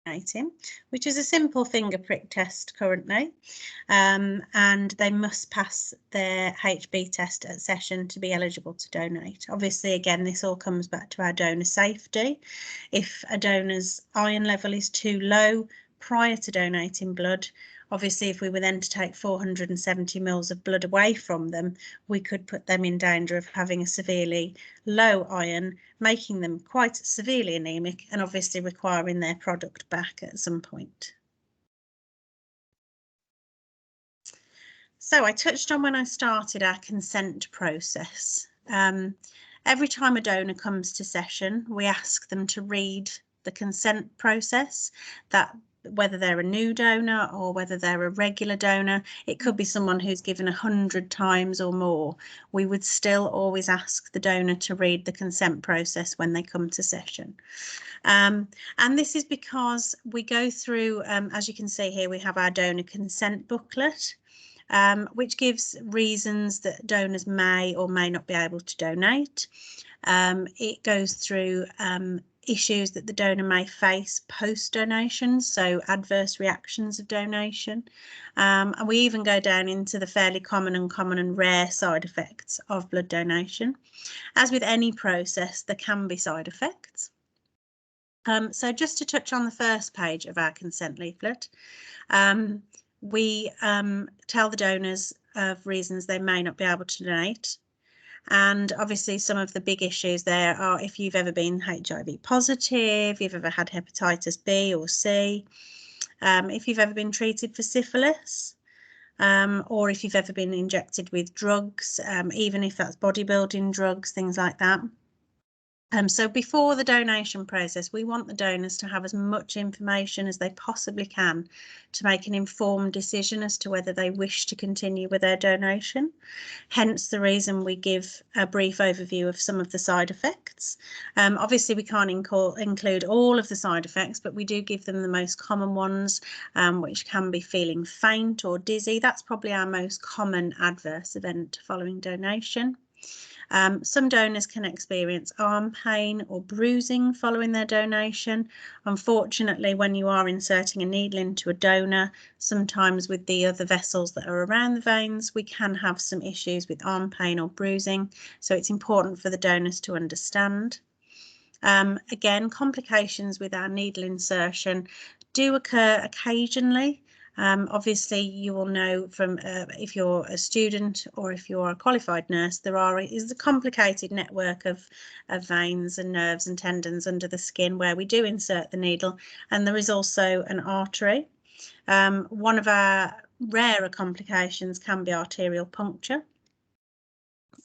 donating, which is a simple finger prick test currently, and they must pass their HB test at session to be eligible to donate. Obviously, again, this all comes back to our donor safety. If a donor's iron level is too low prior to donating blood, obviously, if we were then to take 470 mils of blood away from them, we could put them in danger of having a severely low iron, making them quite severely anemic and obviously requiring their product back at some point. So I touched on when I started our consent process. Every time a donor comes to session, we ask them to read the consent process, that whether they're a new donor or whether they're a regular donor, it could be someone who's given 100 times or more. We would still always ask the donor to read the consent process when they come to session. And this is because we go through, as you can see here, we have our donor consent booklet, which gives reasons that donors may or may not be able to donate. It goes through issues that the donor may face post-donation, so adverse reactions of donation. And we even go down into the fairly common and rare side effects of blood donation. As with any process, there can be side effects. So just to touch on the first page of our consent leaflet, we tell the donors of reasons they may not be able to donate. And obviously some of the big issues there are if you've ever been HIV positive, you've ever had hepatitis B or C, if you've ever been treated for syphilis, or if you've ever been injected with drugs, even if that's bodybuilding drugs, things like that. So before the donation process, we want the donors to have as much information as they possibly can to make an informed decision as to whether they wish to continue with their donation. Hence the reason we give a brief overview of some of the side effects. Obviously, we can't include all of the side effects, but we do give them the most common ones, which can be feeling faint or dizzy. That's probably our most common adverse event following donation. Some donors can experience arm pain or bruising following their donation. Unfortunately, when you are inserting a needle into a donor, sometimes with the other vessels that are around the veins, we can have some issues with arm pain or bruising. So it's important for the donors to understand. Again, complications with our needle insertion do occur occasionally. Obviously, you will know from if you're a student or if you're a qualified nurse, there is a complicated network of veins and nerves and tendons under the skin where we do insert the needle, and there is also an artery. One of our rarer complications can be arterial puncture.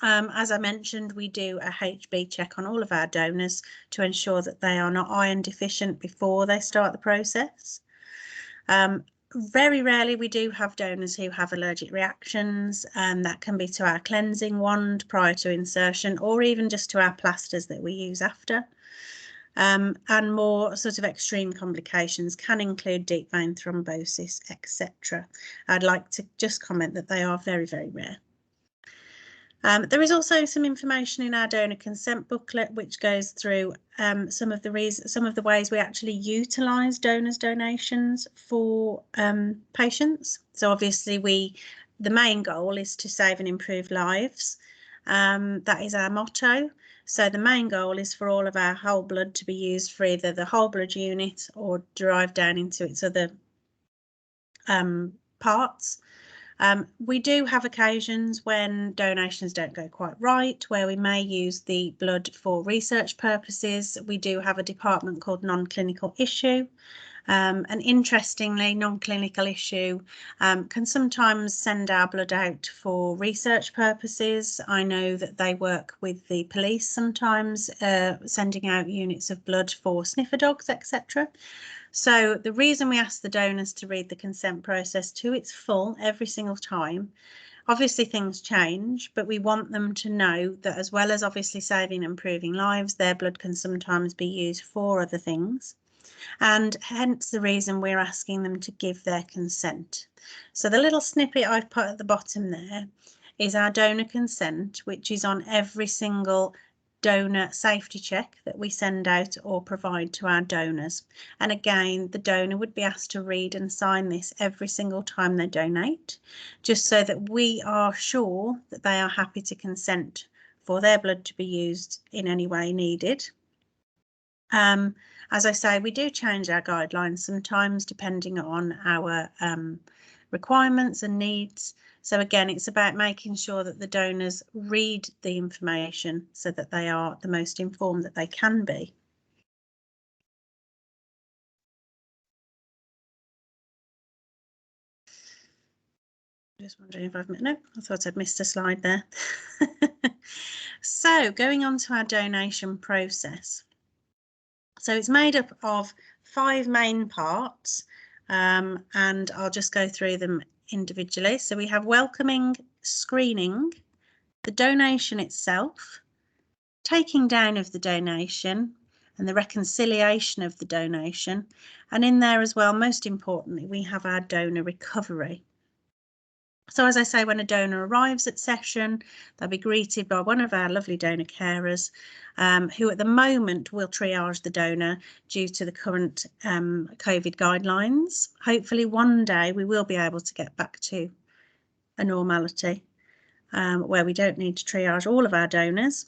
As I mentioned, we do a HB check on all of our donors to ensure that they are not iron deficient before they start the process. Very rarely we do have donors who have allergic reactions, and that can be to our cleansing wand prior to insertion or even just to our plasters that we use after. And more sort of extreme complications can include deep vein thrombosis, etc. I'd like to just comment that they are very, very rare. There is also some information in our donor consent booklet which goes through some of the ways we actually utilise donors' donations for patients. So obviously the main goal is to save and improve lives. That is our motto. So the main goal is for all of our whole blood to be used for either the whole blood unit or derived down into its other parts. We do have occasions when donations don't go quite right, where we may use the blood for research purposes. We do have a department called non-clinical issue. And interestingly, non-clinical issue can sometimes send our blood out for research purposes. I know that they work with the police sometimes, sending out units of blood for sniffer dogs, etc. So the reason we ask the donors to read the consent process to its full every single time, obviously things change, but we want them to know that as well as obviously saving and improving lives, their blood can sometimes be used for other things. And hence the reason we're asking them to give their consent. So the little snippet I've put at the bottom there is our donor consent, which is on every single donor safety check that we send out or provide to our donors. And again, the donor would be asked to read and sign this every single time they donate, just so that we are sure that they are happy to consent for their blood to be used in any way needed. As I say, we do change our guidelines sometimes depending on our requirements and needs. So again, it's about making sure that the donors read the information so that they are the most informed that they can be. Just wondering if I've no, I thought I'd missed a slide there. So going on to our donation process. So it's made up of 5 main parts, and I'll just go through them individually. So we have welcoming, screening, the donation itself, taking down of the donation, and the reconciliation of the donation. And in there as well, most importantly, we have our donor recovery. So as I say, when a donor arrives at session, they'll be greeted by one of our lovely donor carers, who at the moment will triage the donor due to the current COVID guidelines. Hopefully one day we will be able to get back to a normality where we don't need to triage all of our donors.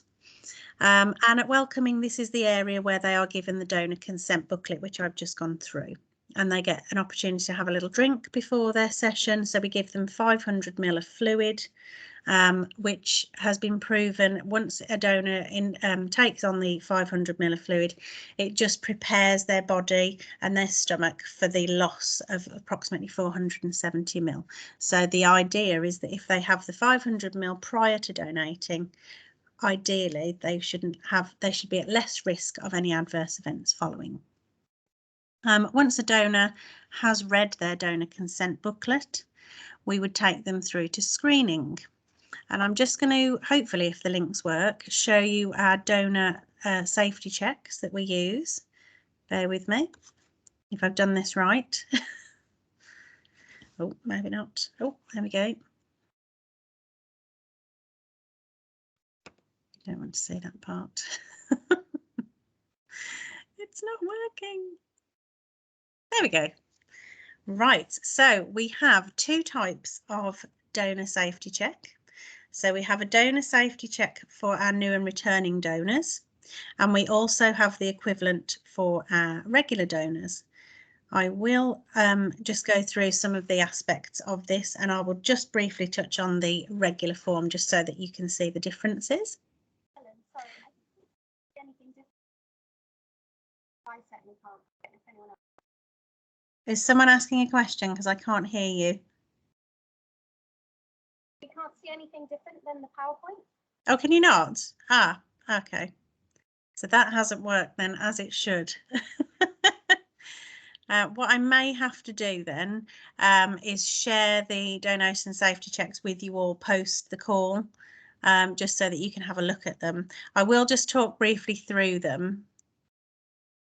And at welcoming, this is the area where they are given the donor consent booklet, which I've just gone through. And they get an opportunity to have a little drink before their session. So we give them 500 ml of fluid, which has been proven once a donor takes on the 500 ml of fluid, it just prepares their body and their stomach for the loss of approximately 470 ml. So the idea is that if they have the 500 ml prior to donating, ideally they should be at less risk of any adverse events following. Once a donor has read their donor consent booklet, we would take them through to screening. And I'm just going to, hopefully if the links work, show you our donor safety checks that we use. Bear with me if I've done this right. Oh, maybe not. Oh, there we go. Don't want to see that part. It's not working. There we go. Right, so we have 2 types of donor safety check. So we have a donor safety check for our new and returning donors, and we also have the equivalent for our regular donors. I will just go through some of the aspects of this, and I will just briefly touch on the regular form just so that you can see the differences. Is someone asking a question? Because I can't hear you. You can't see anything different than the PowerPoint? Oh, can you not? Ah, okay. So that hasn't worked then as it should. What I may have to do then is share the donation safety checks with you all post the call, just so that you can have a look at them. I will just talk briefly through them.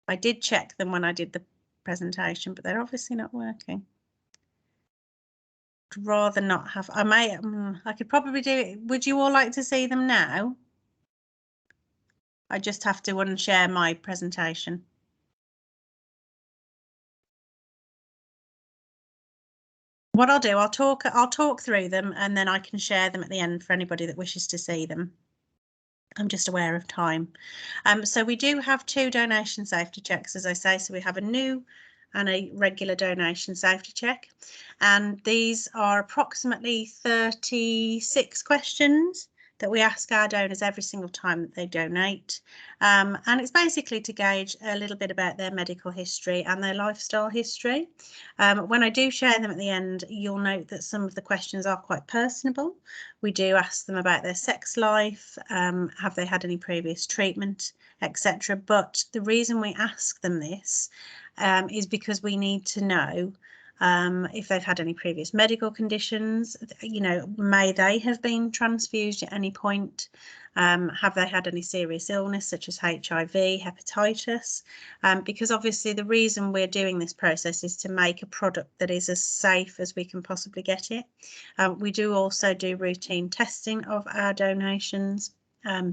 I did check them when I did the presentation, but they're obviously not working. I'd rather not have, I could probably do it. Would you all like to see them now? I just have to unshare my presentation. What I'll do, I'll talk through them and then I can share them at the end for anybody that wishes to see them. I'm just aware of time. So we do have 2 donation safety checks, as I say. So we have a new and a regular donation safety check. And these are approximately 36 questions that we ask our donors every single time that they donate. And it's basically to gauge a little bit about their medical history and their lifestyle history. When I do share them at the end, you'll note that some of the questions are quite personable. We do ask them about their sex life, have they had any previous treatment, etc. But the reason we ask them this is because we need to know if they've had any previous medical conditions, you know, may they have been transfused at any point? Have they had any serious illness such as HIV, hepatitis? Because obviously the reason we're doing this process is to make a product that is as safe as we can possibly get it. We do also do routine testing of our donations.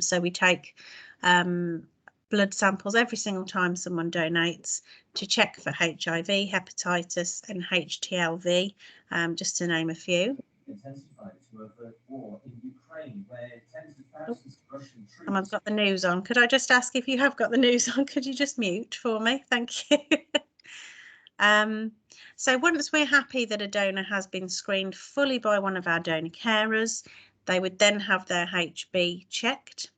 So we take blood samples every single time someone donates to check for HIV, hepatitis and HTLV, just to name a few. I've got the news on. Could I just ask, if you have got the news on, could you just mute for me? Thank you. So once we're happy that a donor has been screened fully by one of our donor carers, they would then have their HB checked.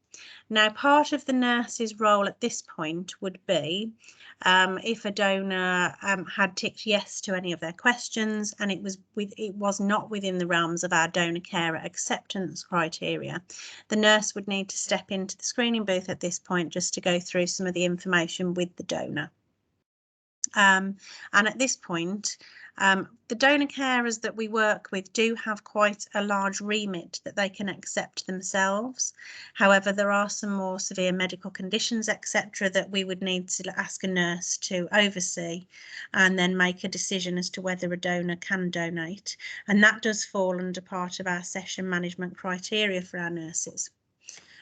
Now, part of the nurse's role at this point would be if a donor had ticked yes to any of their questions and it was not within the realms of our donor carer acceptance criteria, the nurse would need to step into the screening booth at this point just to go through some of the information with the donor. And at this point, the donor carers that we work with do have quite a large remit that they can accept themselves. However, there are some more severe medical conditions, etc., that we would need to ask a nurse to oversee and then make a decision as to whether a donor can donate. And that does fall under part of our session management criteria for our nurses.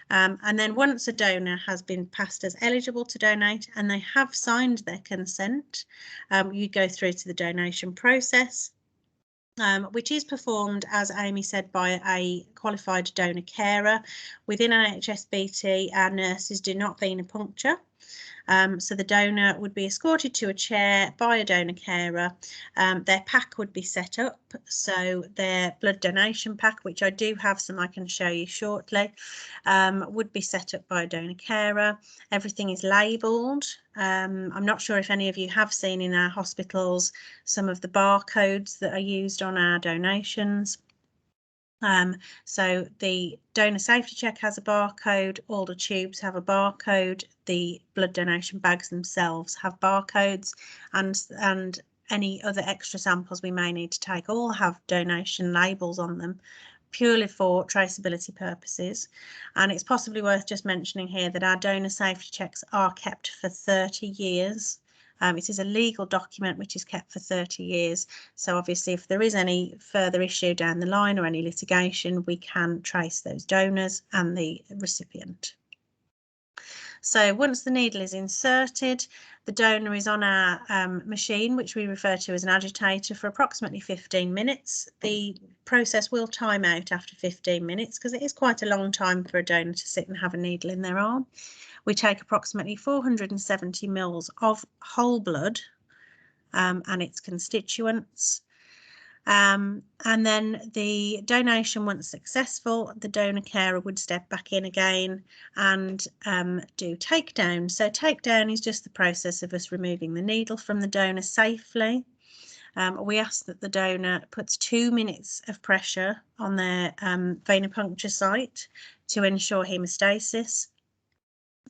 And then once a donor has been passed as eligible to donate and they have signed their consent, you go through to the donation process, which is performed, as Amy said, by a qualified donor carer. Within NHS BT, our nurses do not venipuncture. So the donor would be escorted to a chair by a donor carer. Their pack would be set up. So their blood donation pack, which I do have some I can show you shortly, would be set up by a donor carer. Everything is labelled. I'm not sure if any of you have seen in our hospitals some of the barcodes that are used on our donations. So the donor safety check has a barcode, all the tubes have a barcode, the blood donation bags themselves have barcodes, and any other extra samples we may need to take all have donation labels on them, purely for traceability purposes. And it's possibly worth just mentioning here that our donor safety checks are kept for 30 years. It is a legal document which is kept for 30 years. So obviously, if there is any further issue down the line or any litigation, we can trace those donors and the recipient. So once the needle is inserted, the donor is on our machine, which we refer to as an agitator, for approximately 15 minutes. The process will time out after 15 minutes because it is quite a long time for a donor to sit and have a needle in their arm. We take approximately 470 mils of whole blood and its constituents. And then the donation, once successful, the donor carer would step back in again and do takedown. So takedown is just the process of us removing the needle from the donor safely. We ask that the donor puts 2 minutes of pressure on their venipuncture site to ensure hemostasis.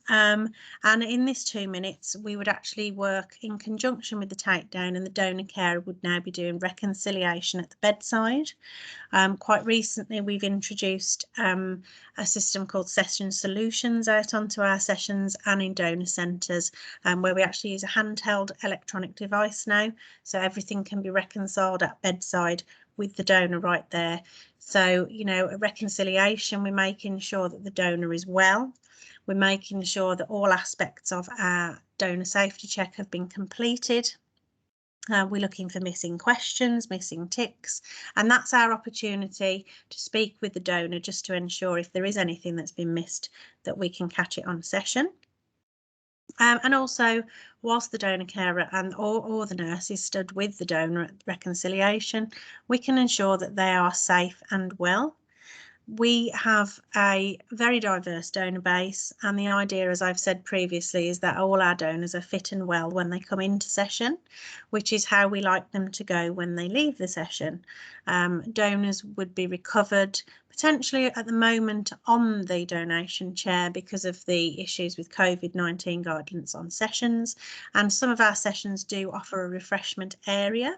And in this 2 minutes, we would actually work in conjunction with the takedown, and the donor carer would now be doing reconciliation at the bedside. Quite recently, we've introduced a system called Session Solutions out onto our sessions and in donor centres, where we actually use a handheld electronic device now, so everything can be reconciled at bedside with the donor right there. So, you know, a reconciliation, we're making sure that the donor is well. We're making sure that all aspects of our donor safety check have been completed. We're looking for missing questions, missing ticks, and that's our opportunity to speak with the donor just to ensure if there is anything that's been missed that we can catch it on session. And also, whilst the donor carer and or the nurse is stood with the donor at reconciliation, we can ensure that they are safe and well. We have a very diverse donor base, and the idea, as I've said previously, is that all our donors are fit and well when they come into session, which is how we like them to go when they leave the session. Donors would be recovered potentially at the moment on the donation chair because of the issues with COVID-19 guidance on sessions, and some of our sessions do offer a refreshment area.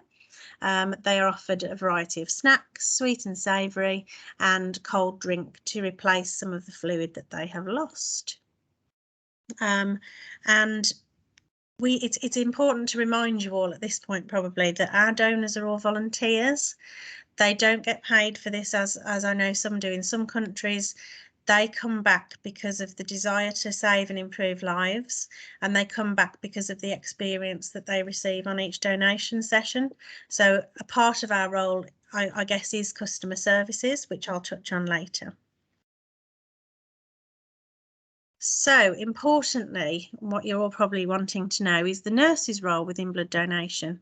They are offered a variety of snacks, sweet and savoury, and cold drink to replace some of the fluid that they have lost. And it's important to remind you all at this point probably that our donors are all volunteers. They don't get paid for this, as I know some do in some countries. they come back because of the desire to save and improve lives, and they come back because of the experience that they receive on each donation session. So a part of our role, I guess, is customer services, which I'll touch on later. So importantly, what you're all probably wanting to know is the nurse's role within blood donation.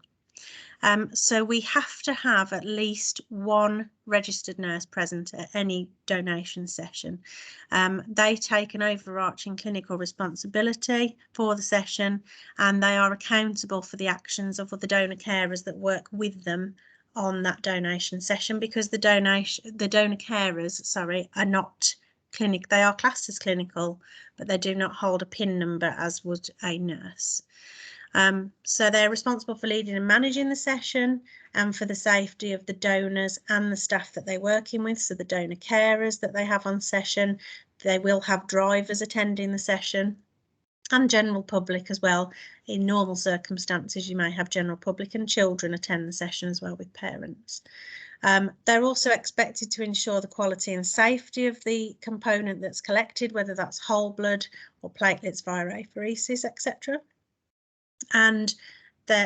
So we have to have at least one registered nurse present at any donation session. They take an overarching clinical responsibility for the session, and they are accountable for the actions of the donor carers that work with them on that donation session, because the donor carers, are not clinic. They are classed as clinical, but they do not hold a PIN number as would a nurse. So they're responsible for leading and managing the session and for the safety of the donors and the staff that they're working with. So the donor carers that they have on session, they will have drivers attending the session, and general public as well. In normal circumstances, you may have general public and children attend the session as well with parents. They're also expected to ensure the quality and safety of the component that's collected, whether that's whole blood or platelets via apheresis, etc. And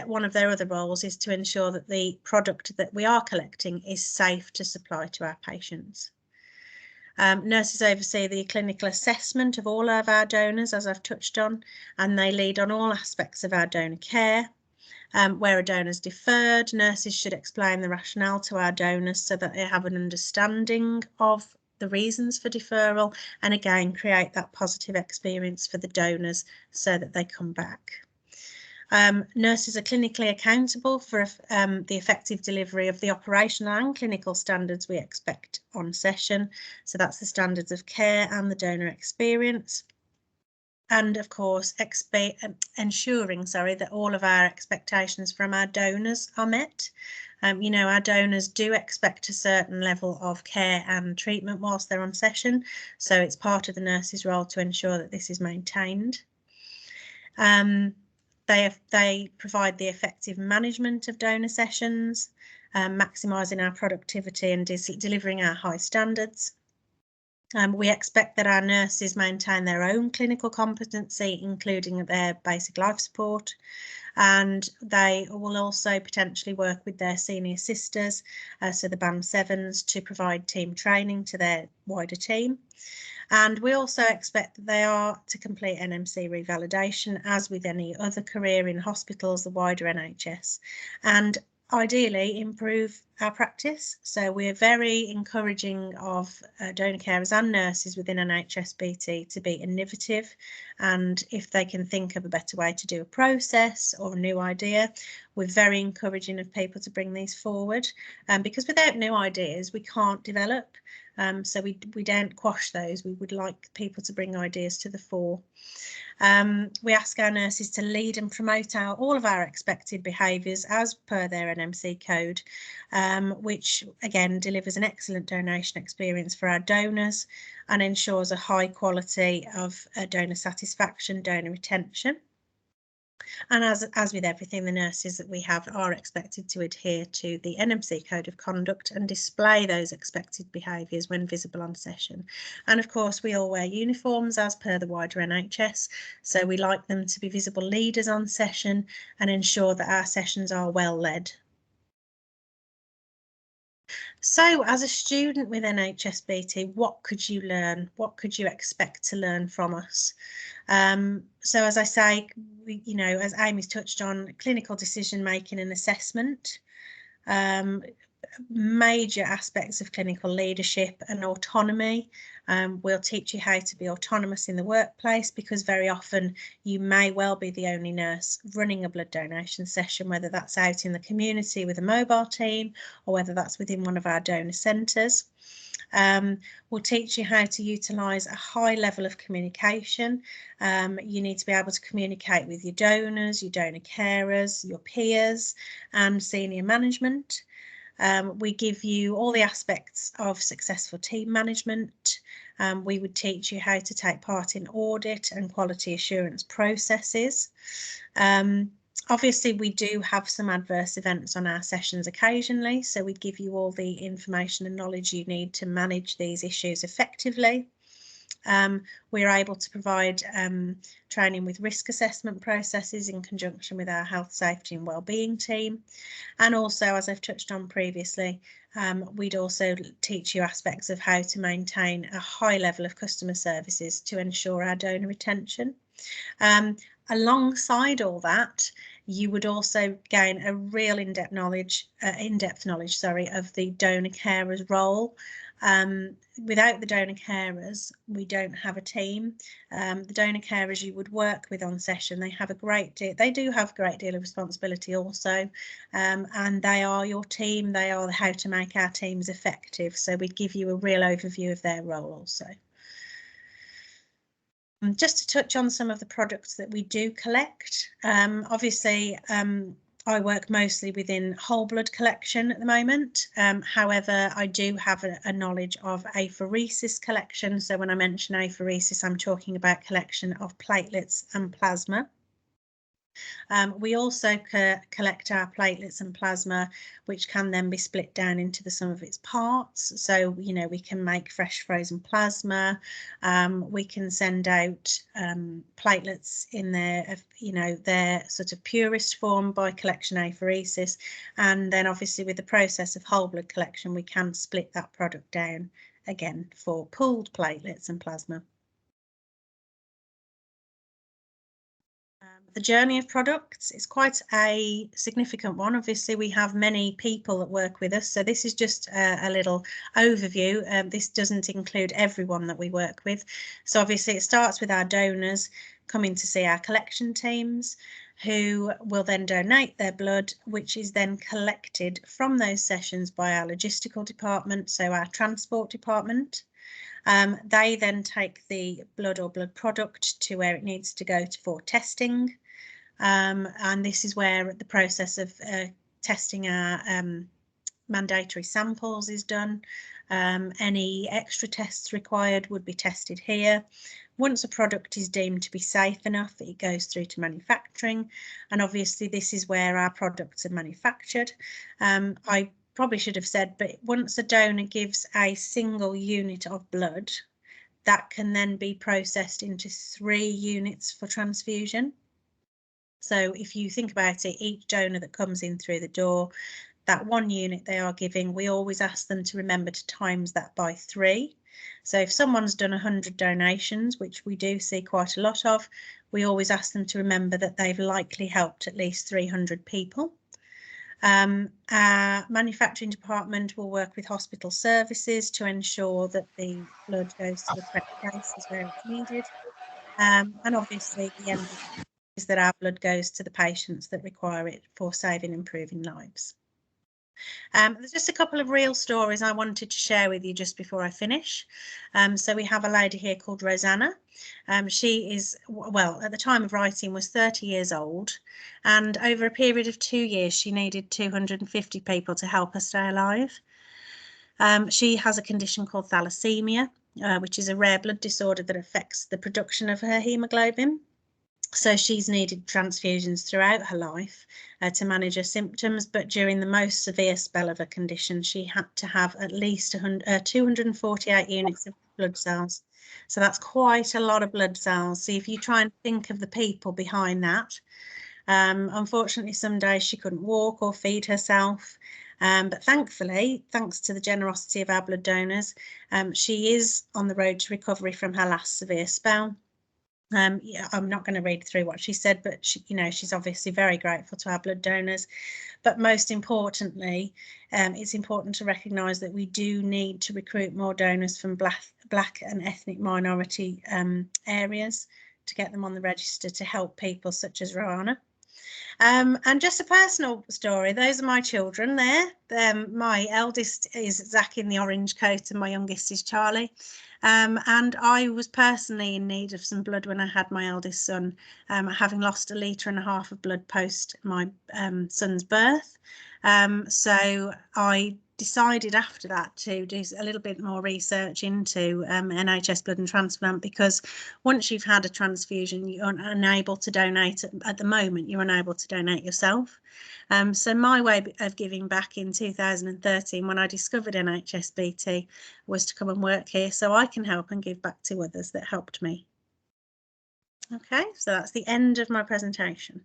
one of their other roles is to ensure that the product that we are collecting is safe to supply to our patients. Nurses oversee the clinical assessment of all of our donors, as I've touched on, and they lead on all aspects of our donor care. Where a donor is deferred, nurses should explain the rationale to our donors so that they have an understanding of the reasons for deferral, and again create that positive experience for the donors so that they come back. Nurses are clinically accountable for the effective delivery of the operational and clinical standards we expect on session. So that's the standards of care and the donor experience. And of course, ensuring that all of our expectations from our donors are met. Our donors do expect a certain level of care and treatment whilst they're on session. So it's part of the nurse's role to ensure that this is maintained. They provide the effective management of donor sessions, maximising our productivity and delivering our high standards. We expect that our nurses maintain their own clinical competency, including their basic life support, and they will also potentially work with their senior sisters, so the Band 7s, to provide team training to their wider team. And we also expect that they are to complete NMC revalidation, as with any other career in hospitals, the wider NHS, and ideally improve our practice. So we're very encouraging of donor carers and nurses within NHS BT to be innovative, and if they can think of a better way to do a process or a new idea, we're very encouraging of people to bring these forward, because without new ideas we can't develop. So we don't quash those. We would like people to bring ideas to the fore. We ask our nurses to lead and promote all of our expected behaviours as per their NMC code, which again delivers an excellent donation experience for our donors and ensures a high quality of donor satisfaction, donor retention. And as with everything, the nurses that we have are expected to adhere to the NMC Code of Conduct and display those expected behaviours when visible on session. And of course, we all wear uniforms as per the wider NHS, so we like them to be visible leaders on session and ensure that our sessions are well led. So as a student with NHS BT, what could you learn? What could you expect to learn from us? So as I say, as Amy's touched on, clinical decision making and assessment, major aspects of clinical leadership and autonomy. We'll teach you how to be autonomous in the workplace, because very often you may well be the only nurse running a blood donation session, whether that's out in the community with a mobile team or whether that's within one of our donor centres. We'll teach you how to utilise a high level of communication. You need to be able to communicate with your donors, your donor carers, your peers and senior management. We give you all the aspects of successful team management. We would teach you how to take part in audit and quality assurance processes. Obviously, we do have some adverse events on our sessions occasionally, so we give you all the information and knowledge you need to manage these issues effectively. We're able to provide training with risk assessment processes in conjunction with our health, safety and wellbeing team. And also, as I've touched on previously, we'd also teach you aspects of how to maintain a high level of customer services to ensure our donor retention. Alongside all that, you would also gain a real in-depth knowledge, of the donor carers role. Without the donor carers, we don't have a team. The donor carers you would work with on session, they do have a great deal of responsibility also, and they are your team. They are how to make our teams effective. So we'd give you a real overview of their role also. Just to touch on some of the products that we do collect, obviously I work mostly within whole blood collection at the moment. However, I do have a knowledge of apheresis collection. So when I mention apheresis, I'm talking about collection of platelets and plasma. We also collect our platelets and plasma, which can then be split down into the sum of its parts. So, you know, we can make fresh frozen plasma. We can send out platelets in their, you know, their sort of purest form by collection apheresis. And then obviously with the process of whole blood collection, we can split that product down again for pooled platelets and plasma. The journey of products is quite a significant one. Obviously, we have many people that work with us, so this is just a little overview. This doesn't include everyone that we work with. So obviously, it starts with our donors coming to see our collection teams, who will then donate their blood, which is then collected from those sessions by our logistical department, so our transport department. They then take the blood or blood product to where it needs to go for testing. And this is where the process of testing our mandatory samples is done. Any extra tests required would be tested here. Once a product is deemed to be safe enough, it goes through to manufacturing. And obviously this is where our products are manufactured. I probably should have said, but once a donor gives a single unit of blood, that can then be processed into 3 units for transfusion. So if you think about it, each donor that comes in through the door, that 1 unit they are giving, we always ask them to remember to times that by 3. So if someone's done 100 donations, which we do see quite a lot of, we always ask them to remember that they've likely helped at least 300 people. Our manufacturing department will work with hospital services to ensure that the blood goes to the correct places where it's needed. And obviously the end is that our blood goes to the patients that require it for saving and improving lives. There's just a couple of real stories I wanted to share with you just before I finish. So we have a lady here called Rosanna. She is, well, at the time of writing, was 30 years old, and over a period of 2 years, she needed 250 people to help her stay alive. She has a condition called thalassemia, which is a rare blood disorder that affects the production of her haemoglobin. So she's needed transfusions throughout her life to manage her symptoms, but during the most severe spell of her condition, she had to have at least 248 units of blood cells. So that's quite a lot of blood cells. So if you try and think of the people behind that, unfortunately, some days she couldn't walk or feed herself. But thankfully, thanks to the generosity of our blood donors, she is on the road to recovery from her last severe spell. Yeah, I'm not going to read through what she said, but she, you know, she's obviously very grateful to our blood donors. But most importantly, it's important to recognise that we do need to recruit more donors from black and ethnic minority areas to get them on the register to help people such as Roanna. And just a personal story, those are my children there. My eldest is Zach in the orange coat and my youngest is Charlie. And I was personally in need of some blood when I had my eldest son, having lost 1.5 litres of blood post my son's birth. So I decided after that to do a little bit more research into NHS blood and transplant, because once you've had a transfusion, you're unable to donate. At the moment, you're unable to donate yourself. So my way of giving back in 2013, when I discovered NHSBT, was to come and work here so I can help and give back to others that helped me. Okay, so that's the end of my presentation.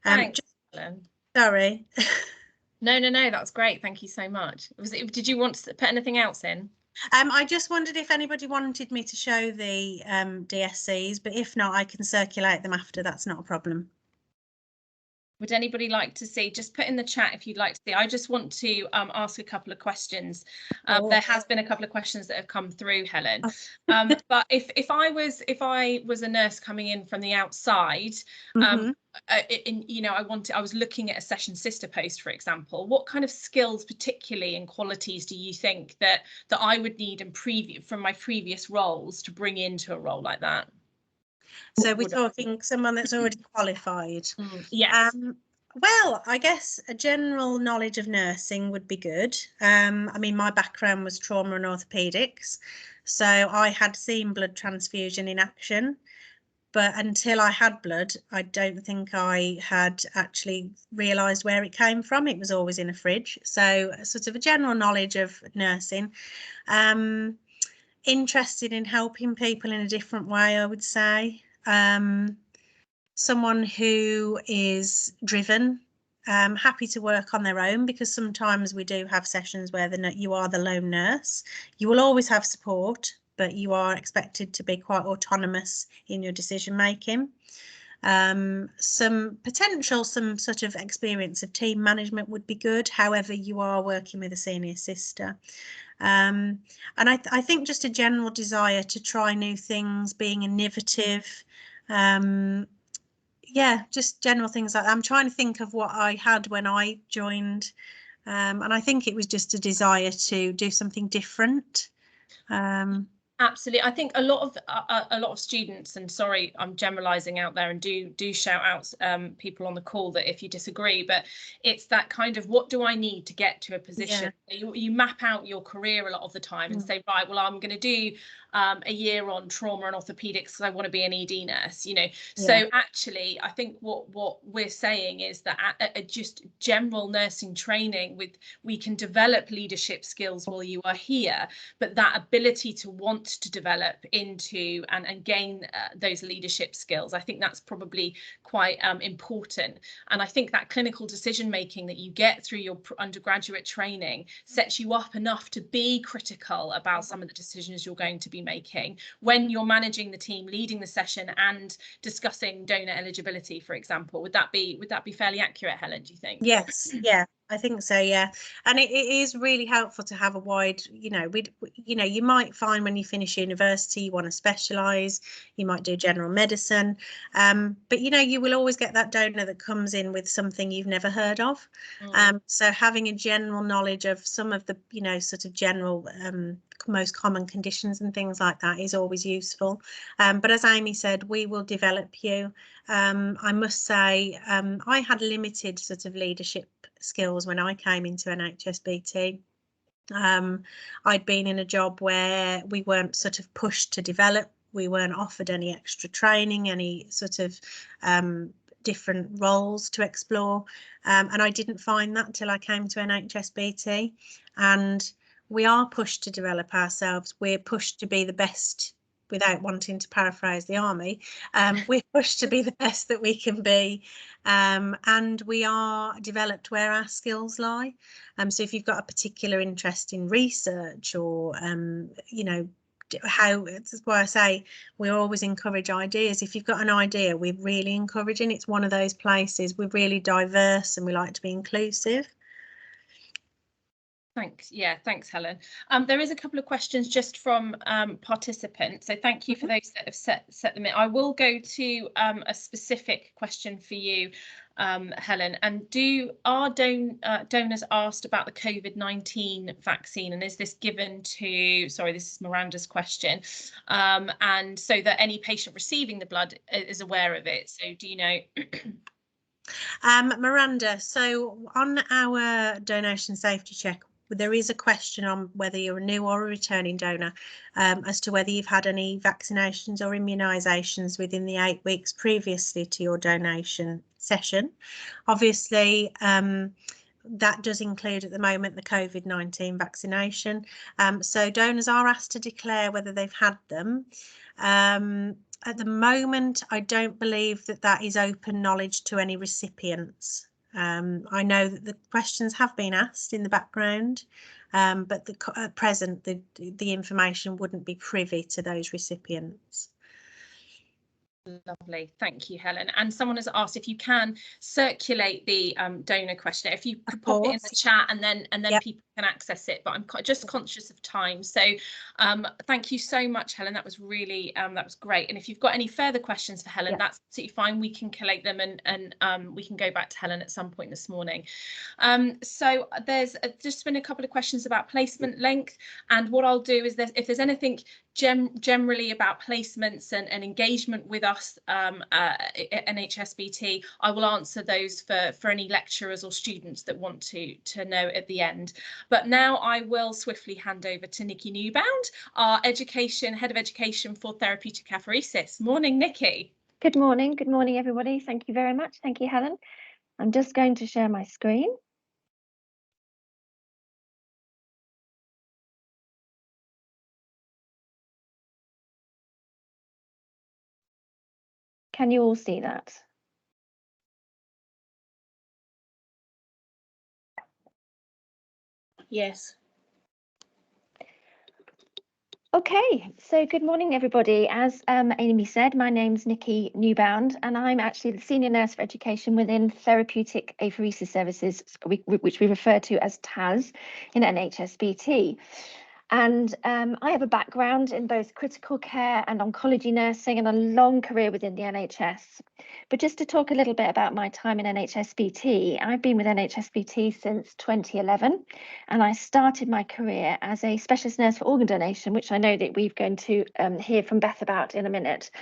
Thanks, Helen. Sorry. No, that's great. Thank you so much. Did you want to put anything else in? I just wondered if anybody wanted me to show the DSCs, but if not, I can circulate them after. That's not a problem. Would anybody like to see? Just put in the chat if you'd like to see. I just want to ask a couple of questions. There has been a couple of questions that have come through, Helen. But if I was a nurse coming in from the outside, you know, I was looking at a session sister post, for example. What kind of skills, particularly and qualities, do you think that I would need from my previous roles to bring into a role like that? So we're talking someone that's already qualified. Yes. Well, I guess a general knowledge of nursing would be good. I mean, my background was trauma and orthopedics, so I had seen blood transfusion in action. But until I had blood, I don't think I had actually realised where it came from. It was always in a fridge. So sort of a general knowledge of nursing. Interested in helping people in a different way, I would say. Someone who is driven, happy to work on their own, because sometimes we do have sessions where you are the lone nurse. You will always have support, but you are expected to be quite autonomous in your decision making. Some sort of experience of team management would be good. However, you are working with a senior sister. And I think just a general desire to try new things, being innovative. Yeah, just general things like that. I'm trying to think of what I had when I joined, and I think it was just a desire to do something different. Absolutely. I think a lot of students, and sorry, I'm generalizing out there, and do shout out people on the call that if you disagree, but it's that kind of, what do I need to get to a position? Yeah. You map out your career a lot of the time and say, right, well, I'm going to do a year on trauma and orthopedics because I want to be an ED nurse, you know. So actually, I think what we're saying is that just general nursing training, we can develop leadership skills while you are here, but that ability to want to develop into and gain those leadership skills, I think that's probably quite important. And I think that clinical decision making that you get through your undergraduate training sets you up enough to be critical about some of the decisions you're going to be making when you're managing the team, leading the session and discussing donor eligibility, for example. Would that be fairly accurate, Helen, do you think? Yes, yeah, I think so, yeah. And it is really helpful to have a wide, you know, you might find when you finish university you want to specialise, you might do general medicine, but you know, you will always get that donor that comes in with something you've never heard of. So having a general knowledge of some of the, you know, sort of general most common conditions and things like that is always useful. But as Amy said, we will develop you. I must say, I had limited sort of leadership skills when I came into NHSBT. I'd been in a job where we weren't sort of pushed to develop, we weren't offered any extra training, any sort of different roles to explore, and I didn't find that till I came to NHSBT. And we are pushed to develop ourselves, we're pushed to be the best, without wanting to paraphrase the army, we're pushed to be the best that we can be, and we are developed where our skills lie. So if you've got a particular interest in research or, you know, that's why I say we always encourage ideas. If you've got an idea, we're really encouraging. It's one of those places, we're really diverse and we like to be inclusive. Thanks. Yeah, thanks, Helen. There is a couple of questions just from participants, so thank you for those that have set them in. I will go to a specific question for you, Helen, and are donors asked about the COVID-19 vaccine, and is this given to, sorry, this is Miranda's question, and so that any patient receiving the blood is aware of it. So do you know? Miranda, so on our donation safety check, there is a question on whether you're a new or a returning donor, as to whether you've had any vaccinations or immunisations within the 8 weeks previously to your donation session. Obviously, that does include at the moment the COVID-19 vaccination. So donors are asked to declare whether they've had them. At the moment, I don't believe that that is open knowledge to any recipients. I know that the questions have been asked in the background, but at present the information wouldn't be privy to those recipients. Lovely, thank you, Helen. And someone has asked if you can circulate the donor questionnaire, if you could pop it in the chat, and then yep, people can access it. But I'm just conscious of time, so thank you so much, Helen. That was really that was great. And if you've got any further questions for Helen, yep, that's absolutely fine. We can collate them, and we can go back to Helen at some point this morning. So there's just been a couple of questions about placement length, and what I'll do is if there's anything generally about placements and engagement with us at NHSBT, I will answer those for any lecturers or students that want to know at the end. But now I will swiftly hand over to Nikki Newbound, our Head of Education for Therapeutic Apheresis. Morning, Nikki. Good morning everybody. Thank you very much. Thank you, Helen. I'm just going to share my screen. Can you all see that? Yes. Okay, so good morning, everybody. As Amy said, my name's Nikki Newbound, and I'm actually the Senior Nurse for Education within Therapeutic Apheresis Services, which we refer to as TAS in NHSBT. And I have a background in both critical care and oncology nursing and a long career within the NHS. But just to talk a little bit about my time in NHSBT, I've been with NHSBT since 2011, and I started my career as a specialist nurse for organ donation, which I know that we're going to hear from Beth about in a minute.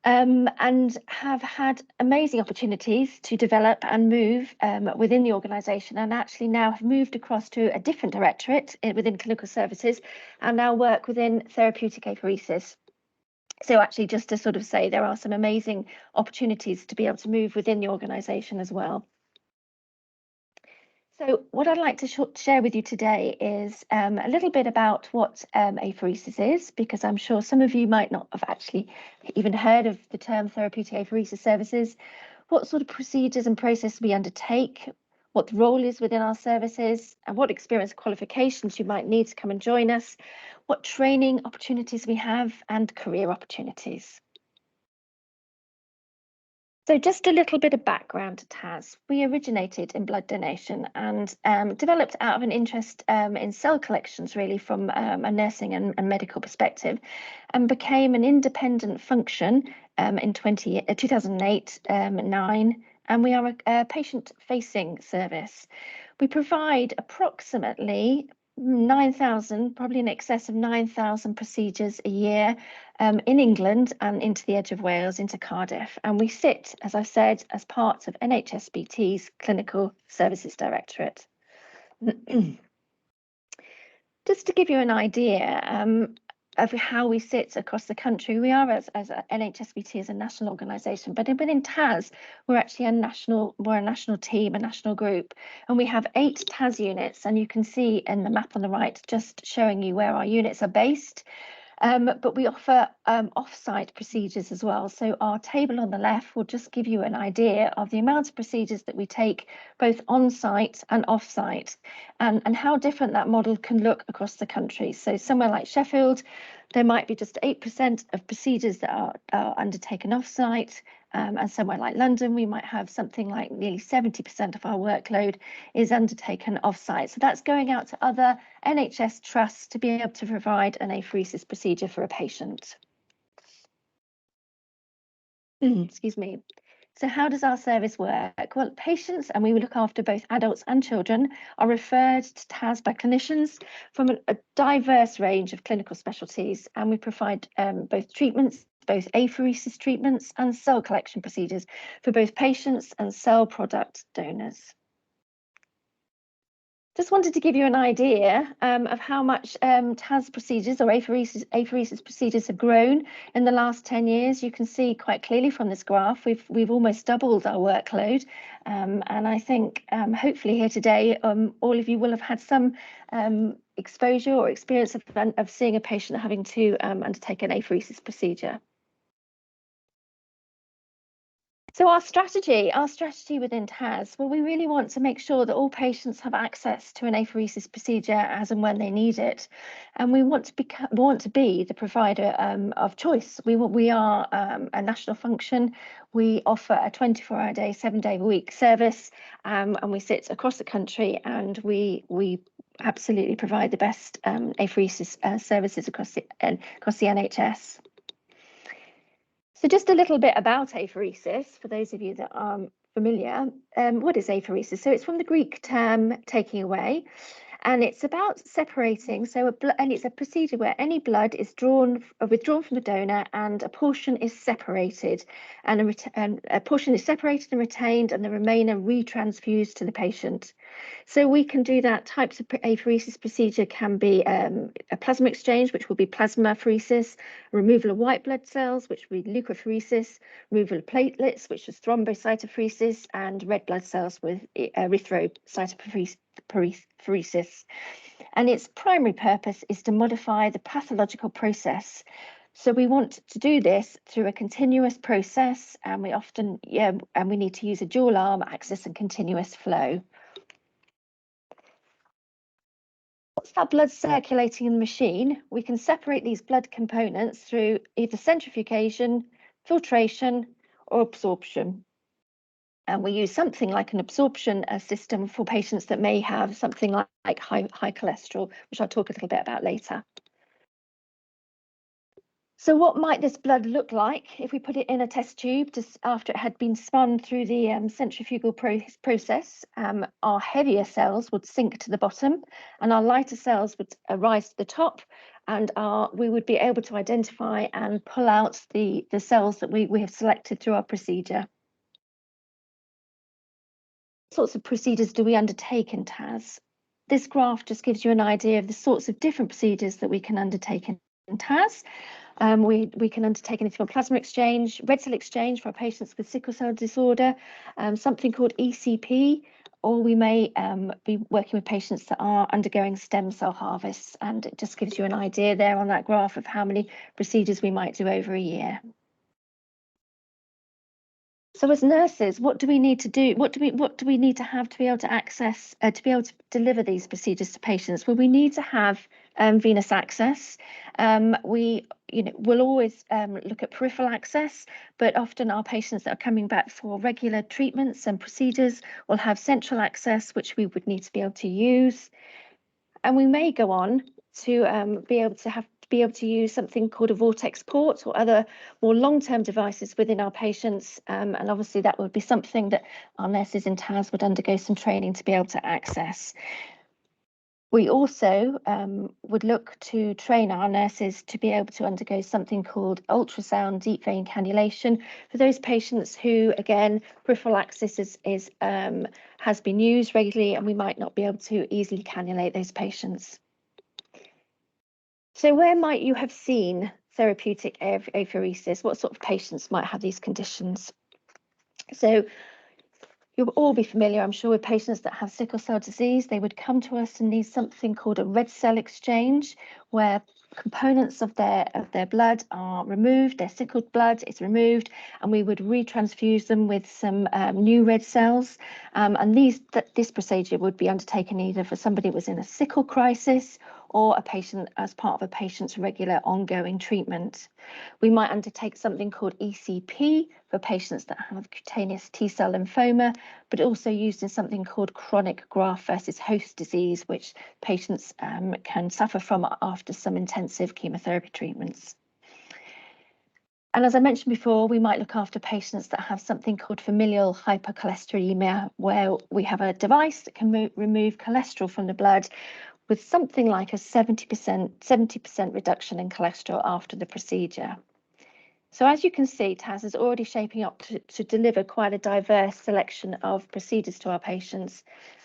And have had amazing opportunities to develop and move within the organisation, and actually now have moved across to a different directorate within clinical services and now work within therapeutic apheresis. So actually, just to sort of say, there are some amazing opportunities to be able to move within the organisation as well. So what I'd like to share with you today is a little bit about what apheresis is, because I'm sure some of you might not have actually even heard of the term therapeutic apheresis services, what sort of procedures and processes we undertake, what the role is within our services, and what experience qualifications you might need to come and join us, what training opportunities we have, and career opportunities. So just a little bit of background to TAS. We originated in blood donation and developed out of an interest in cell collections, really, from a nursing and medical perspective, and became an independent function in 2008-9, and we are a patient-facing service. We provide approximately 9,000, probably in excess of 9,000 procedures a year in England and into the edge of Wales, into Cardiff. And we sit, as I've said, as part of NHSBT's Clinical Services Directorate. Just to give you an idea of how we sit across the country, we are, as NHSBT is a national organisation, but within TAS, we're actually a national team, a national group, and we have 8 TAS units, and you can see in the map on the right, just showing you where our units are based. But we offer off-site procedures as well. So our table on the left will just give you an idea of the amount of procedures that we take both on-site and off-site, and how different that model can look across the country. So somewhere like Sheffield, there might be just 8% of procedures that are undertaken off-site, and somewhere like London, we might have something like nearly 70% of our workload is undertaken off-site. So that's going out to other NHS trusts to be able to provide an apheresis procedure for a patient. Excuse me. So how does our service work? Well, patients, and we look after both adults and children, are referred to TAS by clinicians from a diverse range of clinical specialties, and we provide both treatments, both apheresis treatments and cell collection procedures for both patients and cell product donors. Just wanted to give you an idea of how much TAS procedures or apheresis procedures have grown in the last 10 years. You can see quite clearly from this graph, we've almost doubled our workload. And I think hopefully here today, all of you will have had some exposure or experience of seeing a patient having to undertake an apheresis procedure. So our strategy within TAS, well, we really want to make sure that all patients have access to an apheresis procedure as and when they need it, and we want to be the provider of choice. We are a national function. We offer a 24-hour day, 7-day-a-week service, and we sit across the country, and we absolutely provide the best apheresis services across the NHS. So just a little bit about apheresis, for those of you that aren't familiar. What is apheresis? So it's from the Greek term taking away, and it's about separating. And it's a procedure where any blood is withdrawn from the donor, and a portion is separated, and a portion is separated and retained, and the remainder retransfused to the patient. So we can do that. Types of apheresis procedure can be a plasma exchange, which will be plasmapheresis, removal of white blood cells, which will be leukapheresis, removal of platelets, which is thrombocytopheresis, and red blood cells with erythrocytopheresis. And its primary purpose is to modify the pathological process. So we want to do this through a continuous process, and we need to use a dual arm access and continuous flow. Once that blood's circulating in the machine, we can separate these blood components through either centrifugation, filtration, or absorption. And we use something like an absorption system for patients that may have something like high cholesterol, which I'll talk a little bit about later. So what might this blood look like if we put it in a test tube just after it had been spun through the centrifugal process? Our heavier cells would sink to the bottom, and our lighter cells would rise to the top, and we would be able to identify and pull out the cells that we have selected through our procedure. What sorts of procedures do we undertake in TAS? This graph just gives you an idea of the sorts of different procedures that we can undertake in TAS. We can undertake anything from plasma exchange, red cell exchange for our patients with sickle cell disorder, something called ECP, or we may be working with patients that are undergoing stem cell harvests, and it just gives you an idea there on that graph of how many procedures we might do over a year. So as nurses, what do we need to do? What do we need to have to be able to access, to be able to deliver these procedures to patients? Well, we need to have venous access. We'll always look at peripheral access, but often our patients that are coming back for regular treatments and procedures will have central access, which we would need to be able to use. And we may go on to be able to use something called a vortex port or other more long-term devices within our patients, and obviously that would be something that our nurses in TAS would undergo some training to be able to access. We also would look to train our nurses to be able to undergo something called ultrasound deep vein cannulation for those patients who, again, peripheral access has been used regularly, and we might not be able to easily cannulate those patients. So where might you have seen therapeutic apheresis? What sort of patients might have these conditions? So you'll all be familiar, I'm sure, with patients that have sickle cell disease. They would come to us and need something called a red cell exchange, where components of their blood are removed, their sickled blood is removed, and we would retransfuse them with some new red cells. And this procedure would be undertaken either for somebody who was in a sickle crisis or a patient as part of a patient's regular ongoing treatment. We might undertake something called ECP for patients that have cutaneous T-cell lymphoma, but also used in something called chronic graft versus host disease, which patients can suffer from after some intensive chemotherapy treatments. And as I mentioned before, we might look after patients that have something called familial hypercholesterolemia, where we have a device that can remove cholesterol from the blood with something like a 70% reduction in cholesterol after the procedure. So as you can see, TAS is already shaping up to deliver quite a diverse selection of procedures to our patients.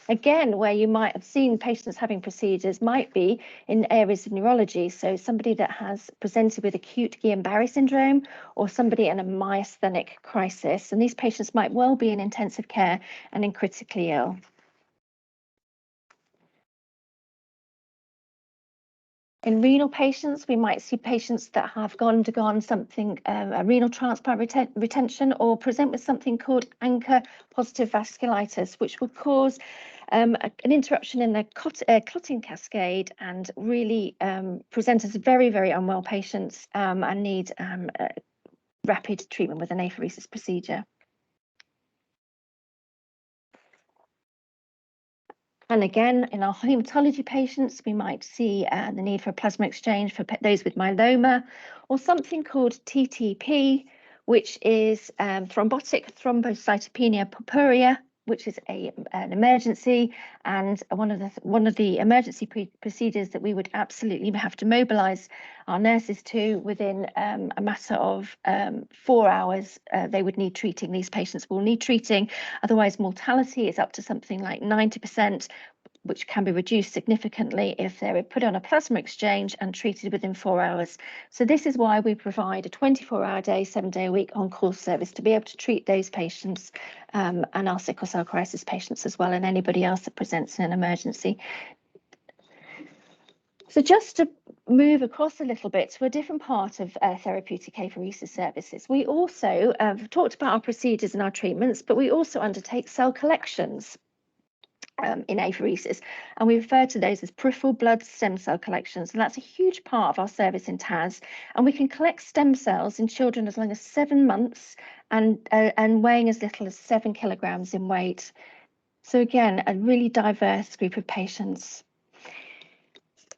Again, where you might have seen patients having procedures might be in areas of neurology. So somebody that has presented with acute Guillain-Barré syndrome or somebody in a myasthenic crisis. And these patients might well be in intensive care and in critically ill. In renal patients, we might see patients that have undergone something, a renal transplant retention, or present with something called ANCA positive vasculitis, which will cause an interruption in the clotting cascade and really present as very, very unwell patients and need rapid treatment with an apheresis procedure. And again, in our hematology patients, we might see the need for a plasma exchange for those with myeloma, or something called TTP, which is thrombotic thrombocytopenia purpurea, which is an emergency, and one of the emergency procedures that we would absolutely have to mobilise our nurses to within a matter of 4 hours. They would need treating. These patients will need treating, otherwise mortality is up to something like 90%, which can be reduced significantly if they're put on a plasma exchange and treated within 4 hours. So this is why we provide a 24-hour day, 7-day a week on-call service to be able to treat those patients and our sickle cell crisis patients as well, and anybody else that presents in an emergency. So just to move across a little bit to a different part of therapeutic apheresis services, we also talked about our procedures and our treatments, but we also undertake cell collections in apheresis, and we refer to those as peripheral blood stem cell collections, and that's a huge part of our service in TAS. And we can collect stem cells in children as long as 7 months and weighing as little as 7 kilograms in weight. So again, a really diverse group of patients.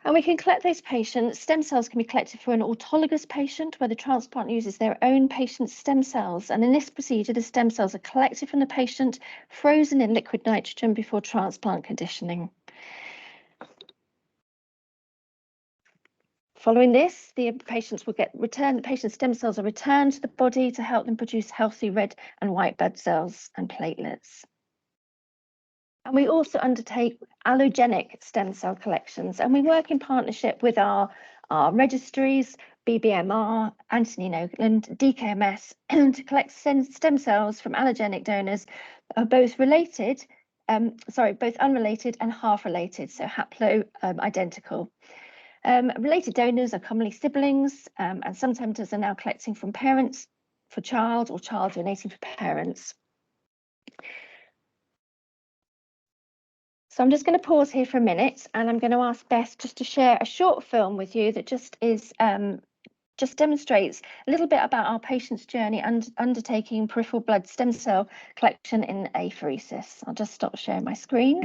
And we can collect those patients. Stem cells can be collected for an autologous patient where the transplant uses their own patient's stem cells. And in this procedure, the stem cells are collected from the patient, frozen in liquid nitrogen before transplant conditioning. Following this, the patients will get returned. The patient's stem cells are returned to the body to help them produce healthy red and white blood cells and platelets. And we also undertake allogenic stem cell collections, and we work in partnership with our registries, BBMR, Anthony in Oakland, DKMS, to collect stem cells from allogenic donors, both unrelated and half related, so haplo identical. Related donors are commonly siblings, and some donors are now collecting from parents for child or child donating for parents. So I'm just going to pause here for a minute, and I'm going to ask Beth just to share a short film with you that just demonstrates a little bit about our patient's journey undertaking peripheral blood stem cell collection in apheresis. I'll just stop sharing my screen.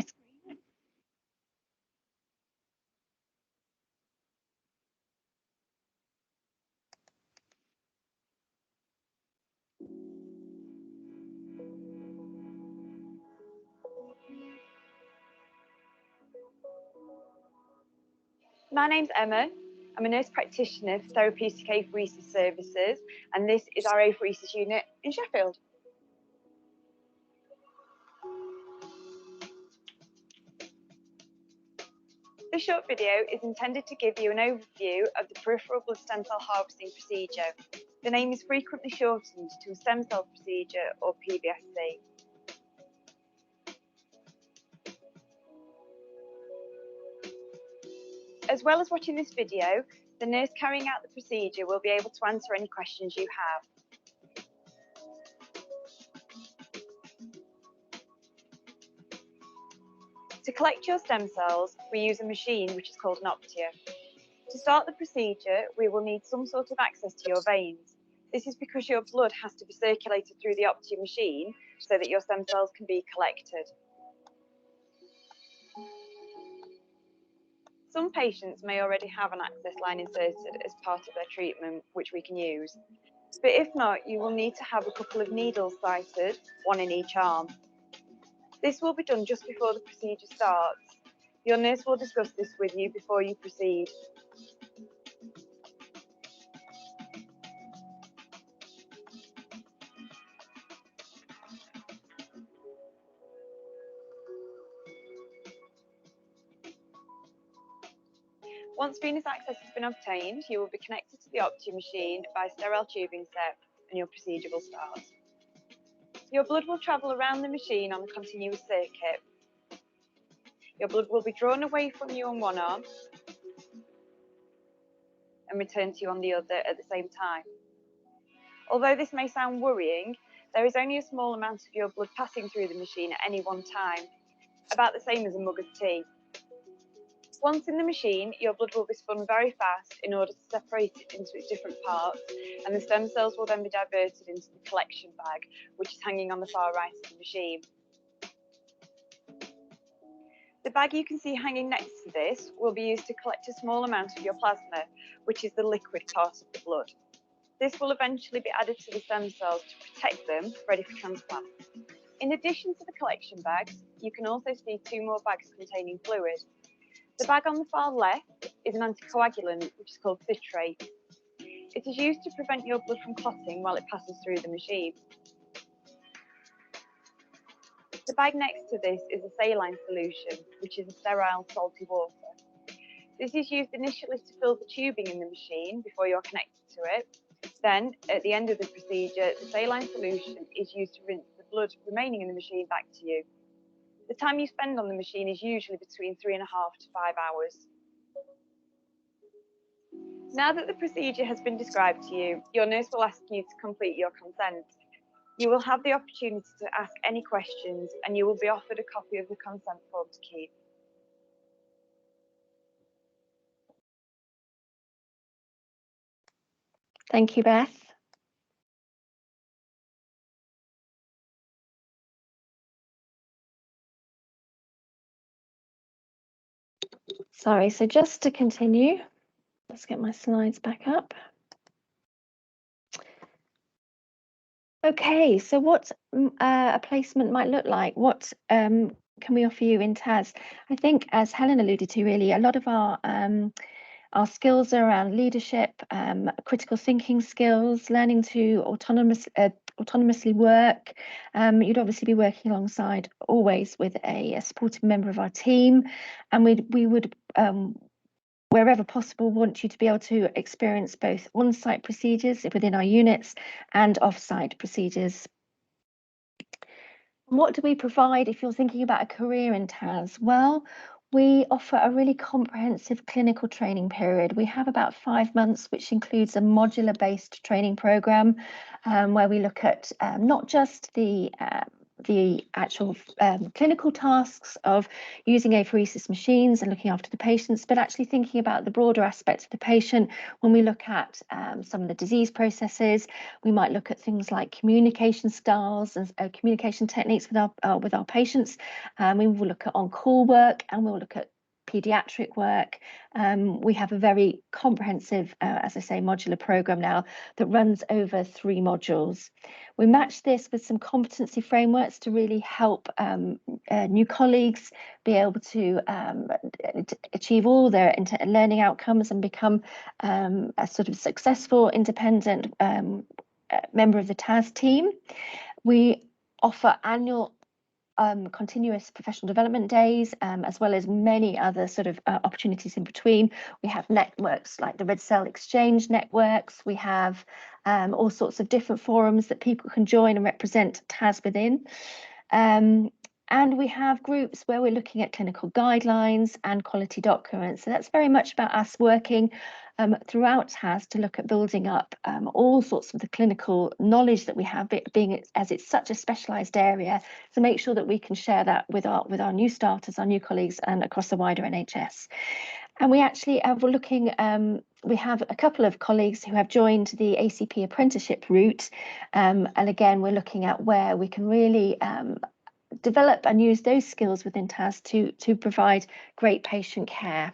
My name's Emma. I'm a nurse practitioner for therapeutic apheresis services, and this is our apheresis unit in Sheffield. This short video is intended to give you an overview of the peripheral blood stem cell harvesting procedure. The name is frequently shortened to a stem cell procedure or PBSC. As well as watching this video, the nurse carrying out the procedure will be able to answer any questions you have. To collect your stem cells, we use a machine which is called an Optia. To start the procedure, we will need some sort of access to your veins. This is because your blood has to be circulated through the Optia machine so that your stem cells can be collected. Some patients may already have an access line inserted as part of their treatment, which we can use. But if not, you will need to have a couple of needles sited, one in each arm. This will be done just before the procedure starts. Your nurse will discuss this with you before you proceed. Once venous access has been obtained, you will be connected to the Opti machine by a sterile tubing set and your procedure will start. Your blood will travel around the machine on a continuous circuit. Your blood will be drawn away from you on one arm and returned to you on the other at the same time. Although this may sound worrying, there is only a small amount of your blood passing through the machine at any one time, about the same as a mug of tea. Once in the machine, your blood will be spun very fast in order to separate it into its different parts, and the stem cells will then be diverted into the collection bag, which is hanging on the far right of the machine. The bag you can see hanging next to this will be used to collect a small amount of your plasma, which is the liquid part of the blood. This will eventually be added to the stem cells to protect them, ready for transplant. In addition to the collection bags, you can also see 2 more bags containing fluid. The bag on the far left is an anticoagulant, which is called citrate. It is used to prevent your blood from clotting while it passes through the machine. The bag next to this is a saline solution, which is a sterile, salty water. This is used initially to fill the tubing in the machine before you're connected to it. Then, at the end of the procedure, the saline solution is used to rinse the blood remaining in the machine back to you. The time you spend on the machine is usually between 3.5 to 5 hours. Now that the procedure has been described to you, your nurse will ask you to complete your consent. You will have the opportunity to ask any questions and you will be offered a copy of the consent form to keep. Thank you, Beth. Sorry, so just to continue, let's get my slides back up. Okay, so what a placement might look like, what can we offer you in TAS? I think, as Helen alluded to, really, a lot of our skills are around leadership, critical thinking skills, learning to autonomously work. You'd obviously be working alongside always with a supportive member of our team, and we would wherever possible want you to be able to experience both on-site procedures within our units and off-site procedures. What do we provide if you're thinking about a career in TAS? Well, we offer a really comprehensive clinical training period. We have about 5 months, which includes a modular-based training program where we look at not just the actual clinical tasks of using apheresis machines and looking after the patients, but actually thinking about the broader aspects of the patient. When we look at some of the disease processes, we might look at things like communication styles and communication techniques with our patients. We will look at on-call work and we'll look at pediatric work. We have a very comprehensive, as I say, modular program now that runs over 3 modules. We match this with some competency frameworks to really help new colleagues be able to achieve all their learning outcomes and become a sort of successful, independent member of the TAS team. We offer annual continuous professional development days, as well as many other sort of opportunities in between. We have networks like the Red Cell Exchange networks. We have all sorts of different forums that people can join and represent TAS within. And we have groups where we're looking at clinical guidelines and quality documents. So that's very much about us working throughout TAS to look at building up all sorts of the clinical knowledge that we have, being as it's such a specialised area, to make sure that we can share that with our new starters, our new colleagues, and across the wider NHS. And we actually we're looking. We have a couple of colleagues who have joined the ACP apprenticeship route, and again, we're looking at where we can really develop and use those skills within TAS to provide great patient care.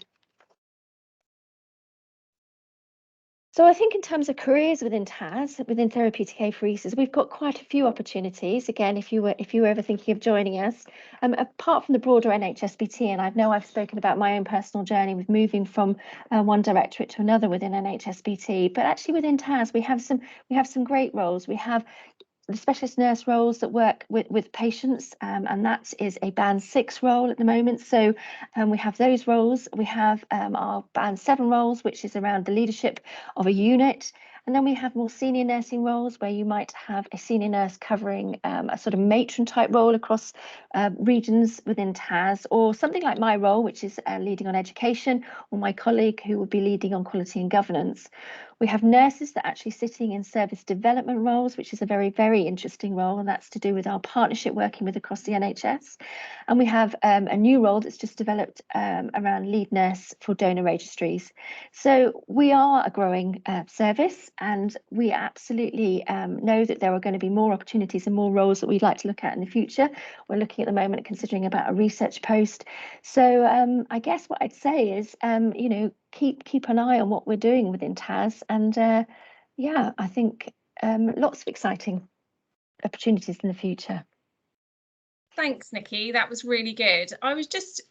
So I think in terms of careers within TAS, within therapeutic apheresis, we've got quite a few opportunities. Again, if you were ever thinking of joining us, apart from the broader NHSBT, and I know I've spoken about my own personal journey with moving from one directorate to another within NHSBT, but actually within TAS we have some great roles. We have the specialist nurse roles that work with patients, and that is a band 6 role at the moment. So we have those roles. We have our band 7 roles, which is around the leadership of a unit. And then we have more senior nursing roles where you might have a senior nurse covering a sort of matron type role across regions within TAS, or something like my role, which is leading on education, or my colleague who would be leading on quality and governance. We have nurses that are actually sitting in service development roles, which is a very, very interesting role, and that's to do with our partnership working with across the NHS. And we have a new role that's just developed around lead nurse for donor registries. So we are a growing service, and we absolutely know that there are going to be more opportunities and more roles that we'd like to look at in the future. We're looking at the moment at considering about a research post. So I guess what I'd say is, you know, keep an eye on what we're doing within TAS, and yeah, I think lots of exciting opportunities in the future. Thanks, Nikki. That was really good. I was just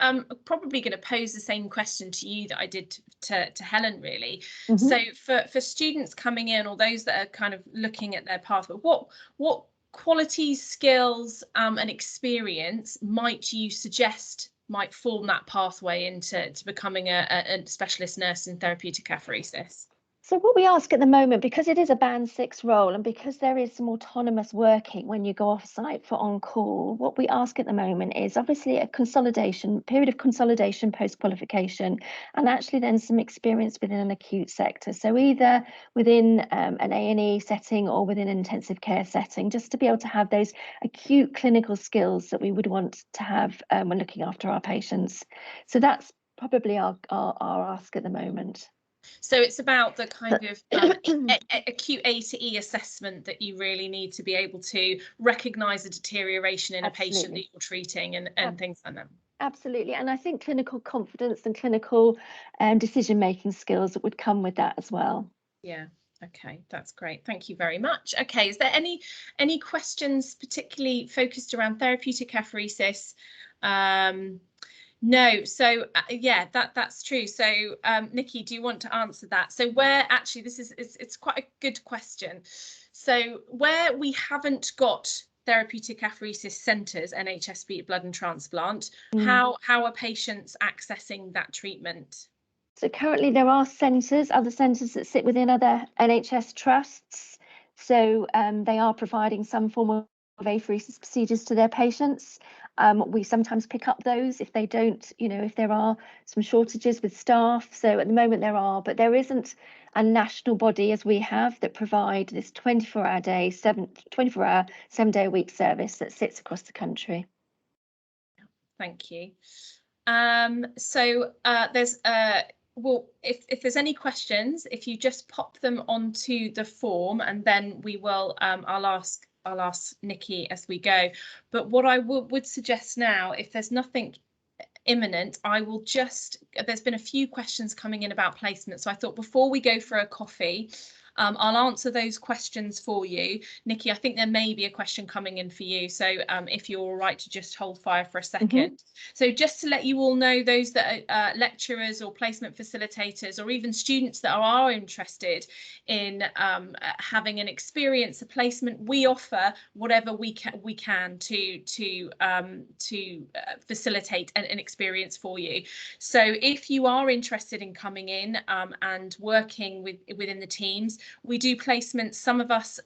probably going to pose the same question to you that I did to Helen, really. So for students coming in, or those that are kind of looking at their pathway, what qualities, skills and experience might you suggest might form that pathway into becoming a specialist nurse in therapeutic apheresis? So what we ask at the moment, because it is a band 6 role and because there is some autonomous working when you go off site for on-call, what we ask at the moment is obviously a period of consolidation post-qualification, and actually then some experience within an acute sector. So either within an A&E setting or within an intensive care setting, just to be able to have those acute clinical skills that we would want to have when looking after our patients. So that's probably our ask at the moment. So it's about the kind of acute A to E assessment that you really need to be able to recognise a deterioration in a patient that you're treating and things like that. Absolutely. And I think clinical confidence and clinical decision-making skills that would come with that as well. Yeah. Okay, that's great. Thank you very much. Okay, is there any questions particularly focused around therapeutic apheresis? No, so yeah, that's true. So Nikki, do you want to answer that? So where actually it's quite a good question. So where we haven't got therapeutic apheresis centres, NHS Beat Blood and Transplant, how are patients accessing that treatment? So currently there are centres, other centres that sit within other NHS trusts. So they are providing some form of apheresis procedures to their patients. We sometimes pick up those if they don't, you know, if there are some shortages with staff. So at the moment there are, but there isn't a national body as we have that provide this 24-hour, 7-day-a-week service that sits across the country. Thank you. So there's well, if there's any questions, if you just pop them onto the form, and then we will I'll ask Nikki as we go. But what I would suggest now, if there's nothing imminent, I will just, there's been a few questions coming in about placement, so I thought before we go for a coffee, I'll answer those questions for you. Nikki, I think there may be a question coming in for you, so if you're all right to just hold fire for a second. So just to let you all know, those that are lecturers or placement facilitators, or even students that are interested in having an experience, a placement, we offer whatever we can to facilitate an experience for you. So if you are interested in coming in and working within the teams, we do placements. Some of us,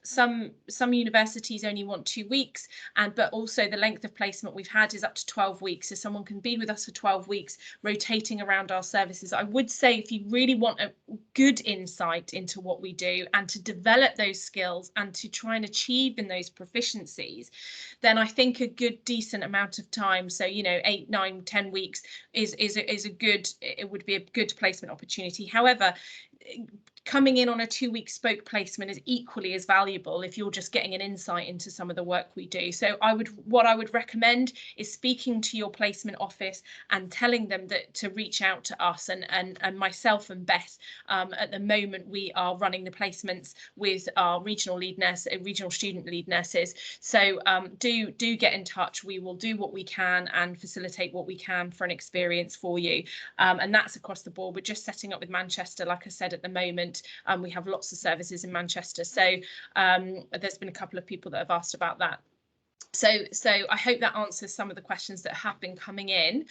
some universities only want 2 weeks, but also the length of placement we've had is up to 12 weeks. So someone can be with us for 12 weeks, rotating around our services. I would say if you really want a good insight into what we do and to develop those skills and to try and achieve in those proficiencies, then I think a good decent amount of time, so you know, 8, 9, 10 weeks is a good, it would be a good placement opportunity. However, coming in on a 2-week spoke placement is equally as valuable if you're just getting an insight into some of the work we do. So what I would recommend is speaking to your placement office and telling them that to reach out to us, and myself and Beth. At the moment we are running the placements with our regional student lead nurses. So do get in touch. We will do what we can and facilitate what we can for an experience for you. And that's across the board. We're just setting up with Manchester, like I said, at the moment. placement. We have lots of services in Manchester, so there's been a couple of people that have asked about that. So I hope that answers some of the questions that have been coming in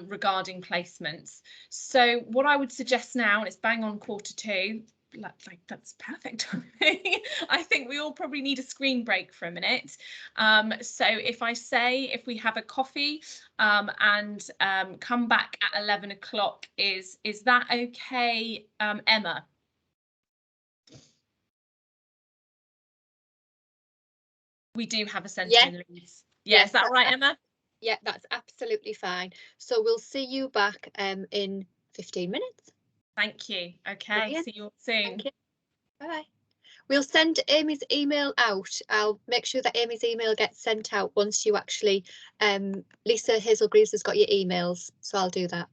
regarding placements. So what I would suggest now, and it's bang on 1:45, like that's perfect. I think we all probably need a screen break for a minute. So if I say, if we have a coffee and come back at 11 o'clock, is that okay, Emma? We do have a centre in Leeds. Yeah, is that right, Emma? Yeah, that's absolutely fine. So we'll see you back in 15 minutes. Thank you. Okay, Brilliant. see you all soon. Thank you. Bye. We'll send Amy's email out. I'll make sure that Amy's email gets sent out once you actually, Lisa Hazelgreaves has got your emails, so I'll do that.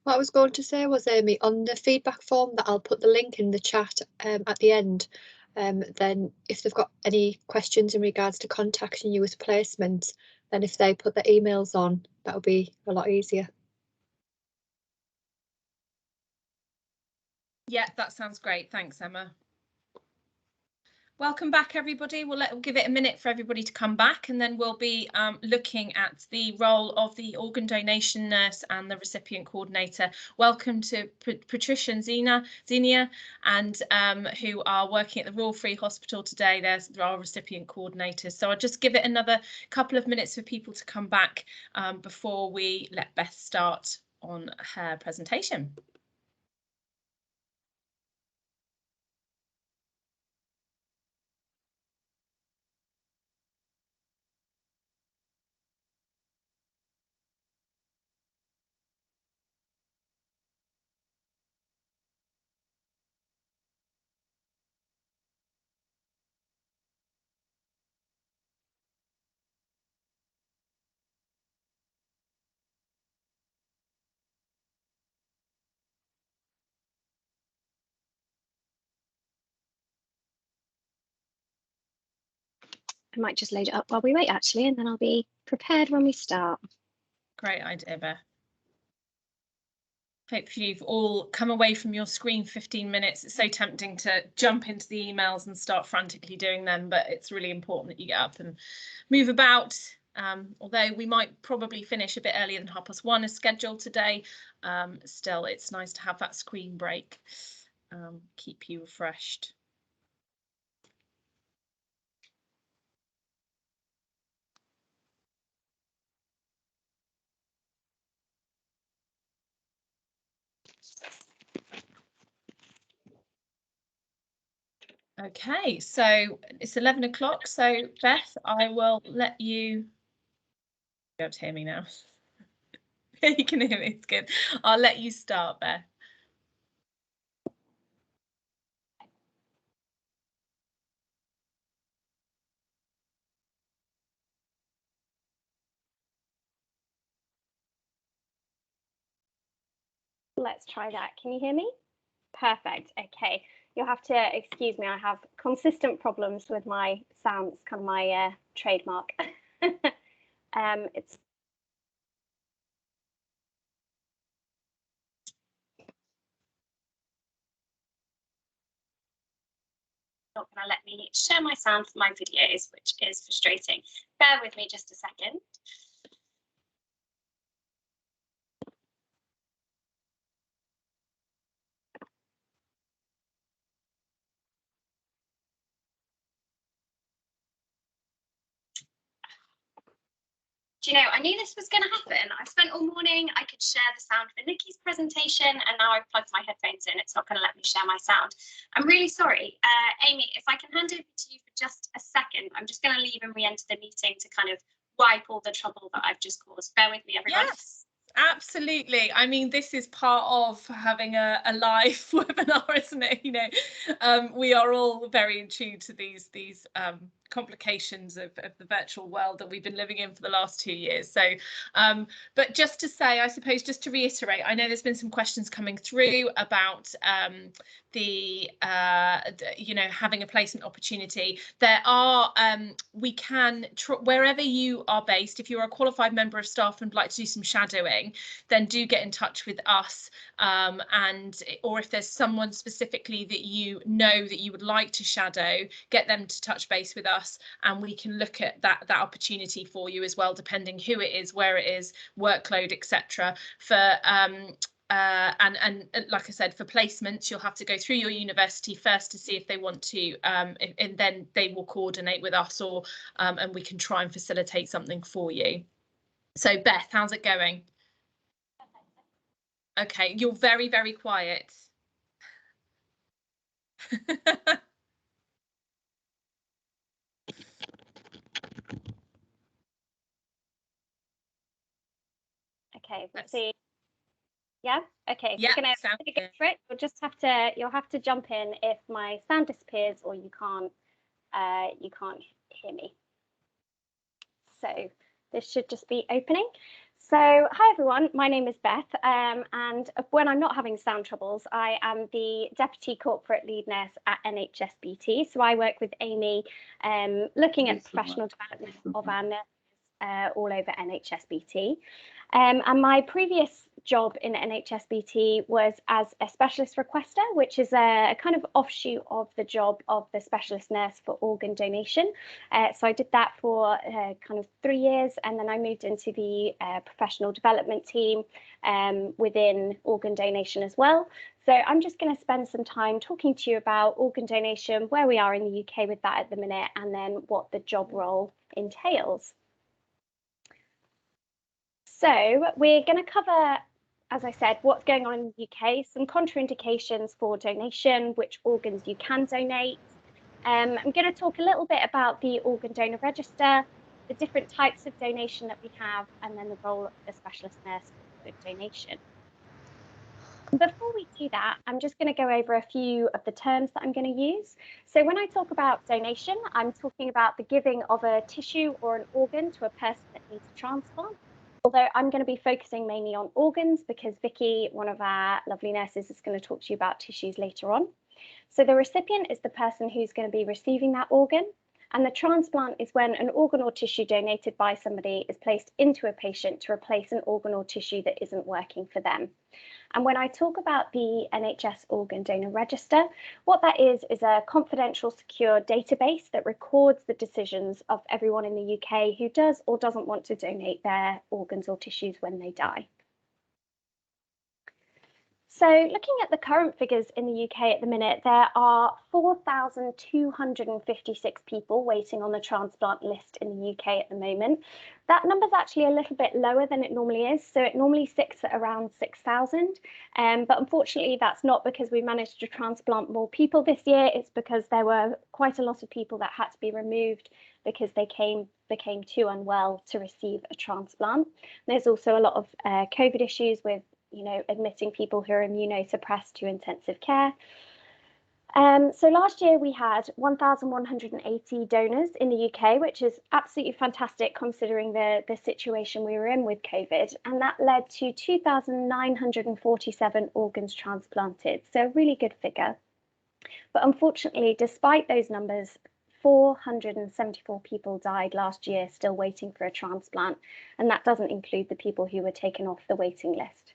What I was going to say was, Amy, on the feedback form that I'll put the link in the chat at the end, then if they've got any questions in regards to contacting you with placements, then if they put their emails on, that'll be a lot easier. Yeah, that sounds great. Thanks, Emma. Welcome back, everybody. We'll give it a minute for everybody to come back, and then we'll be looking at the role of the organ donation nurse and the recipient coordinator. Welcome to Patricia and Xenia, and who are working at the Royal Free Hospital today. There's our recipient coordinators. So I'll just give it another couple of minutes for people to come back before we let Beth start on her presentation. I might just load it up while we wait, actually, and then I'll be prepared when we start. Great idea, Beth. Hopefully you've all come away from your screen 15 minutes. It's so tempting to jump into the emails and start frantically doing them, but it's really important that you get up and move about. Although we might probably finish a bit earlier than 1:30 as scheduled today, still it's nice to have that screen break, keep you refreshed. Okay, so it's 11 o'clock. So Beth, I will let you be able to hear me now. You can hear me, it's good. I'll let you start, Beth. Let's try that. Can you hear me? Perfect. Okay. You'll have to excuse me. I have consistent problems with my sound. It's kind of my trademark. It's not going to let me share my sound for my videos, which is frustrating. Bear with me just a second. Do you know, I knew this was going to happen. I spent all morning, I could share the sound for Nikki's presentation, and now I've plugged my headphones in. It's not going to let me share my sound. I'm really sorry. Amy, if I can hand over to you for just a second, I'm just going to leave and re-enter the meeting to kind of wipe all the trouble that I've just caused. Bear with me, everyone. Yes. Absolutely. I mean, this is part of having a live webinar, isn't it? You know, we are all very in tune to these complications of the virtual world that we've been living in for the last 2 years. So, but just to say, I suppose, just to reiterate, I know there's been some questions coming through about you know, having a placement opportunity. There are, we can, wherever you are based, if you're a qualified member of staff and would like to do some shadowing, then do get in touch with us, or if there's someone specifically that you know that you would like to shadow, get them to touch base with us, and we can look at that opportunity for you as well, depending who it is, where it is, workload, etc. For and like I said, for placements, you'll have to go through your university first to see if they want to, and then they will coordinate with us, or and we can try and facilitate something for you. So Beth, how's it going? Okay, you're very, very quiet. Okay, let's see. Yeah. Okay. Yeah, we're gonna go for it. You'll have to jump in if my sound disappears or you can't hear me. So this should just be opening. So, hi everyone, my name is Beth, and when I'm not having sound troubles, I am the Deputy Corporate Lead Nurse at NHS BT. So I work with Amy, looking at professional development of our nurses all over NHS BT. And my previous job in NHS BT was as a specialist requester, which is a kind of offshoot of the job of the specialist nurse for organ donation. So I did that for kind of 3 years, and then I moved into the professional development team within organ donation as well. So I'm just going to spend some time talking to you about organ donation, where we are in the UK with that at the minute, and then what the job role entails. So we're going to cover, as I said, what's going on in the UK, some contraindications for donation, which organs you can donate. I'm going to talk a little bit about the organ donor register, the different types of donation that we have, and then the role of the specialist nurse for donation. Before we do that, I'm just going to go over a few of the terms that I'm going to use. So when I talk about donation, I'm talking about the giving of a tissue or an organ to a person that needs a transplant. Although I'm going to be focusing mainly on organs because Vicky, one of our lovely nurses, is going to talk to you about tissues later on. So the recipient is the person who's going to be receiving that organ. And the transplant is when an organ or tissue donated by somebody is placed into a patient to replace an organ or tissue that isn't working for them. And when I talk about the NHS Organ Donor Register, what that is a confidential, secure database that records the decisions of everyone in the UK who does or doesn't want to donate their organs or tissues when they die. So looking at the current figures in the UK at the minute, there are 4,256 people waiting on the transplant list in the UK at the moment. That number is actually a little bit lower than it normally is. So it normally sits at around 6,000. But unfortunately, that's not because we managed to transplant more people this year. It's because there were quite a lot of people that had to be removed because they became too unwell to receive a transplant. There's also a lot of COVID issues with admitting people who are immunosuppressed to intensive care. So last year we had 1,180 donors in the UK, which is absolutely fantastic considering the situation we were in with COVID. And that led to 2,947 organs transplanted. So a really good figure. But unfortunately, despite those numbers, 474 people died last year still waiting for a transplant. And that doesn't include the people who were taken off the waiting list.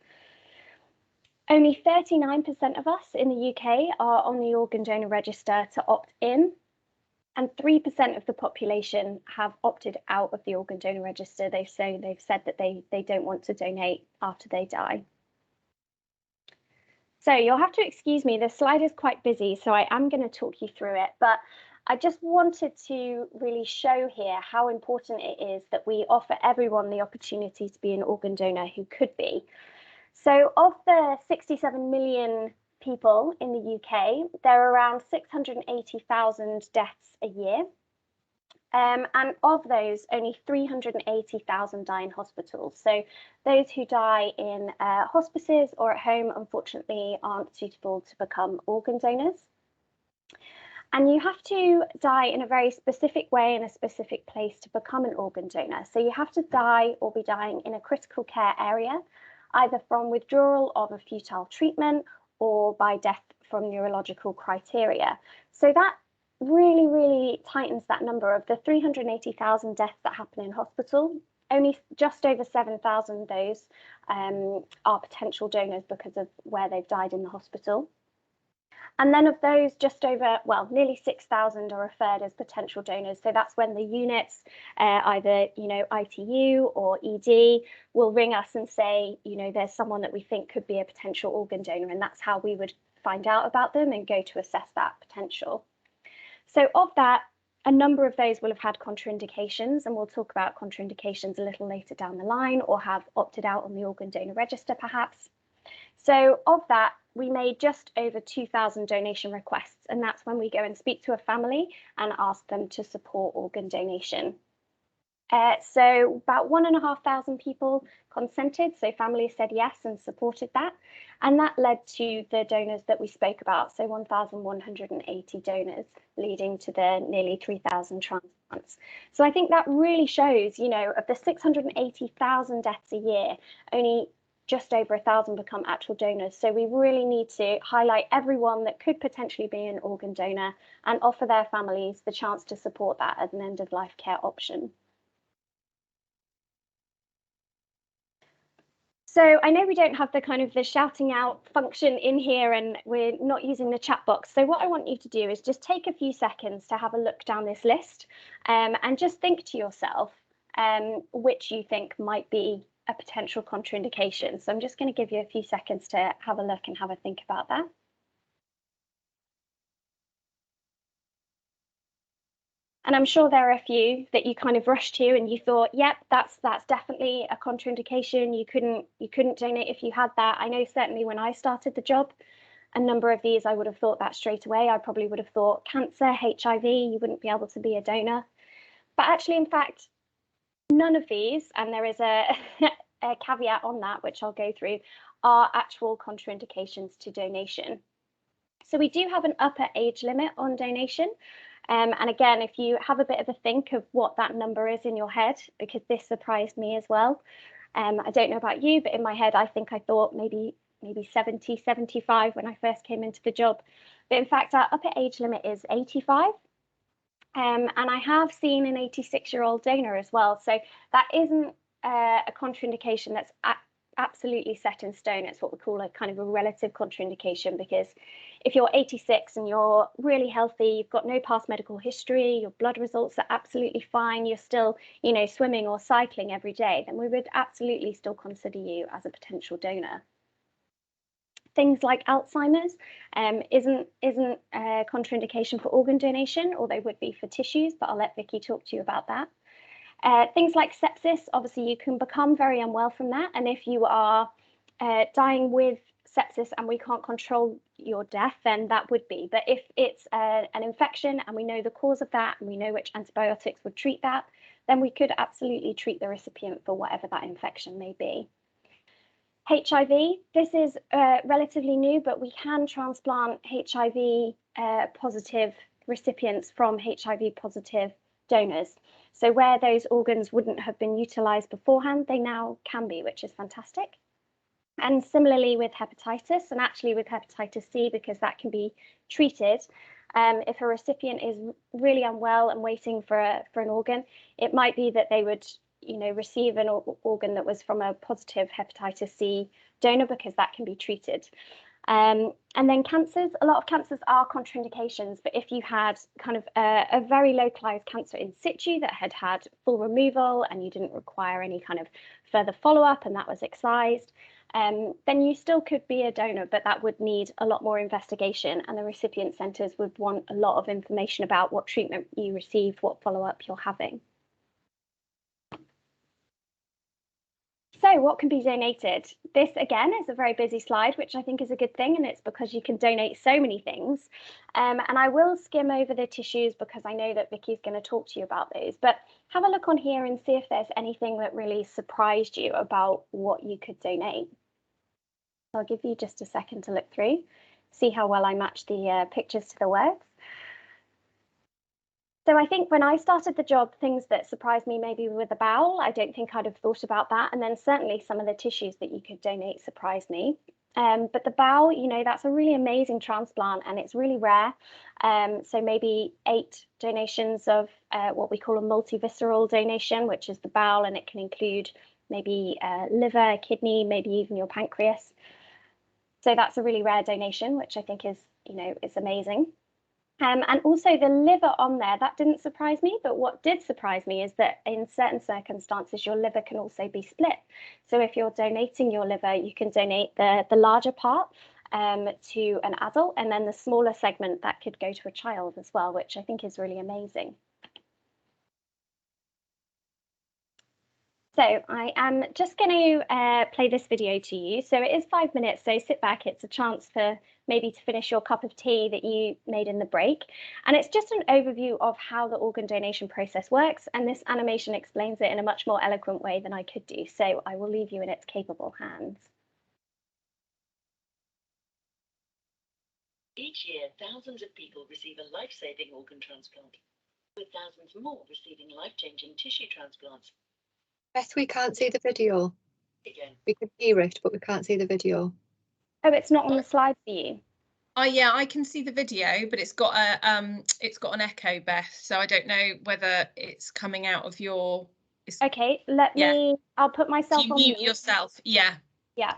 Only 39% of us in the UK are on the organ donor register to opt in, and 3% of the population have opted out of the organ donor register. They've said that they don't want to donate after they die. So you'll have to excuse me, the slide is quite busy, so I am going to talk you through it, but I just wanted to really show here how important it is that we offer everyone the opportunity to be an organ donor who could be. So of the 67 million people in the UK, there are around 680,000 deaths a year. And of those, only 380,000 die in hospitals. So those who die in hospices or at home, unfortunately, aren't suitable to become organ donors. And you have to die in a very specific way in a specific place to become an organ donor. So you have to die or be dying in a critical care area, either from withdrawal of a futile treatment or by death from neurological criteria. So that really, really tightens that number. Of the 380,000 deaths that happen in hospital, only just over 7,000 of those are potential donors because of where they've died in the hospital. And then of those, just over, well, nearly 6,000 are referred as potential donors. So that's when the units, either, ITU or ED, will ring us and say, there's someone that we think could be a potential organ donor. And that's how we would find out about them and go to assess that potential. So of that, a number of those will have had contraindications, and we'll talk about contraindications a little later down the line, or have opted out on the organ donor register, perhaps. So of that, we made just over 2,000 donation requests, and that's when we go and speak to a family and ask them to support organ donation. So about 1,500 people consented, so families said yes and supported that. And that led to the donors that we spoke about, so 1,180 donors, leading to the nearly 3,000 transplants. So I think that really shows, you know, of the 680,000 deaths a year, only just over 1,000 become actual donors. So we really need to highlight everyone that could potentially be an organ donor and offer their families the chance to support that as an end-of-life care option. So I know we don't have the kind of the shouting out function in here and we're not using the chat box. So what I want you to do is just take a few seconds to have a look down this list and just think to yourself which you think might be a potential contraindication. So I'm just going to give you a few seconds to have a look and have a think about that. And I'm sure there are a few that you kind of rushed to and you thought, yep, that's definitely a contraindication. You couldn't donate if you had that. I know certainly when I started the job, a number of these I would have thought that straight away. I probably would have thought cancer, HIV, you wouldn't be able to be a donor. But actually, in fact, none of these, and there is a caveat on that, which I'll go through, are actual contraindications to donation. So we do have an upper age limit on donation. And again, if you have a bit of a think of what that number is in your head, because this surprised me as well. I don't know about you, but in my head, I thought maybe 70, 75 when I first came into the job. But in fact, our upper age limit is 85. And I have seen an 86-year-old donor as well. So that isn't a contraindication that's absolutely set in stone. It's what we call a kind of a relative contraindication, because if you're 86 and you're really healthy, you've got no past medical history, your blood results are absolutely fine, you're still, you know, swimming or cycling every day, then we would absolutely still consider you as a potential donor. Things like Alzheimer's isn't a contraindication for organ donation, although would be for tissues, but I'll let Vicky talk to you about that. Things like sepsis, obviously you can become very unwell from that. And if you are dying with sepsis and we can't control your death, then that would be. But if it's an infection and we know the cause of that and we know which antibiotics would treat that, then we could absolutely treat the recipient for whatever that infection may be. HIV, this is relatively new, but we can transplant HIV positive recipients from HIV positive donors. So where those organs wouldn't have been utilised beforehand, they now can be, which is fantastic. And similarly with hepatitis, and actually with hepatitis C, because that can be treated. If a recipient is really unwell and waiting for an organ, it might be that they would, you know, receive an organ that was from a positive hepatitis C donor, because that can be treated. And then cancers, a lot of cancers are contraindications, but if you had kind of a very localized cancer in situ that had full removal and you didn't require any kind of further follow-up and that was excised, then you still could be a donor, but that would need a lot more investigation, and the recipient centres would want a lot of information about what treatment you received, what follow-up you're having. So what can be donated? This again is a very busy slide, which I think is a good thing, and it's because you can donate so many things. And I will skim over the tissues because I know that Vicky's going to talk to you about those, but have a look on here and see if there's anything that really surprised you about what you could donate. I'll give you just a second to look through, see how well I match the pictures to the words. So I think when I started the job, things that surprised me maybe with the bowel, I don't think I'd have thought about that. And then certainly some of the tissues that you could donate surprised me. But the bowel, you know, that's a really amazing transplant and it's really rare. So maybe 8 donations of what we call a multivisceral donation, which is the bowel, and it can include maybe liver, kidney, maybe even your pancreas. So that's a really rare donation, which I think is, you know, is amazing. And also the liver on there, that didn't surprise me, but what did surprise me is that in certain circumstances, your liver can also be split. So if you're donating your liver, you can donate the larger part to an adult, and then the smaller segment that could go to a child as well, which I think is really amazing. So I am just going to play this video to you. So it is 5 minutes, so sit back. It's a chance for maybe to finish your cup of tea that you made in the break. And it's just an overview of how the organ donation process works. And this animation explains it in a much more eloquent way than I could do. So I will leave you in its capable hands. Each year, thousands of people receive a life-saving organ transplant, with thousands more receiving life-changing tissue transplants. Beth, we can't see the video. Again, We can hear it, but we can't see the video. Oh, it's not on the slide for you. Oh yeah, I can see the video, but it's got an echo, Beth. So I don't know whether it's coming out of your. Okay, let me. I'll put myself you on mute mute. yourself. Yeah. Yeah.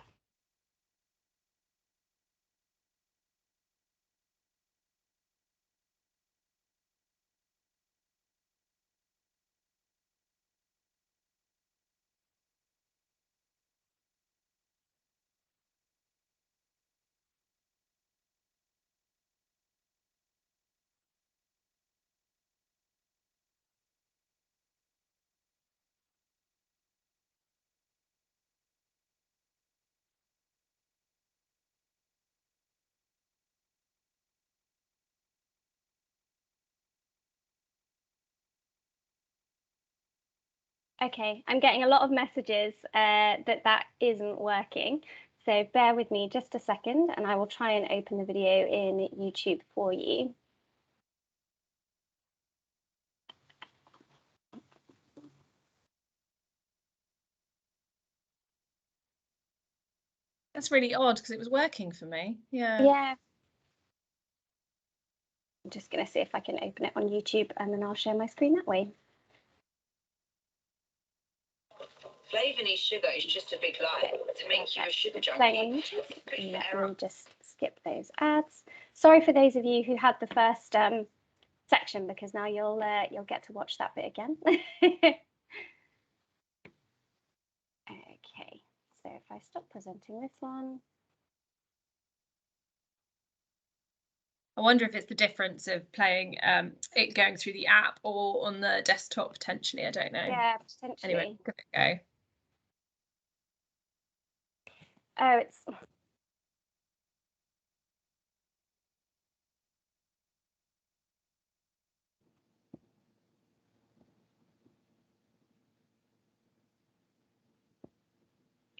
Okay, I'm getting a lot of messages that isn't working. So bear with me just a second and I will try and open the video in YouTube for you. That's really odd because it was working for me. Yeah. Yeah. I'm just going to see if I can open it on YouTube and then I'll share my screen that way. flavouring sugar is just a big lie to make you a sugar Playing on junkie. YouTube. Let me just skip those ads. Sorry for those of you who had the first section because now you'll get to watch that bit again. Okay, so if I stop presenting this one. I wonder if it's the difference of playing it going through the app or on the desktop potentially. I don't know. Yeah, potentially. Anyway, give it a go. Oh, it's.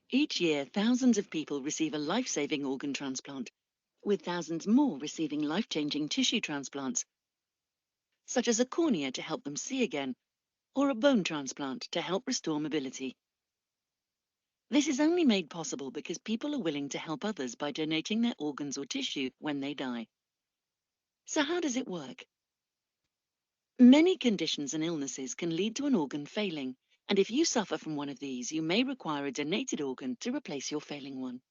Each year, thousands of people receive a life-saving organ transplant, with thousands more receiving life-changing tissue transplants, such as a cornea to help them see again, or a bone transplant to help restore mobility. This is only made possible because people are willing to help others by donating their organs or tissue when they die. So how does it work? Many conditions and illnesses can lead to an organ failing, and if you suffer from one of these, you may require a donated organ to replace your failing one.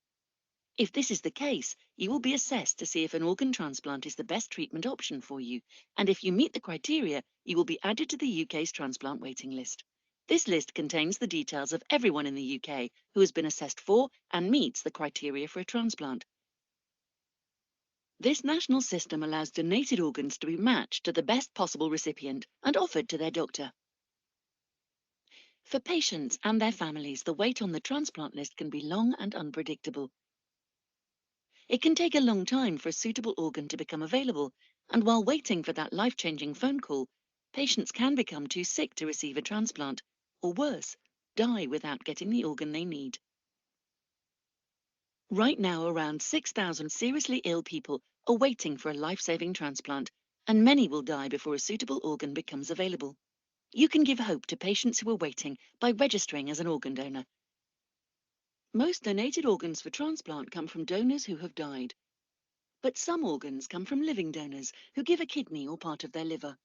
If this is the case, you will be assessed to see if an organ transplant is the best treatment option for you, and if you meet the criteria, you will be added to the UK's transplant waiting list. This list contains the details of everyone in the UK who has been assessed for and meets the criteria for a transplant. This national system allows donated organs to be matched to the best possible recipient and offered to their doctor. For patients and their families, the wait on the transplant list can be long and unpredictable. It can take a long time for a suitable organ to become available, and while waiting for that life-changing phone call, patients can become too sick to receive a transplant, or worse, die without getting the organ they need. Right now, around 6,000 seriously ill people are waiting for a life-saving transplant, and many will die before a suitable organ becomes available. You can give hope to patients who are waiting by registering as an organ donor. Most donated organs for transplant come from donors who have died. But some organs come from living donors who give a kidney or part of their liver.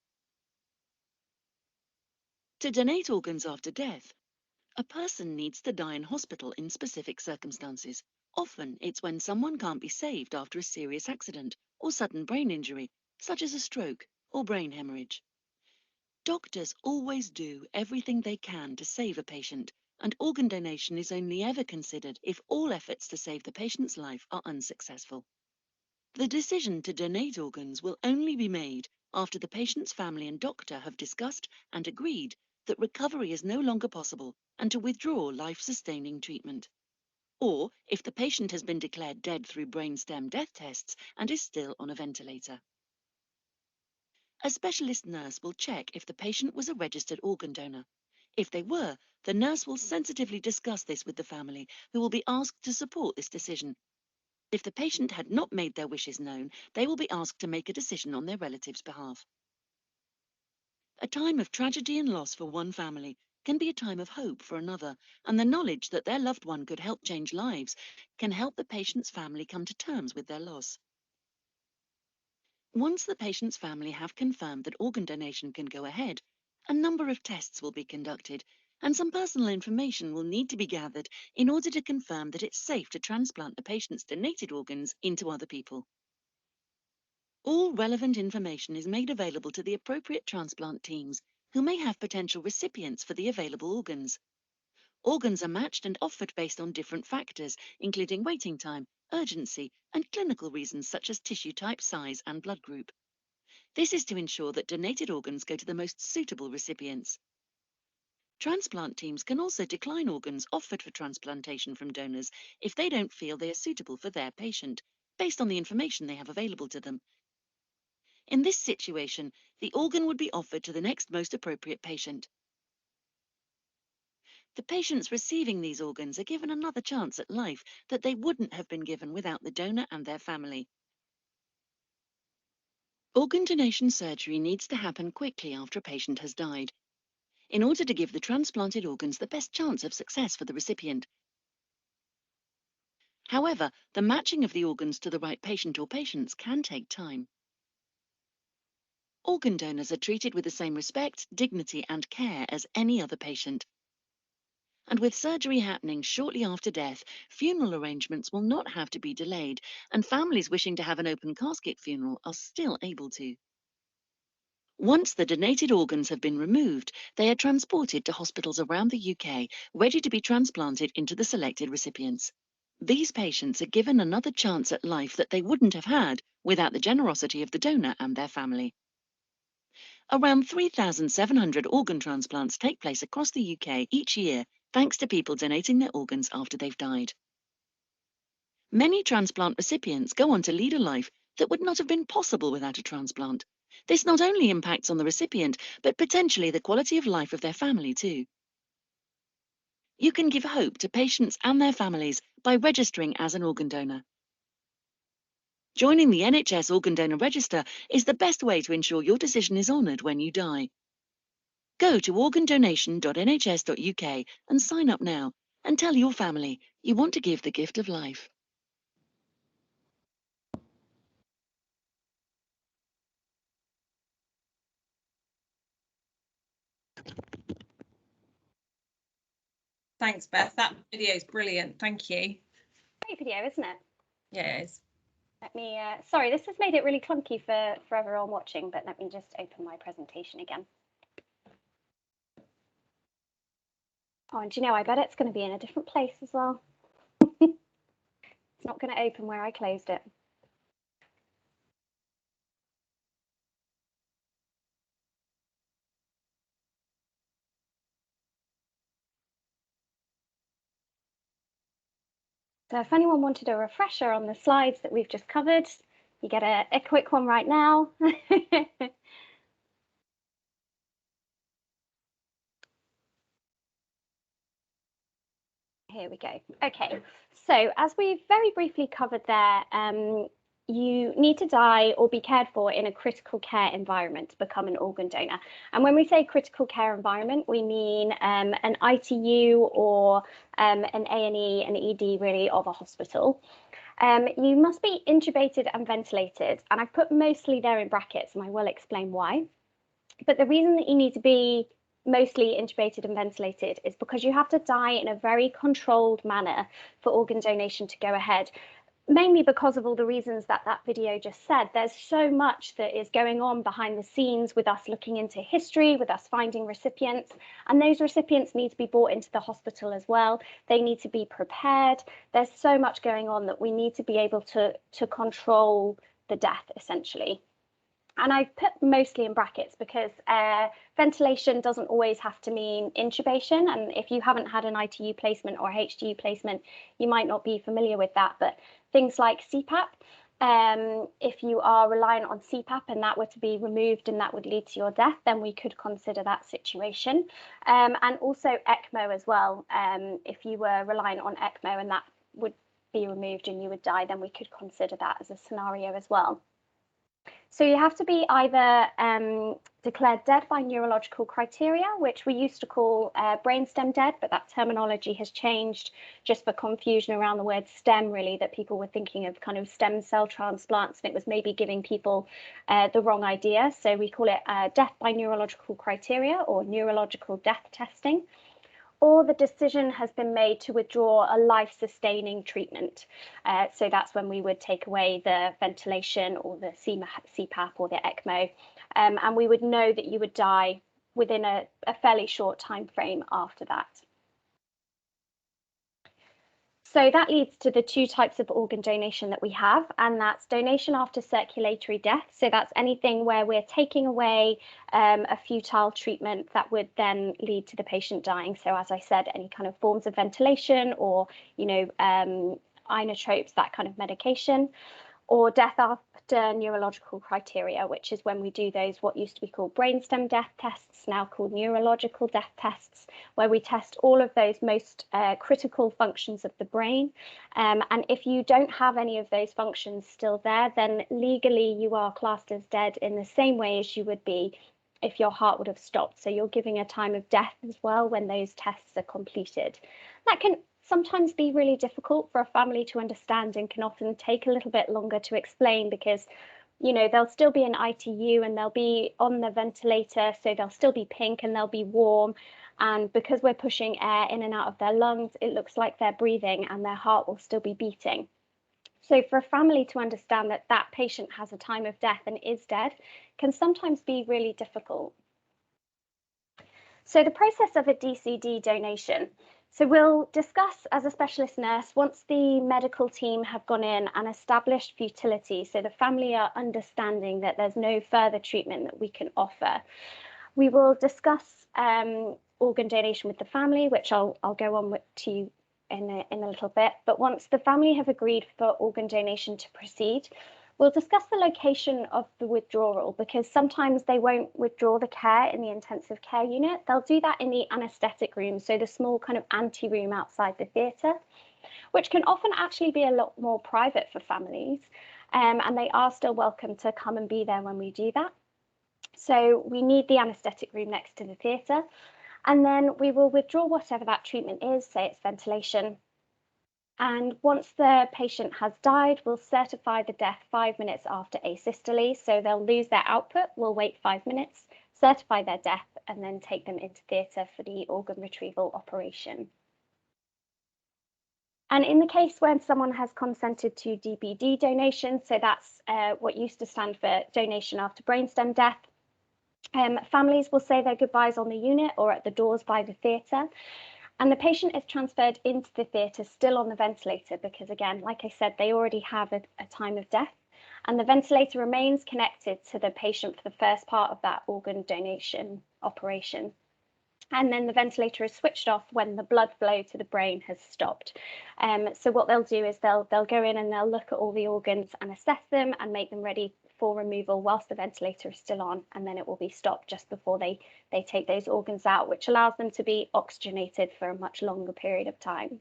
To donate organs after death, a person needs to die in hospital in specific circumstances. Often it's when someone can't be saved after a serious accident or sudden brain injury, such as a stroke or brain hemorrhage. Doctors always do everything they can to save a patient, and organ donation is only ever considered if all efforts to save the patient's life are unsuccessful. The decision to donate organs will only be made after the patient's family and doctor have discussed and agreed that recovery is no longer possible and to withdraw life-sustaining treatment. Or if the patient has been declared dead through brainstem death tests and is still on a ventilator. A specialist nurse will check if the patient was a registered organ donor. If they were, the nurse will sensitively discuss this with the family, who will be asked to support this decision. If the patient had not made their wishes known, they will be asked to make a decision on their relative's behalf. A time of tragedy and loss for one family can be a time of hope for another, and the knowledge that their loved one could help change lives can help the patient's family come to terms with their loss. Once the patient's family have confirmed that organ donation can go ahead, a number of tests will be conducted, and some personal information will need to be gathered in order to confirm that it's safe to transplant the patient's donated organs into other people. All relevant information is made available to the appropriate transplant teams, who may have potential recipients for the available organs. Organs are matched and offered based on different factors, including waiting time, urgency, and clinical reasons such as tissue type, size, and blood group. This is to ensure that donated organs go to the most suitable recipients. Transplant teams can also decline organs offered for transplantation from donors if they don't feel they are suitable for their patient, based on the information they have available to them. In this situation, the organ would be offered to the next most appropriate patient. The patients receiving these organs are given another chance at life that they wouldn't have been given without the donor and their family. Organ donation surgery needs to happen quickly after a patient has died, in order to give the transplanted organs the best chance of success for the recipient. However, the matching of the organs to the right patient or patients can take time. Organ donors are treated with the same respect, dignity, and care as any other patient. And with surgery happening shortly after death, funeral arrangements will not have to be delayed, and families wishing to have an open casket funeral are still able to. Once the donated organs have been removed, they are transported to hospitals around the UK, ready to be transplanted into the selected recipients. These patients are given another chance at life that they wouldn't have had without the generosity of the donor and their family. Around 3,700 organ transplants take place across the UK each year, thanks to people donating their organs after they've died. Many transplant recipients go on to lead a life that would not have been possible without a transplant. This not only impacts on the recipient, but potentially the quality of life of their family too. You can give hope to patients and their families by registering as an organ donor. Joining the NHS Organ Donor Register is the best way to ensure your decision is honoured when you die. Go to organdonation.nhs.uk and sign up now, and tell your family you want to give the gift of life. Thanks, Beth. That video is brilliant. Thank you. Great video, isn't it? Yeah, it is. Let me, sorry, this has made it really clunky for everyone watching, but let me just open my presentation again. Oh, and do you know, I bet it's going to be in a different place as well. It's not going to open where I closed it. So if anyone wanted a refresher on the slides that we've just covered, you get a quick one right now. Here we go. Okay, so as we've very briefly covered there, you need to die or be cared for in a critical care environment to become an organ donor. And when we say critical care environment, we mean an ITU or an A&E, an ED really of a hospital. You must be intubated and ventilated, and I've put mostly there in brackets, and I will explain why. But the reason that you need to be mostly intubated and ventilated is because you have to die in a very controlled manner for organ donation to go ahead. Mainly because of all the reasons that video just said. There's so much that is going on behind the scenes with us looking into history, with us finding recipients, and those recipients need to be brought into the hospital as well. They need to be prepared. There's so much going on that we need to be able to control the death, essentially. And I've put mostly in brackets because ventilation doesn't always have to mean intubation. And if you haven't had an ITU placement or HDU placement, you might not be familiar with that. But things like CPAP, if you are reliant on CPAP and that were to be removed and that would lead to your death, then we could consider that situation. And also ECMO as well. If you were reliant on ECMO and that would be removed and you would die, then we could consider that as a scenario as well. So you have to be either declared dead by neurological criteria, which we used to call brainstem dead, but that terminology has changed just for confusion around the word stem, really, that people were thinking of kind of stem cell transplants, and it was maybe giving people the wrong idea. So we call it death by neurological criteria or neurological death testing. Or the decision has been made to withdraw a life-sustaining treatment. So that's when we would take away the ventilation or the CPAP or the ECMO, and we would know that you would die within a fairly short time frame after that. So that leads to the two types of organ donation that we have, and that's donation after circulatory death. So that's anything where we're taking away a futile treatment that would then lead to the patient dying. So as I said, any kind of forms of ventilation or, inotropes, that kind of medication. Or death after neurological criteria, which is when we do those what used to be called brainstem death tests, now called neurological death tests, where we test all of those most critical functions of the brain. And if you don't have any of those functions still there, then legally you are classed as dead in the same way as you would be if your heart would have stopped. So you're giving a time of death as well when those tests are completed. That can sometimes be really difficult for a family to understand and can often take a little bit longer to explain because, they'll still be in ITU and they'll be on the ventilator, so they'll still be pink and they'll be warm. And because we're pushing air in and out of their lungs, it looks like they're breathing and their heart will still be beating. So for a family to understand that that patient has a time of death and is dead can sometimes be really difficult. So the process of a DCD donation. So we'll discuss as a specialist nurse once the medical team have gone in and established futility, so the family are understanding that there's no further treatment that we can offer. We will discuss organ donation with the family, which I'll go on to you in a little bit. But once the family have agreed for organ donation to proceed, we'll discuss the location of the withdrawal, because sometimes they won't withdraw the care in the intensive care unit. They'll do that in the anaesthetic room, so the small kind of ante-room outside the theatre, which can often actually be a lot more private for families. And they are still welcome to come and be there when we do that. So we need the anaesthetic room next to the theatre. And then we will withdraw whatever that treatment is, say it's ventilation. And once the patient has died, we'll certify the death 5 minutes after asystole. So they'll lose their output, we'll wait 5 minutes, certify their death, and then take them into theatre for the organ retrieval operation. And in the case when someone has consented to DBD donation, so that's what used to stand for donation after brainstem death, families will say their goodbyes on the unit or at the doors by the theatre. And the patient is transferred into the theatre still on the ventilator because, again, like I said, they already have a time of death. And the ventilator remains connected to the patient for the first part of that organ donation operation. And then the ventilator is switched off when the blood flow to the brain has stopped. So what they'll do is they'll go in and they'll look at all the organs and assess them and make them ready for removal whilst the ventilator is still on, and then it will be stopped just before they take those organs out, which allows them to be oxygenated for a much longer period of time.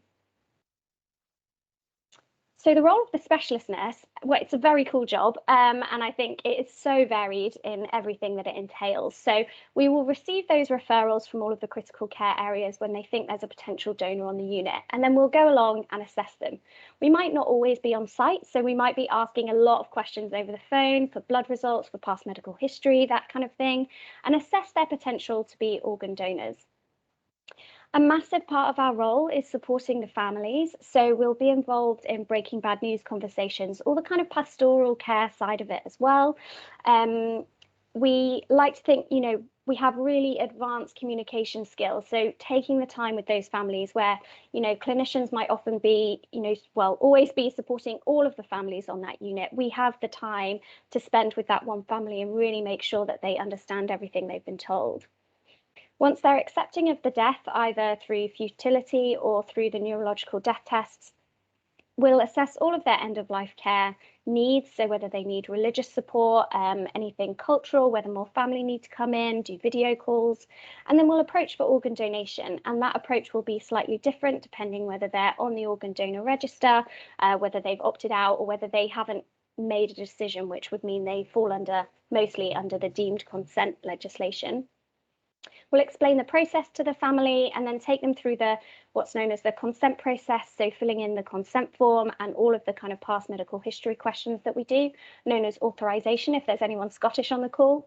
So the role of the specialist nurse, well, it's a very cool job, and I think it is so varied in everything that it entails. So we will receive those referrals from all of the critical care areas when they think there's a potential donor on the unit, and then we'll go along and assess them. We might not always be on site, so we might be asking a lot of questions over the phone for blood results, for past medical history, that kind of thing, and assess their potential to be organ donors. A massive part of our role is supporting the families, so we'll be involved in breaking bad news conversations, all the kind of pastoral care side of it as well. We like to think, we have really advanced communication skills. So taking the time with those families where, you know, clinicians might often be, you know, well, always be supporting all of the families on that unit. We have the time to spend with that one family and really make sure that they understand everything they've been told. Once they're accepting of the death, either through futility or through the neurological death tests, we'll assess all of their end-of-life care needs, so whether they need religious support, anything cultural, whether more family need to come in, do video calls, and then we'll approach for organ donation. And that approach will be slightly different depending whether they're on the organ donor register, whether they've opted out, or whether they haven't made a decision, which would mean they fall mostly under the deemed consent legislation. We'll explain the process to the family and then take them through what's known as the consent process, so filling in the consent form and all of the kind of past medical history questions that we do, known as authorization, if there's anyone Scottish on the call.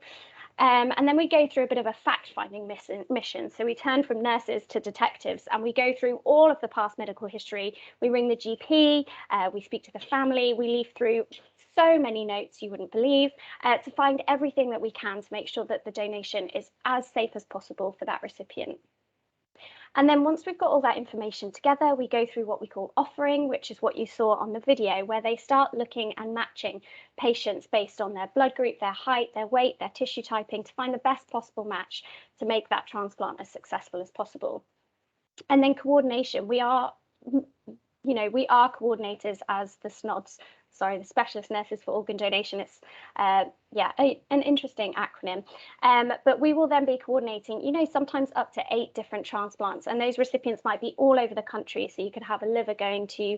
And then we go through a bit of a fact-finding mission. So we turn from nurses to detectives and we go through all of the past medical history. We ring the GP, we speak to the family, we leaf through so many notes you wouldn't believe, to find everything that we can to make sure that the donation is as safe as possible for that recipient. And then once we've got all that information together, we go through what we call offering, which is what you saw on the video, where they start looking and matching patients based on their blood group, their height, their weight, their tissue typing, to find the best possible match to make that transplant as successful as possible. And then coordination. We are coordinators as the SNODs, the Specialist Nurses for Organ Donation. It's an interesting acronym, but we will then be coordinating, you know, sometimes up to 8 different transplants, and those recipients might be all over the country. So you could have a liver going to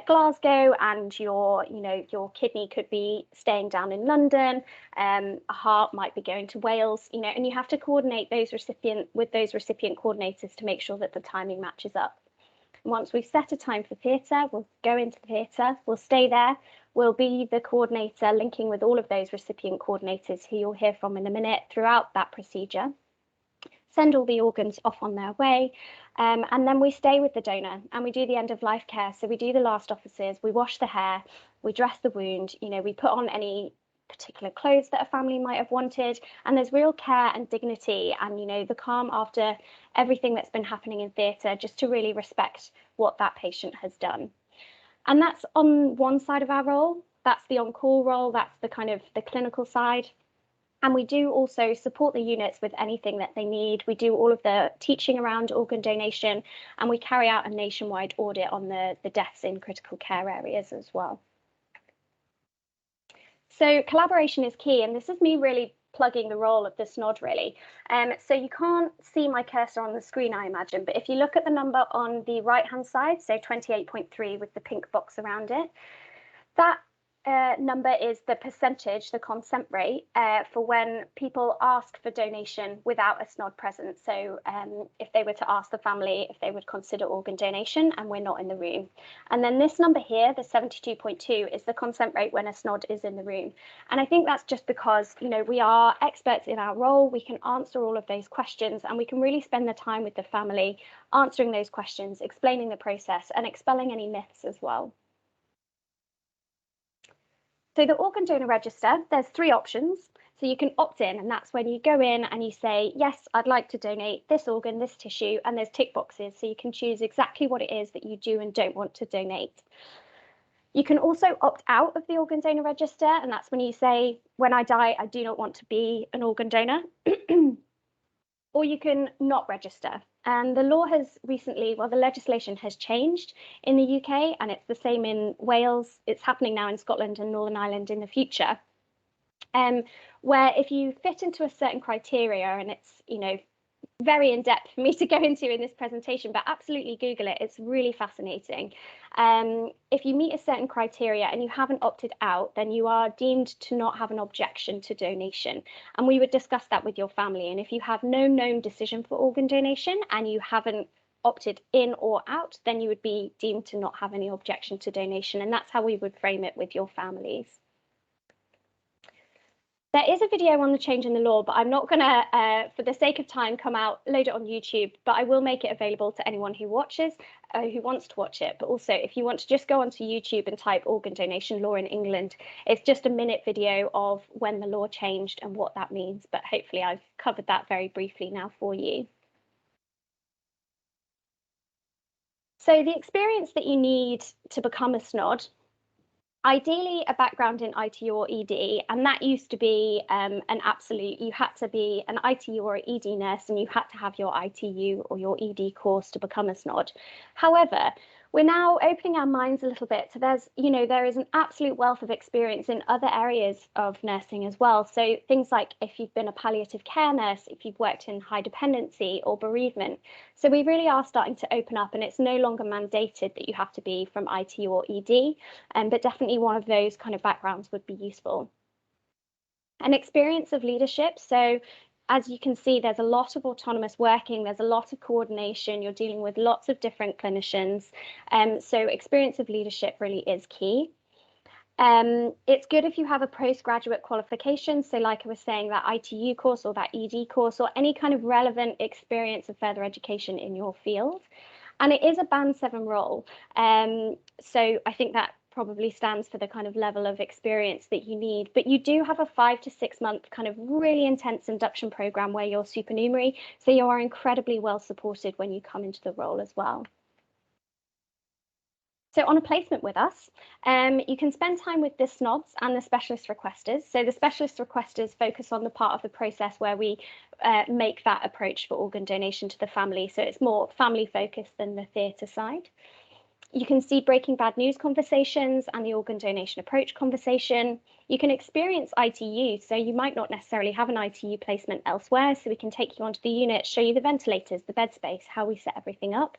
Glasgow, and your kidney could be staying down in London. A heart might be going to Wales, you know, and you have to coordinate those recipient coordinators to make sure that the timing matches up. Once we've set a time for theatre, we'll go into the theatre, we'll stay there, we'll be the coordinator linking with all of those recipient coordinators who you'll hear from in a minute throughout that procedure, send all the organs off on their way, and then we stay with the donor and we do the end-of-life care. So we do the last offices, we wash the hair, we dress the wound, you know, we put on any particular clothes that a family might have wanted, and there's real care and dignity and, you know, the calm after everything that's been happening in theatre, just to really respect what that patient has done. And that's on one side of our role. That's the on-call role, that's the kind of the clinical side. And we do also support the units with anything that they need. We do all of the teaching around organ donation, and we carry out a nationwide audit on the deaths in critical care areas as well. So collaboration is key, and this is me really plugging the role of the SNOD really. So you can't see my cursor on the screen, I imagine, but if you look at the number on the right-hand side, so 28.3 with the pink box around it, that number is the percentage, the consent rate, for when people ask for donation without a SNOD present. So if they were to ask the family if they would consider organ donation and we're not in the room. And then this number here, the 72.2, is the consent rate when a SNOD is in the room. And I think that's just because, you know, we are experts in our role, we can answer all of those questions, and we can really spend the time with the family answering those questions, explaining the process and expelling any myths as well. So the organ donor register, there's 3 options. So you can opt in, and that's when you go in and you say, yes, I'd like to donate this organ, this tissue, and there's tick boxes. So you can choose exactly what it is that you do and don't want to donate. You can also opt out of the organ donor register, and that's when you say, when I die, I do not want to be an organ donor. Or you can not register. And the law has recently, well, the legislation has changed in the UK, and it's the same in Wales. It's happening now in Scotland and Northern Ireland in the future, where if you fit into a certain criteria, and it's, you know, very in depth for me to go into in this presentation, but absolutely Google it. It's really fascinating. If you meet a certain criteria and you haven't opted out, then you are deemed to not have an objection to donation. And we would discuss that with your family. And if you have no known decision for organ donation and you haven't opted in or out, then you would be deemed to not have any objection to donation. And that's how we would frame it with your families. There is a video on the change in the law, but I'm not going to, for the sake of time, load it on YouTube, but I will make it available to anyone who watches, who wants to watch it. But also, if you want to just go onto YouTube and type organ donation law in England, it's just a minute video of when the law changed and what that means. But hopefully I've covered that very briefly now for you. So the experience that you need to become a SNOD, ideally a background in ITU or ED, and that used to be an absolute, you had to be an ITU or ED nurse and you had to have your ITU or your ED course to become a SNOD. However, we're now opening our minds a little bit. So there is an absolute wealth of experience in other areas of nursing as well. So things like if you've been a palliative care nurse, if you've worked in high dependency or bereavement. So we really are starting to open up, and it's no longer mandated that you have to be from ITU or ED, but definitely one of those kind of backgrounds would be useful. An experience of leadership. So as you can see, there's a lot of autonomous working, there's a lot of coordination, you're dealing with lots of different clinicians. So experience of leadership really is key. It's good if you have a postgraduate qualification. So like I was saying, that ITU course or that ED course or any kind of relevant experience of further education in your field. And it is a Band 7 role. So I think that probably stands for the kind of level of experience that you need, but you do have a 5 to 6 month kind of really intense induction program where you're supernumerary, so you are incredibly well supported when you come into the role as well. So on a placement with us, you can spend time with the SNODs and the specialist requesters. So the specialist requesters focus on the part of the process where we make that approach for organ donation to the family, so it's more family focused than the theatre side. You can see Breaking Bad News conversations and the organ donation approach conversation. You can experience ITU, so you might not necessarily have an ITU placement elsewhere, so we can take you onto the unit, show you the ventilators, the bed space, how we set everything up.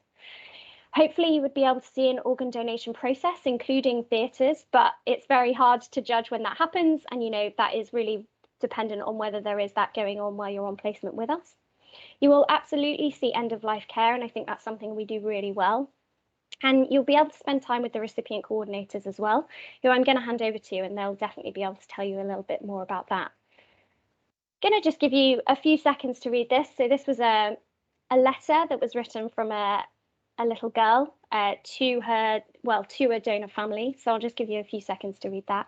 Hopefully you would be able to see an organ donation process, including theatres, but it's very hard to judge when that happens, and that is really dependent on whether there is that going on while you're on placement with us. You will absolutely see end-of-life care, and I think that's something we do really well. And you'll be able to spend time with the recipient coordinators as well, who I'm going to hand over to, and they'll definitely be able to tell you a little bit more about that. I'm going to just give you a few seconds to read this. So this was a letter that was written from a little girl to a donor family. So I'll just give you a few seconds to read that.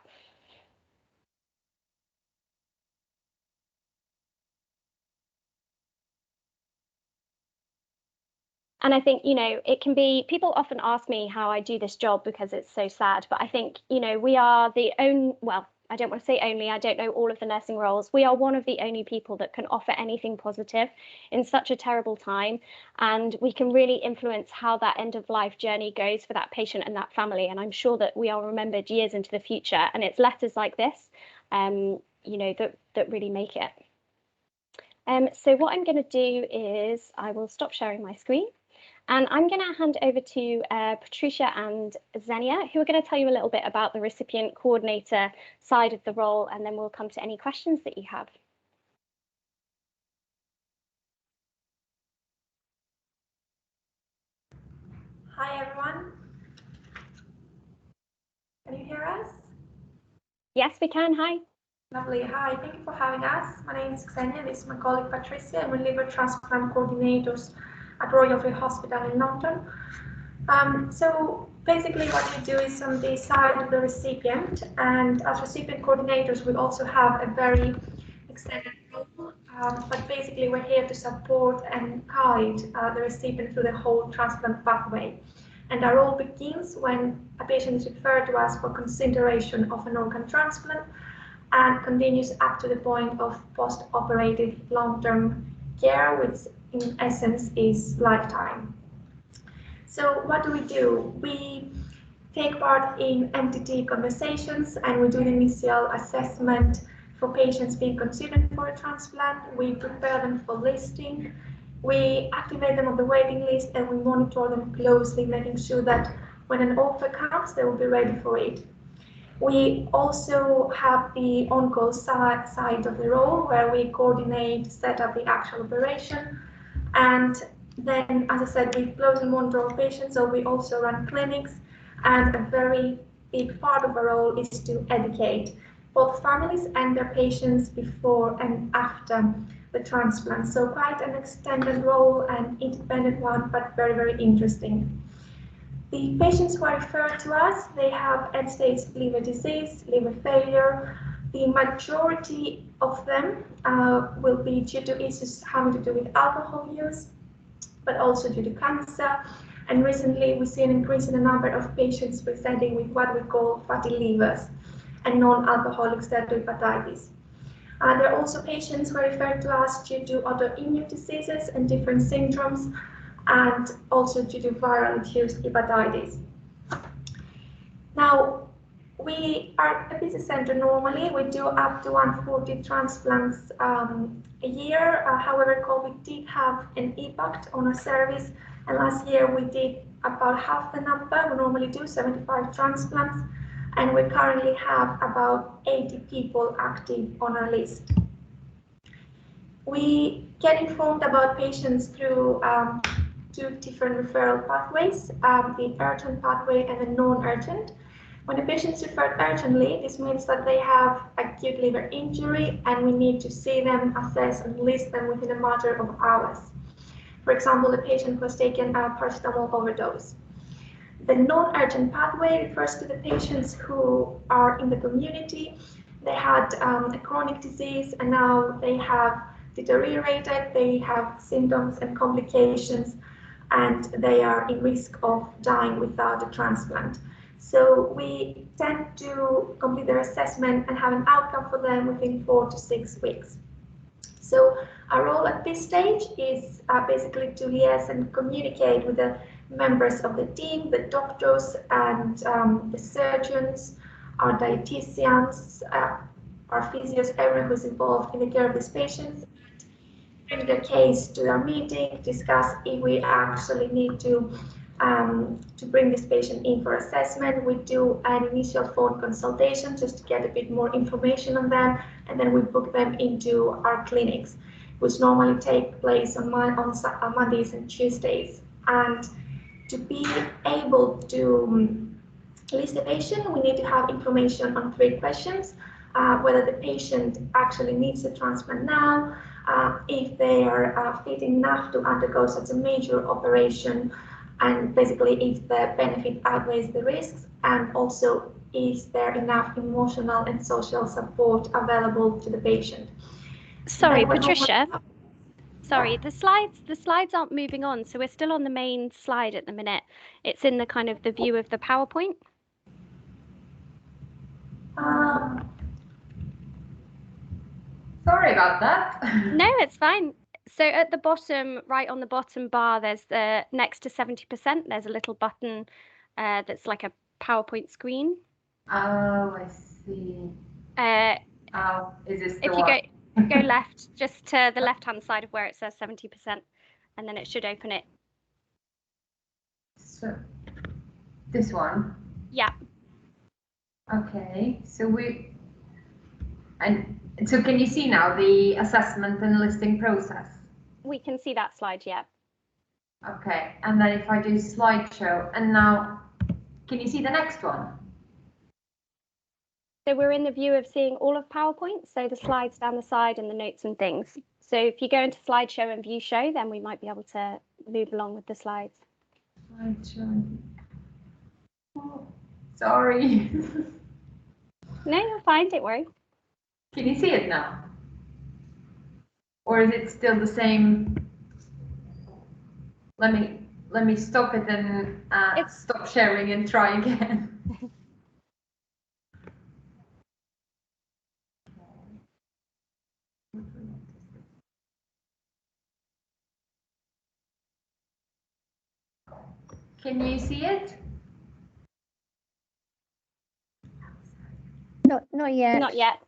And I think, it can be, people often ask me how I do this job because it's so sad, but I think, we are the only, well, I don't want to say only, I don't know all of the nursing roles. We are one of the only people that can offer anything positive in such a terrible time. And we can really influence how that end of life journey goes for that patient and that family. And I'm sure that we are remembered years into the future. And it's letters like this, that really make it. So what I'm going to do is I will stop sharing my screen. And I'm going to hand over to Patricia and Xenia, who are going to tell you a little bit about the recipient coordinator side of the role, and then we'll come to any questions that you have. Hi, everyone. Can you hear us? Yes, we can. Hi. Lovely. Hi, thank you for having us. My name is Xenia, this is my colleague Patricia, and we're liver transplant coordinators at Royal Free Hospital in London. So basically what we do is on the side of the recipient, and as recipient coordinators we also have a very extended role, but basically we're here to support and guide the recipient through the whole transplant pathway. And our role begins when a patient is referred to us for consideration of an organ transplant and continues up to the point of post-operative long-term care, which in essence is lifetime. So what do? We take part in MTT conversations and we do the initial assessment for patients being considered for a transplant. We prepare them for listing. We activate them on the waiting list and we monitor them closely, making sure that when an offer comes, they will be ready for it. We also have the on-call side of the role where we coordinate, set up the actual operation. And then, as I said, we closely monitor our patients, so we also run clinics. And a very big part of our role is to educate both families and their patients before and after the transplant. So quite an extended role and independent one, but very, very interesting. The patients who are referred to us, they have end-stage liver disease, liver failure. The majority of them will be due to issues having to do with alcohol use, but also due to cancer. And recently we see an increase in the number of patients presenting with what we call fatty livers and non-alcoholic steatohepatitis. There are also patients who are referred to us due to autoimmune diseases and different syndromes, and also due to viral-induced hepatitis. Now, we are a busy center normally. We do up to 140 transplants a year. However, COVID did have an impact on our service, and last year we did about half the number. We normally do 75 transplants, and we currently have about 80 people active on our list. We get informed about patients through two different referral pathways, the urgent pathway and the non-urgent. When a patient is referred urgently, this means that they have acute liver injury and we need to see them, assess and list them within a matter of hours. For example, the patient who has taken a paracetamol overdose. The non-urgent pathway refers to the patients who are in the community. They had a chronic disease and now they have deteriorated, they have symptoms and complications, and they are in risk of dying without a transplant. So we tend to complete their assessment and have an outcome for them within 4 to 6 weeks. So our role at this stage is basically to liaise and communicate with the members of the team, the doctors and the surgeons, our dietitians, our physios, everyone who's involved in the care of these patients, bring their case to our meeting, discuss if we actually need to bring this patient in for assessment. We do an initial phone consultation just to get a bit more information on them, and then we book them into our clinics, which normally take place on Mondays and Tuesdays. And to be able to list the patient, we need to have information on 3 questions. Whether the patient actually needs a transplant now, if they are fit enough to undergo such a major operation, and basically if the benefit outweighs the risks, and also is there enough emotional and social support available to the patient. Sorry, Patricia. Sorry, the slides aren't moving on, so we're still on the main slide at the minute. It's in the kind of the view of the PowerPoint. Sorry about that. No, it's fine. So at the bottom, right on the bottom bar, there's the next to 70%. There's a little button that's like a PowerPoint screen. Oh, I see. Is this the if one? you go left, just to the left-hand side of where it says 70%, and then it should open it. So this one? Yeah. Okay, so so can you see now the assessment and listing process? We can see that slide, yeah. Okay, and then if I do slideshow, and now, can you see the next one? So we're in the view of seeing all of PowerPoint, so the slides down the side and the notes and things. So if you go into slideshow and view show, then we might be able to move along with the slides. Slideshow. Oh, sorry. No, you're fine, don't worry. Can you see it now? Or is it still the same? Let me stop it and stop sharing and try again. Can you see it? Not yet. Not yet.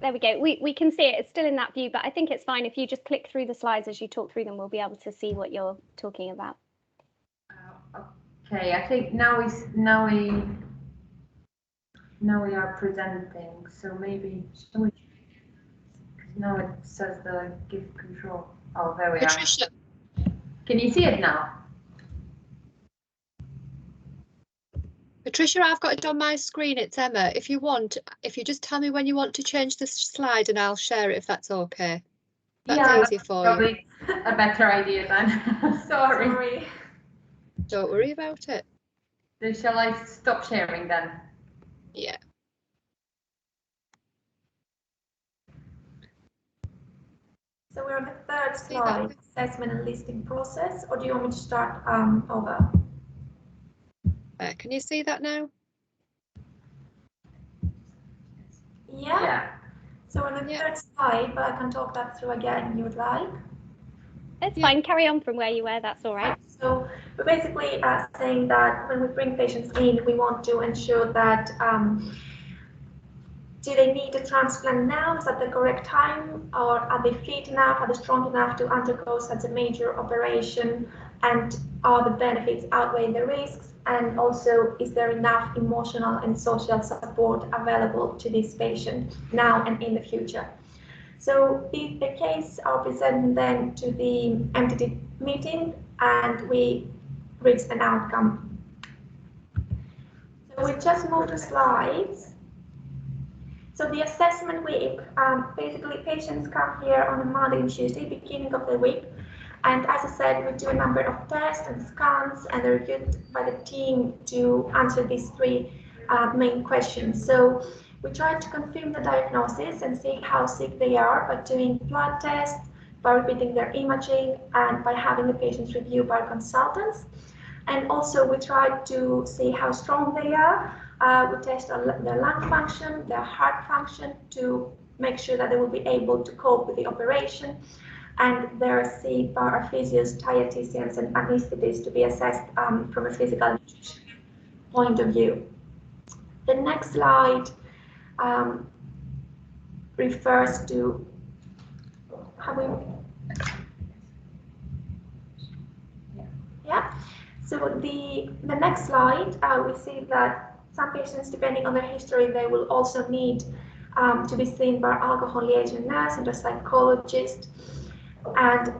There we go. We can see it. It's still in that view, but I think it's fine if you just click through the slides as you talk through them. We'll be able to see what you're talking about. Okay, I think now we are presenting, so maybe now it says the gift control. Oh, there we Patricia, are. Can you see it now? Patricia, I've got it on my screen. It's Emma. If you just tell me when you want to change the slide and I'll share it if that's okay. That's easier for you. Probably a better idea then. Sorry. Don't worry about it. So shall I stop sharing then? Yeah. So we're on the third slide, assessment and listing process, or do you want me to start over? Can you see that now? Yeah. So on the third slide, but I can talk that through again if you would like. It's fine, carry on from where you were, that's all right. So we're basically saying that when we bring patients in, we want to ensure that do they need a transplant now? Is that the correct time? Or are they fit enough? Are they strong enough to undergo such a major operation? And are the benefits outweighing the risks? And also, is there enough emotional and social support available to this patient now and in the future? So if the case are presented then to the MTD meeting and we reach an outcome. So we just move to slides. So the assessment week, basically patients come here on a Monday and Tuesday, beginning of the week. And as I said, we do a number of tests and scans and they're reviewed by the team to answer these three main questions. So we try to confirm the diagnosis and see how sick they are by doing blood tests, by repeating their imaging, and by having the patients reviewed by consultants. And also we try to see how strong they are. We test their lung function, their heart function to make sure that they will be able to cope with the operation. And there are physios, dietitians, and anesthetists to be assessed from a physical point of view. The next slide refers to how we. Yeah. So the next slide, we see that some patients, depending on their history, they will also need to be seen by alcohol liaison nurse and a psychologist. And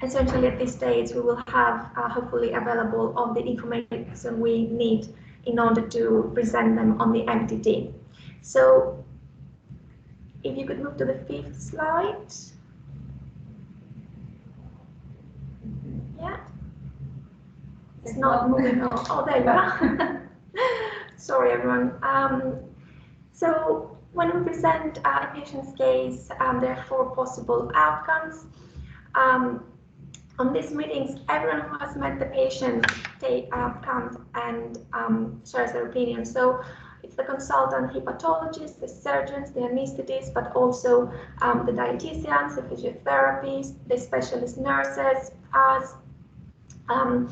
essentially at this stage, we will have hopefully available all the information we need in order to present them on the MTD. So if you could move to the 5th slide. Yeah. It's not moving on. Oh, there you are. Sorry, everyone. So when we present a patient's case, there are 4 possible outcomes. On these meetings, everyone who has met the patient comes and shares their opinion. So it's the consultant hepatologist, the surgeons, the anesthetists, but also the dietitians, the physiotherapists, the specialist nurses, us, and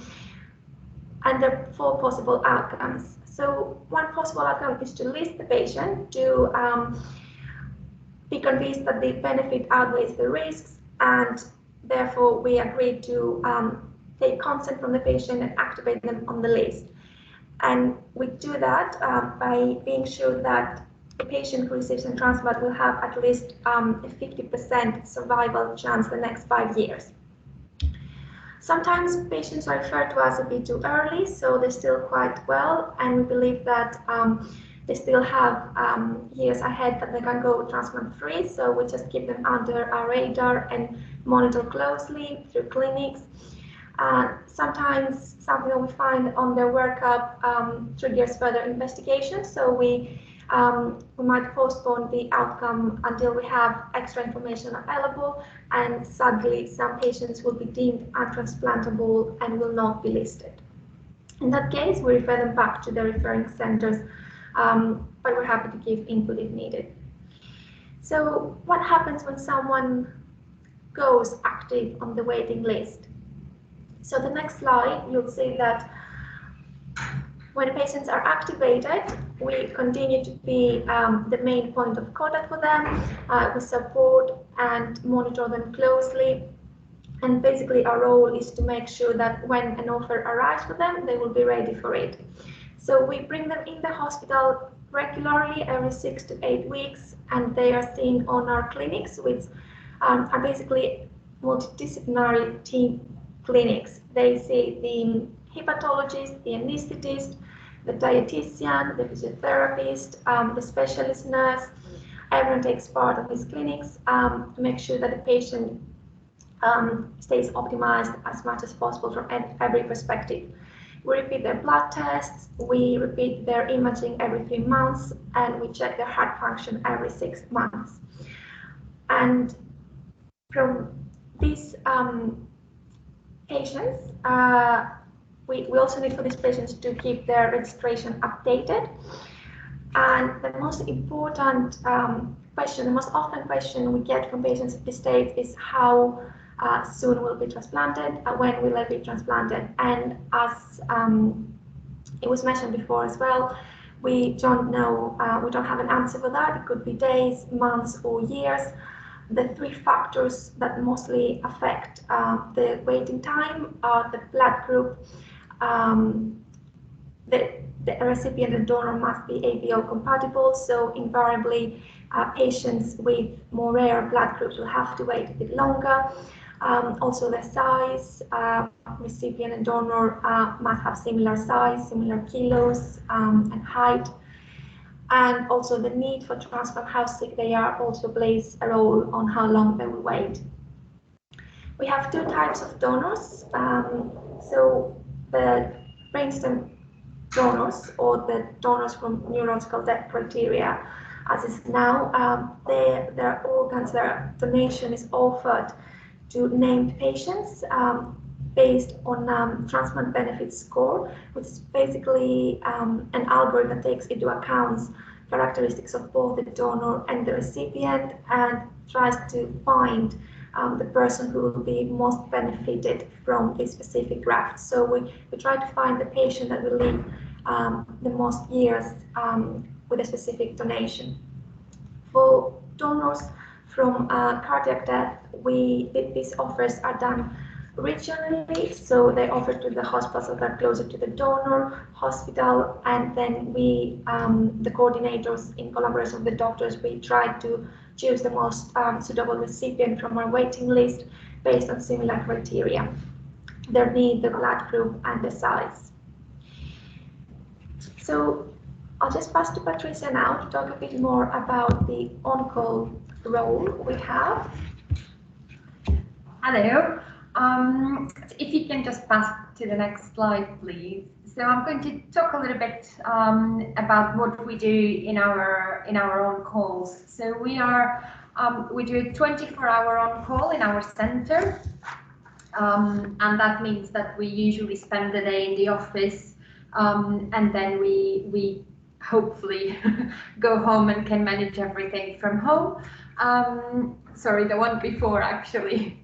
there are 4 possible outcomes. So one possible outcome is to list the patient, to be convinced that the benefit outweighs the risks, and therefore we agree to take consent from the patient and activate them on the list. And we do that by being sure that the patient who receives a transplant will have at least a 50% survival chance the next 5 years. Sometimes patients are referred to us a bit too early, so they're still quite well, and we believe that they still have years ahead that they can go transplant-free, so we just keep them under our radar and monitor closely through clinics. Sometimes something that we find on their workup triggers further investigation, so we might postpone the outcome until we have extra information available, and sadly some patients will be deemed untransplantable and will not be listed. In that case, we refer them back to the referring centers, but we're happy to give input if needed. So what happens when someone goes active on the waiting list? So the next slide, you'll see that when patients are activated, we continue to be the main point of contact for them. We support and monitor them closely. And basically our role is to make sure that when an offer arrives for them, they will be ready for it. So we bring them in the hospital regularly every 6 to 8 weeks, and they are seen on our clinics, which are basically multidisciplinary team clinics. They see the hepatologist, the anesthetist, the dietitian, the physiotherapist, the specialist nurse. Everyone takes part of these clinics to make sure that the patient stays optimized as much as possible from every perspective. We repeat their blood tests, we repeat their imaging every 3 months, and we check their heart function every 6 months. And from these patients, we also need for these patients to keep their registration updated. And the most important question, the most often question we get from patients at this stage is how soon will be transplanted, when will I be transplanted? And as it was mentioned before as well, we don't know, we don't have an answer for that. It could be days, months, or years. The 3 factors that mostly affect the waiting time are the blood group, the recipient and donor must be ABO compatible, so invariably patients with more rare blood groups will have to wait a bit longer. Also the size, recipient and donor must have similar size, similar kilos and height. And also the need for transplant, how sick they are, also plays a role on how long they will wait. We have 2 types of donors. So the brainstem donors, or the donors from neurological death criteria, as is now, their organs, their donation is offered to named patients based on transplant benefit score, which is basically an algorithm that takes into account characteristics of both the donor and the recipient and tries to find the person who will be most benefited from this specific graft. So we try to find the patient that will live the most years with a specific donation. For donors from cardiac death, these offers are done regionally, so they offer to the hospitals that are closer to the donor hospital, and then we, the coordinators, in collaboration with the doctors, we try to choose the most suitable recipient from our waiting list based on similar criteria: their need, the blood group, and the size. So I'll just pass to Patricia now to talk a bit more about the on-call role we have. Hello. If you can just pass to the next slide, please. So I'm going to talk a little bit about what we do in our on-calls. So we do a 24-hour on-call in our center, and that means that we usually spend the day in the office, and then we hopefully go home and can manage everything from home. Sorry, the one before actually.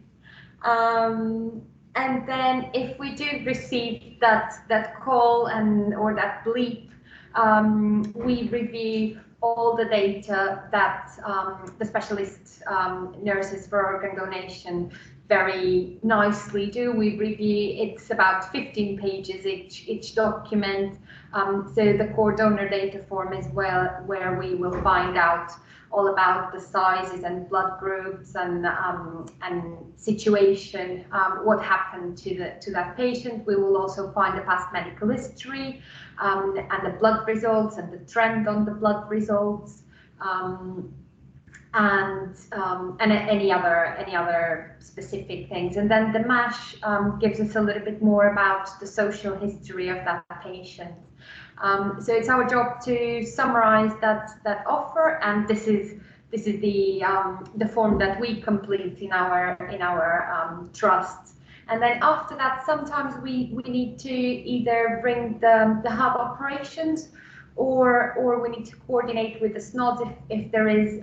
And then if we do receive that call or that bleep, we review all the data that the specialist nurses for organ donation very nicely do. We review, it's about 15 pages each document. So the core donor data form is where we will find out all about the sizes and blood groups and situation, what happened to that patient. We will also find the past medical history and the blood results and the trend on the blood results, and any other specific things. And then the MASH gives us a little bit more about the social history of that patient. So it's our job to summarize that offer, and this is the form that we complete in our trust. And then after that, sometimes we need to either bring the hub operations or we need to coordinate with the SNOD if there is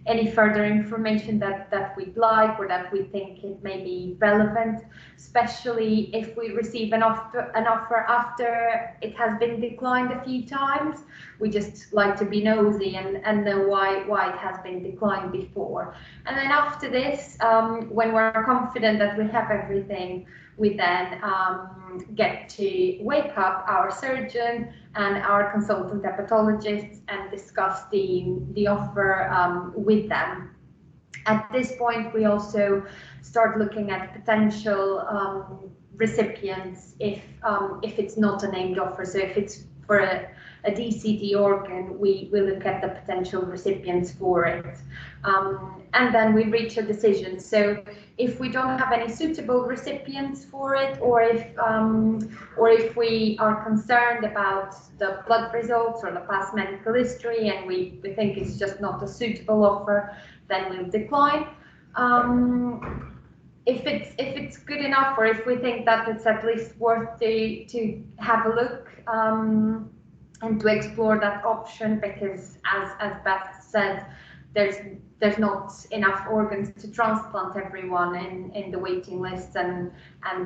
any further information that we'd like or that we think it may be relevant, especially if we receive an offer after it has been declined a few times. We just like to be nosy and know why it has been declined before. And then after this, when we're confident that we have everything, we then get to wake up our surgeon and our consultant hepatologist and discuss the offer with them. At this point, we also start looking at potential recipients if it's not a named offer. So if it's for a DCD organ, we look at the potential recipients for it. And then we reach a decision. So if we don't have any suitable recipients for it, or if we are concerned about the blood results or the past medical history and we think it's just not a suitable offer, then we'll decline. If it's good enough, or if we think that it's at least worth to have a look and to explore that option, because as Beth said, there's not enough organs to transplant everyone in the waiting list, and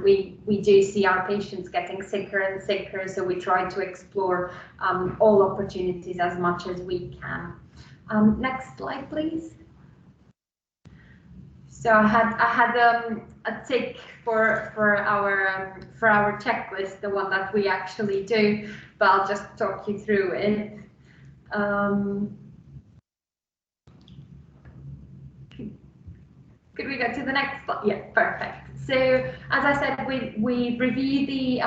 we do see our patients getting sicker and sicker, so we try to explore all opportunities as much as we can. Next slide, please. So I had a tick for our checklist, the one that we actually do, but I'll just talk you through it. Could we go to the next slide? Yeah, perfect. So as I said, we review the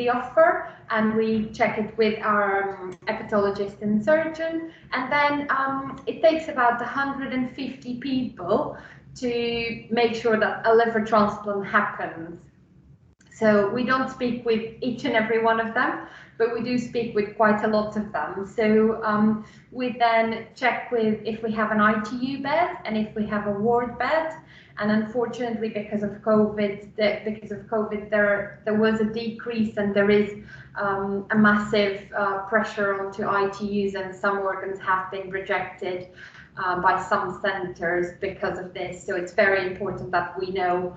offer and we check it with our hepatologist and surgeon, and then it takes about 150 people to make sure that a liver transplant happens. So we don't speak with each and every one of them, but we do speak with quite a lot of them. So we then check with if we have an ITU bed and if we have a ward bed. And unfortunately, because of COVID, there was a decrease, and there is a massive pressure onto ITUs, and some organs have been rejected by some centres because of this. So it's very important that we know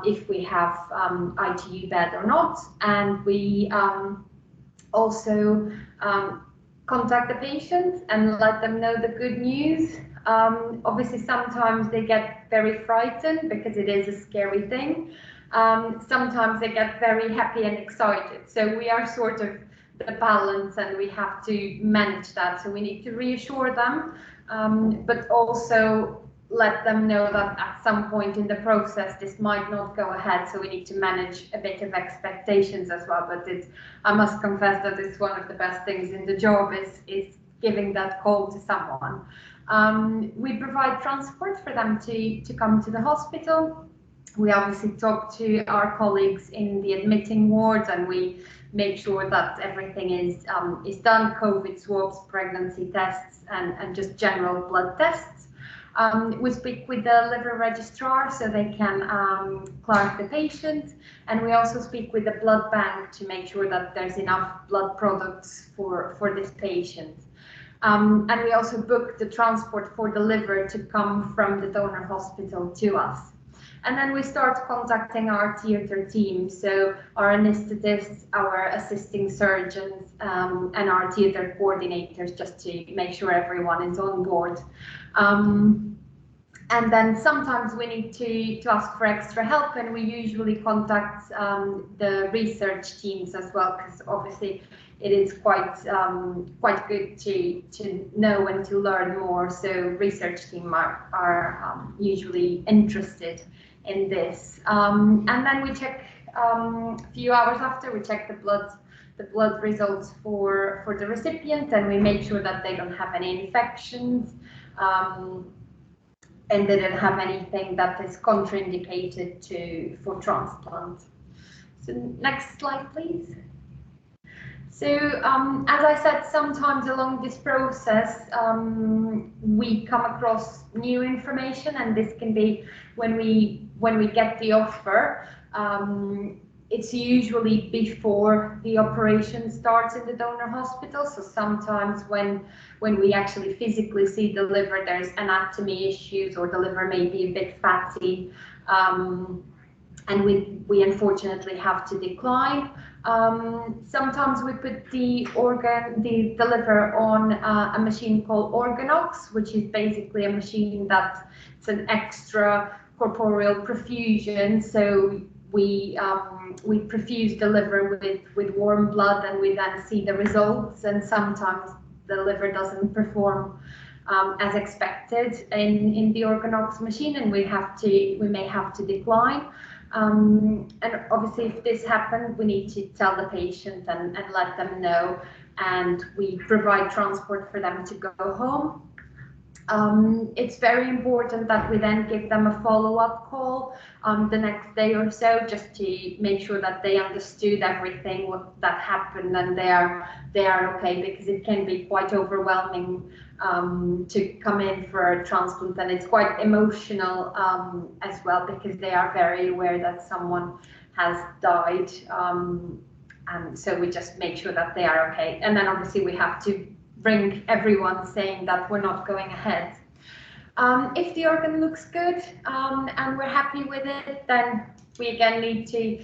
if we have ITU bed or not, and we also contact the patients and let them know the good news. Obviously, sometimes they get very frightened because it is a scary thing. Sometimes they get very happy and excited. So we are sort of the balance, and we have to manage that. So we need to reassure them, but also let them know that at some point in the process this might not go ahead, so we need to manage a bit of expectations as well. But I must confess that it's one of the best things in the job is giving that call to someone. We provide transport for them to come to the hospital. We obviously talk to our colleagues in the admitting wards, and we make sure that everything is done: COVID swabs, pregnancy tests, and just general blood tests. We speak with the liver registrar so they can clarify the patient, and we also speak with the blood bank to make sure that there's enough blood products for this patient. And we also book the transport for the liver to come from the donor hospital to us. And then we start contacting our theatre team, so our anaesthetists, our assisting surgeons, and our theatre coordinators, just to make sure everyone is on board. And then sometimes we need to ask for extra help, and we usually contact the research teams as well, because obviously it is quite good to know and to learn more. So research team are usually interested in this. And then we check a few hours after, we check the blood results for the recipient, and we make sure that they don't have any infections, and they don't have anything that is contraindicated for transplant. So next slide, please. So as I said, sometimes along this process we come across new information, and this can be when we get the offer. it's usually before the operation starts in the donor hospital. So sometimes when we actually physically see the liver, there's anatomy issues, or the liver may be a bit fatty, and we unfortunately have to decline. Sometimes we put the liver on a machine called Organox, which is basically a machine that's an extra corporeal perfusion. So we perfuse the liver with warm blood, and we then see the results. And sometimes the liver doesn't perform as expected in the Organox machine, and we may have to decline. And obviously, if this happens, we need to tell the patient and let them know, and we provide transport for them to go home. It's very important that we then give them a follow-up call the next day or so, just to make sure that they understood everything that happened and they are okay, because it can be quite overwhelming to come in for a transplant, and it's quite emotional as well, because they are very aware that someone has died, and so we just make sure that they are okay. And then obviously we have to ring everyone saying that we're not going ahead. If the organ looks good and we're happy with it, then we again need to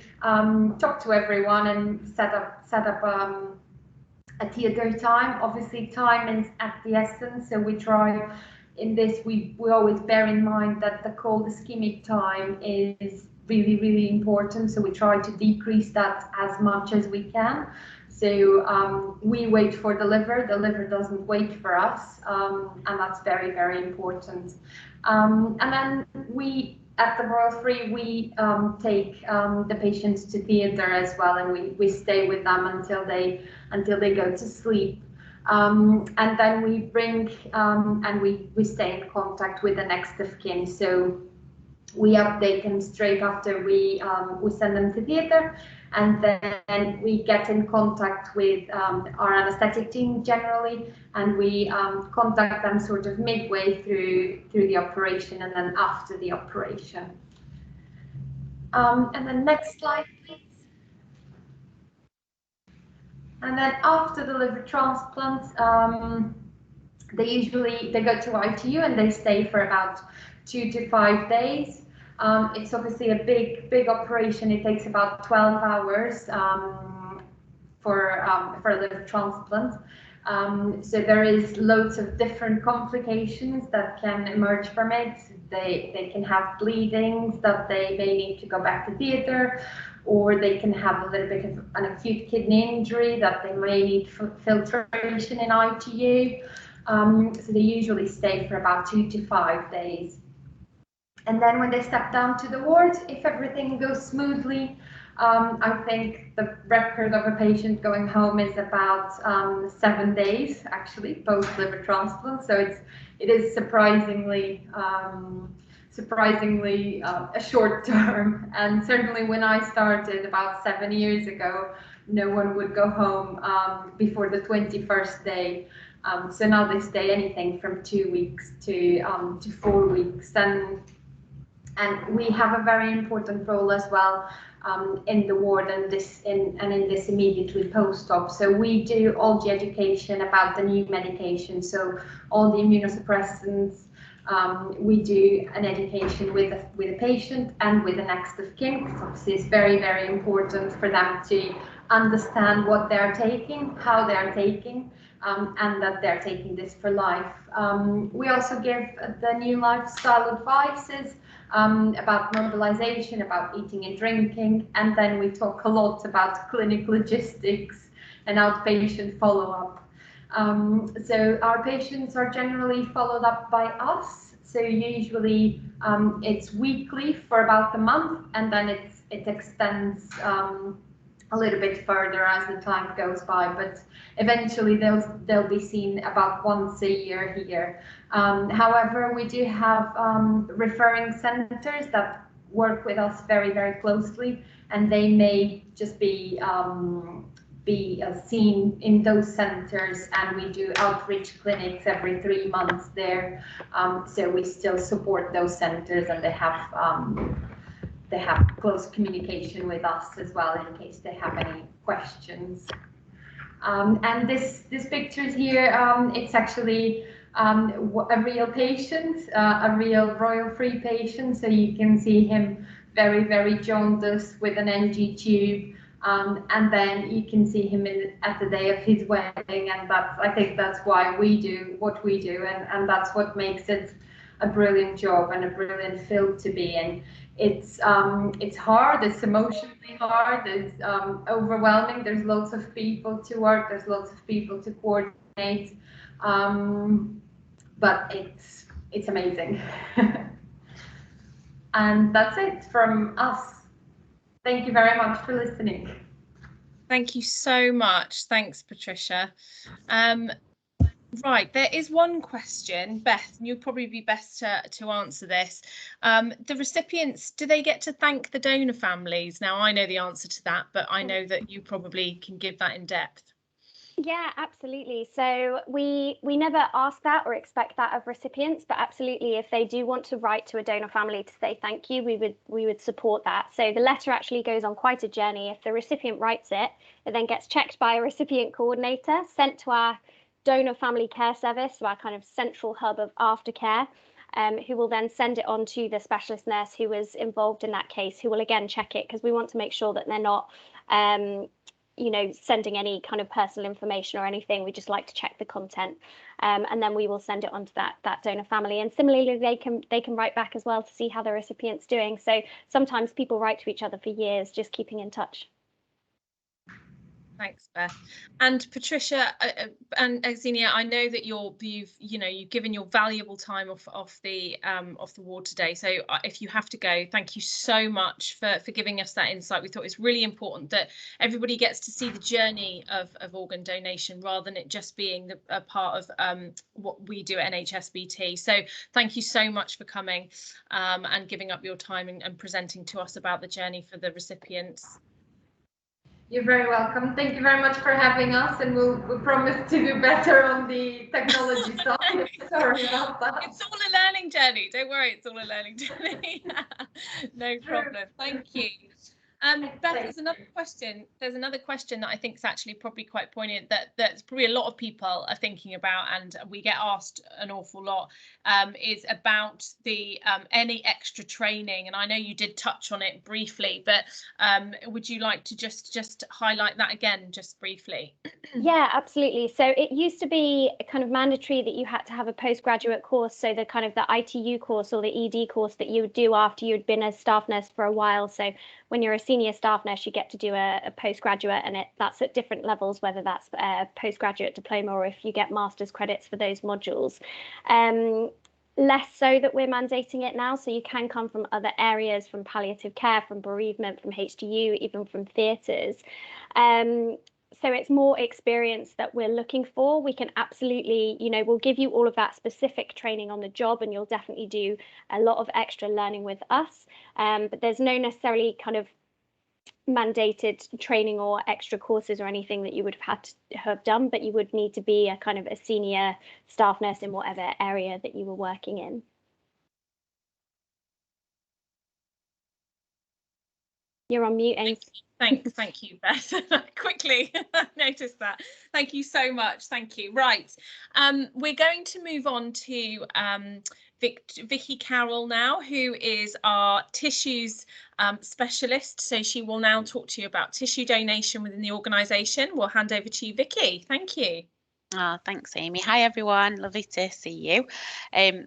talk to everyone and set up a theatre time. Obviously, time is at the essence, so we try in this, we always bear in mind that the cold ischemic time is really important, so we try to decrease that as much as we can. So we wait for the liver doesn't wait for us, and that's very important. And then we, at the Royal Free, we take the patients to theatre as well, and we stay with them until they go to sleep. And then we bring and we stay in contact with the next of kin. So we update them straight after we send them to theatre, and then we get in contact with our anaesthetic team generally, and we contact them sort of midway through the operation and then after the operation. And then next slide, please. And then after the liver transplant, they go to ITU and they stay for about 2 to 5 days. It's obviously a big operation. It takes about 12 hours for a liver transplant. So there is loads of different complications that can emerge from it. They can have bleedings that they may need to go back to theatre, or they can have a little bit of an acute kidney injury that they may need filtration in ITU. So they usually stay for about 2 to 5 days. And then when they step down to the ward, if everything goes smoothly, I think the record of a patient going home is about 7 days, actually, post liver transplant. So it is surprisingly a short term. And certainly when I started about 7 years ago, no one would go home before the 21st day. So now they stay anything from 2 weeks to 4 weeks, and we have a very important role as well in the ward and in this immediately post-op. So we do all the education about the new medication, so all the immunosuppressants. We do an education with a patient and with the next of kin, because obviously it's very important for them to understand what they're taking, how they're taking, and that they're taking this for life. We also give the new lifestyle advices about mobilization, about eating and drinking, and then we talk a lot about clinic logistics and outpatient follow-up. So our patients are generally followed up by us. So usually it's weekly for about a month, and then it extends a little bit further as the time goes by, but eventually they'll be seen about once a year here. However, we do have referring centers that work with us very closely, and they may just be seen in those centers, and we do outreach clinics every 3 months there. So we still support those centers, and they have they have close communication with us as well in case they have any questions. And this picture here, it's actually a real patient, a real royal-free patient. So you can see him very, very jaundiced with an NG tube. And then you can see him at the day of his wedding, and I think that's why we do what we do, and that's what makes it a brilliant job and a brilliant field to be in. It's hard, it's emotionally hard, it's overwhelming. There's lots of people to work, there's lots of people to coordinate, but it's amazing. And that's it from us. Thank you very much for listening. Thank you so much. Thanks, Patricia. Right, there is one question, Beth, and you'll probably be best to answer this. The recipients, do they get to thank the donor families? Now, I know the answer to that, but I know that you probably can give that in depth. Yeah, absolutely. So we never ask that or expect that of recipients, but absolutely, if they do want to write to a donor family to say thank you, we would support that. So the letter actually goes on quite a journey. If the recipient writes it, it then gets checked by a recipient coordinator, sent to our donor family care service, so our kind of central hub of aftercare, who will then send it on to the specialist nurse who was involved in that case, who will again check it, because we want to make sure that they're not you know, sending any kind of personal information or anything. We just like to check the content, and then we will send it on to that donor family. And similarly, they can write back as well to see how the recipient's doing. So sometimes people write to each other for years, just keeping in touch. Thanks, Beth. And Patricia and Xenia, I know that you've given your valuable time off the ward today. So if you have to go, thank you so much for giving us that insight. We thought it was really important that everybody gets to see the journey of organ donation rather than it just being a part of what we do at NHSBT. So thank you so much for coming and giving up your time and presenting to us about the journey for the recipients. You're very welcome. Thank you very much for having us, and we'll promise to do better on the technology side. Sorry about that. It's all a learning journey. Don't worry, it's all a learning journey. No problem. Thank you. Beth, there's another question. There's another question that I think is actually probably quite poignant that's probably a lot of people are thinking about, and we get asked an awful lot, is about the any extra training. And I know you did touch on it briefly, but would you like to just highlight that again, just briefly? Yeah, absolutely. So it used to be kind of mandatory that you had to have a postgraduate course. So the kind of the ITU course or the ED course that you would do after you'd been a staff nurse for a while. So when you're a senior staff nurse, you get to do a postgraduate, and that's at different levels, whether that's a postgraduate diploma or if you get master's credits for those modules. Less so that we're mandating it now, so you can come from other areas, from palliative care, from bereavement, from HDU, even from theatres. So it's more experience that we're looking for. We can absolutely, you know, we'll give you all of that specific training on the job, and you'll definitely do a lot of extra learning with us. But there's no necessarily kind of mandated training or extra courses or anything that you would have had to have done, but you would need to be a kind of a senior staff nurse in whatever area that you were working in. You're on mute, Ames. Thank you, Beth. Quickly noticed that. Thank you so much. Thank you. Right, we're going to move on to Vicky Carroll now, who is our tissues specialist. So she will now talk to you about tissue donation within the organisation. We'll hand over to you, Vicky. Thank you. Oh, thanks, Amy. Hi, everyone. Lovely to see you.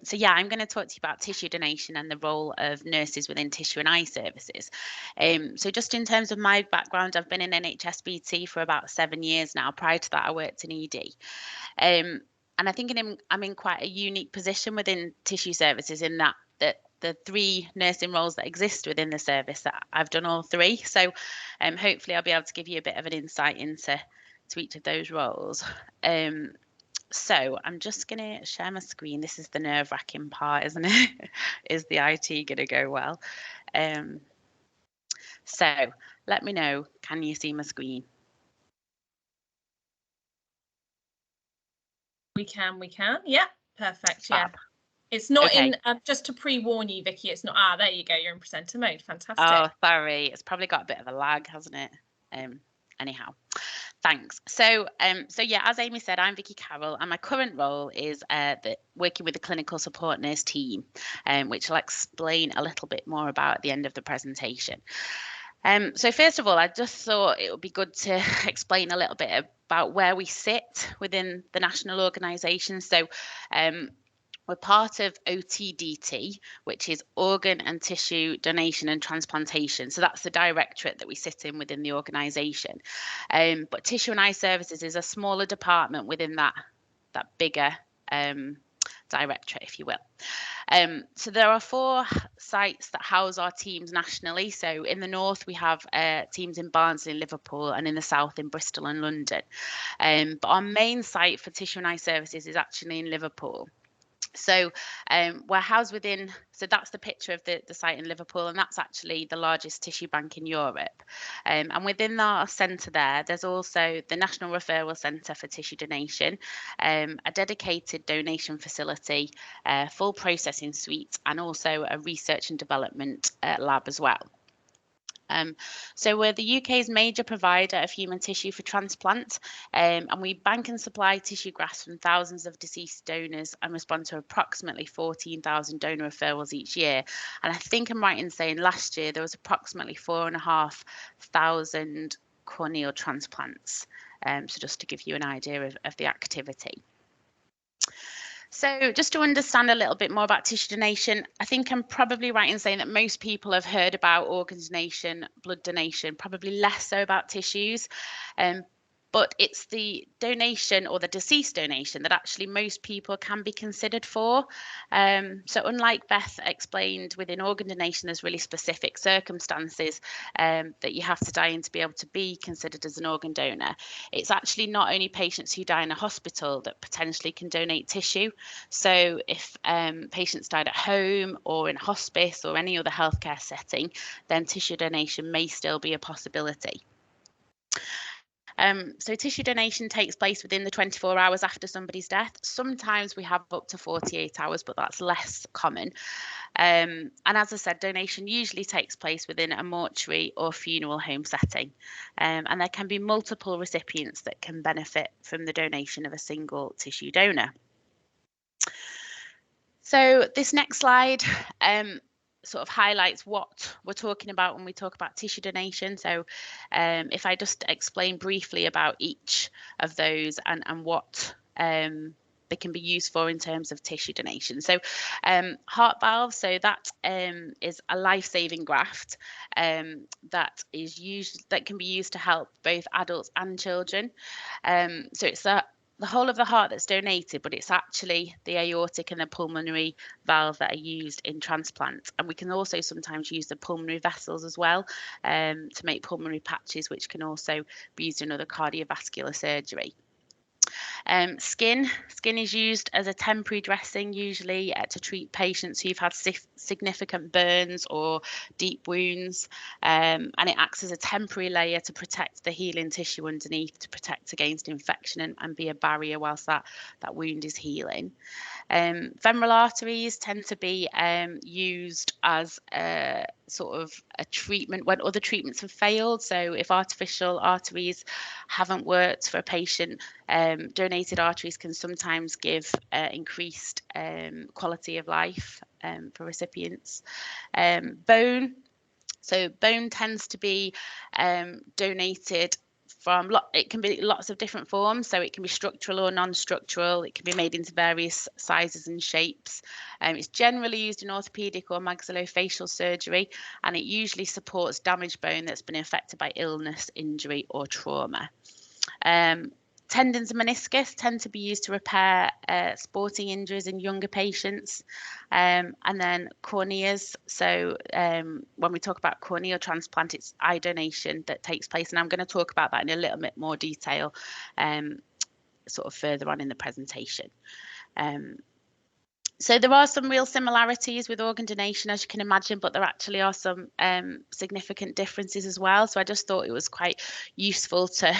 So yeah, I'm going to talk to you about tissue donation and the role of nurses within tissue and eye services. So just in terms of my background, I've been in NHSBT for about 7 years now. Prior to that, I worked in ED. And I think I'm in quite a unique position within tissue services in that the 3 nursing roles that exist within the service, that I've done all 3. So hopefully I'll be able to give you a bit of an insight into each of those roles. So I'm just going to share my screen. This is the nerve-wracking part, isn't it? Is the IT going to go well? So let me know, can you see my screen? We can. Yeah, perfect. Fab. It's not Okay. in, just to pre-warn you, Vicky, it's not, there you go, you're in presenter mode, fantastic. Oh, sorry, it's probably got a bit of a lag, hasn't it? Anyhow, thanks. So yeah, as Amy said, I'm Vicky Carroll, and my current role is working with the clinical support nurse team, which I'll explain a little bit more about at the end of the presentation. So first of all, I just thought it would be good to explain a little bit about where we sit within the national organisation. So we're part of OTDT, which is Organ and Tissue Donation and Transplantation. So that's the directorate that we sit in within the organisation. But Tissue and Eye Services is a smaller department within that bigger directorate, if you will. So there are 4 sites that house our teams nationally. So in the north, we have teams in Barnsley and Liverpool, and in the south in Bristol and London. But our main site for Tissue and Eye Services is actually in Liverpool. So we're housed within, so that's the picture of the site in Liverpool, and that's actually the largest tissue bank in Europe. And within our centre there's also the National Referral Centre for Tissue Donation, a dedicated donation facility, full processing suite, and also a research and development lab as well. So we're the UK's major provider of human tissue for transplant, and we bank and supply tissue grafts from thousands of deceased donors and respond to approximately 14,000 donor referrals each year. And I think I'm right in saying last year there was approximately 4,500 corneal transplants. So just to give you an idea of the activity. So just to understand a little bit more about tissue donation, I think I'm probably right in saying that most people have heard about organ donation, blood donation, probably less so about tissues. But it's the donation or the deceased donation that actually most people can be considered for. So unlike Beth explained, within organ donation, there's really specific circumstances that you have to die in to be able to be considered as an organ donor. It's actually not only patients who die in a hospital that potentially can donate tissue. So if patients died at home or in hospice or any other healthcare setting, then tissue donation may still be a possibility. So tissue donation takes place within the 24 hours after somebody's death. Sometimes we have up to 48 hours, but that's less common. And as I said, donation usually takes place within a mortuary or funeral home setting. And there can be multiple recipients that can benefit from the donation of a single tissue donor. So this next slide sort of highlights what we're talking about when we talk about tissue donation. So if I just explain briefly about each of those and what they can be used for in terms of tissue donation. So heart valve, so that is a life-saving graft that can be used to help both adults and children. So it's the whole of the heart that's donated, but it's actually the aortic and the pulmonary valve that are used in transplant. And we can also sometimes use the pulmonary vessels as well to make pulmonary patches, which can also be used in other cardiovascular surgery. Skin is used as a temporary dressing, usually to treat patients who've had significant burns or deep wounds, and it acts as a temporary layer to protect the healing tissue underneath, to protect against infection and be a barrier whilst that wound is healing. Femoral arteries tend to be used as a sort of a treatment when other treatments have failed. So if artificial arteries haven't worked for a patient, donated arteries can sometimes give increased quality of life for recipients. Bone. So bone tends to be donated from, it can be lots of different forms. So it can be structural or non-structural. It can be made into various sizes and shapes. It's generally used in orthopedic or maxillofacial surgery, and it usually supports damaged bone that's been affected by illness, injury, or trauma. Tendons and meniscus tend to be used to repair sporting injuries in younger patients. And then corneas. So when we talk about corneal transplant, it's eye donation that takes place. And I'm going to talk about that in a little bit more detail sort of further on in the presentation. So there are some real similarities with organ donation, as you can imagine, but there actually are some significant differences as well. So I just thought it was quite useful to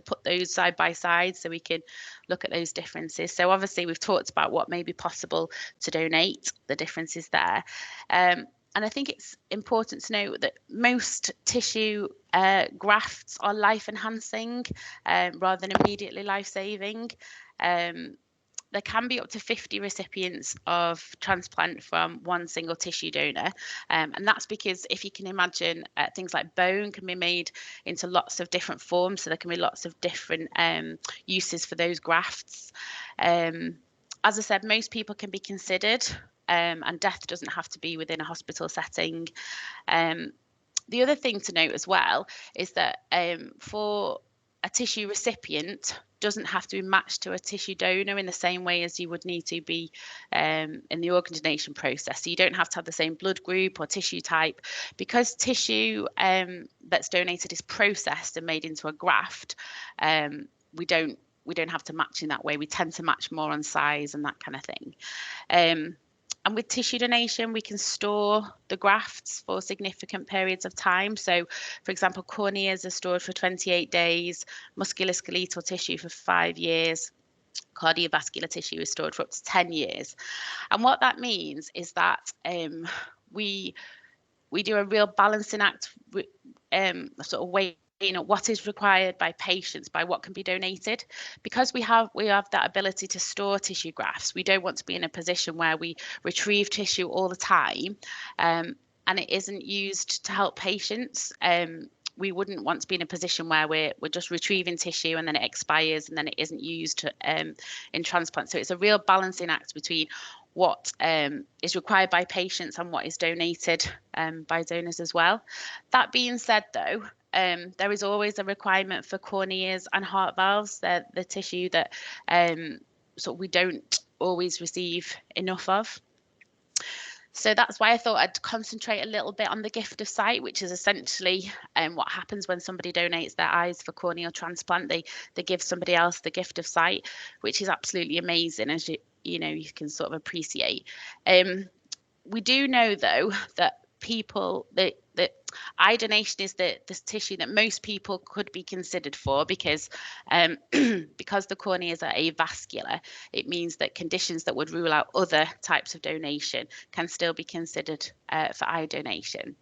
put those side by side so we can look at those differences. So obviously we've talked about what may be possible to donate, the differences there. And I think it's important to note that most tissue grafts are life-enhancing rather than immediately life-saving. There can be up to 50 recipients of transplant from one single tissue donor. And that's because if you can imagine things like bone can be made into lots of different forms. So there can be lots of different uses for those grafts. As I said, most people can be considered and death doesn't have to be within a hospital setting. The other thing to note as well is that for a tissue recipient doesn't have to be matched to a tissue donor in the same way as you would need to be in the organ donation process. So you don't have to have the same blood group or tissue type. Because tissue that's donated is processed and made into a graft, we don't have to match in that way. We tend to match more on size and that kind of thing. And with tissue donation, we can store the grafts for significant periods of time. So, for example, corneas are stored for 28 days, musculoskeletal tissue for 5 years, cardiovascular tissue is stored for up to 10 years. And what that means is that we do a real balancing act, sort of weighing up what is required by patients, by what can be donated. Because we have that ability to store tissue grafts, we don't want to be in a position where we retrieve tissue all the time and it isn't used to help patients. We wouldn't want to be in a position where we're just retrieving tissue and then it expires and then it isn't used in transplant. So it's a real balancing act between what is required by patients and what is donated by donors as well. That being said, though, there is always a requirement for corneas and heart valves. They're the tissue that sort of we don't always receive enough of. So that's why I thought I'd concentrate a little bit on the gift of sight, which is essentially what happens when somebody donates their eyes for corneal transplant. They give somebody else the gift of sight, which is absolutely amazing, as you know, you can sort of appreciate. We do know, though, that that eye donation is the tissue that most people could be considered for, because because the corneas are avascular, it means that conditions that would rule out other types of donation can still be considered for eye donation.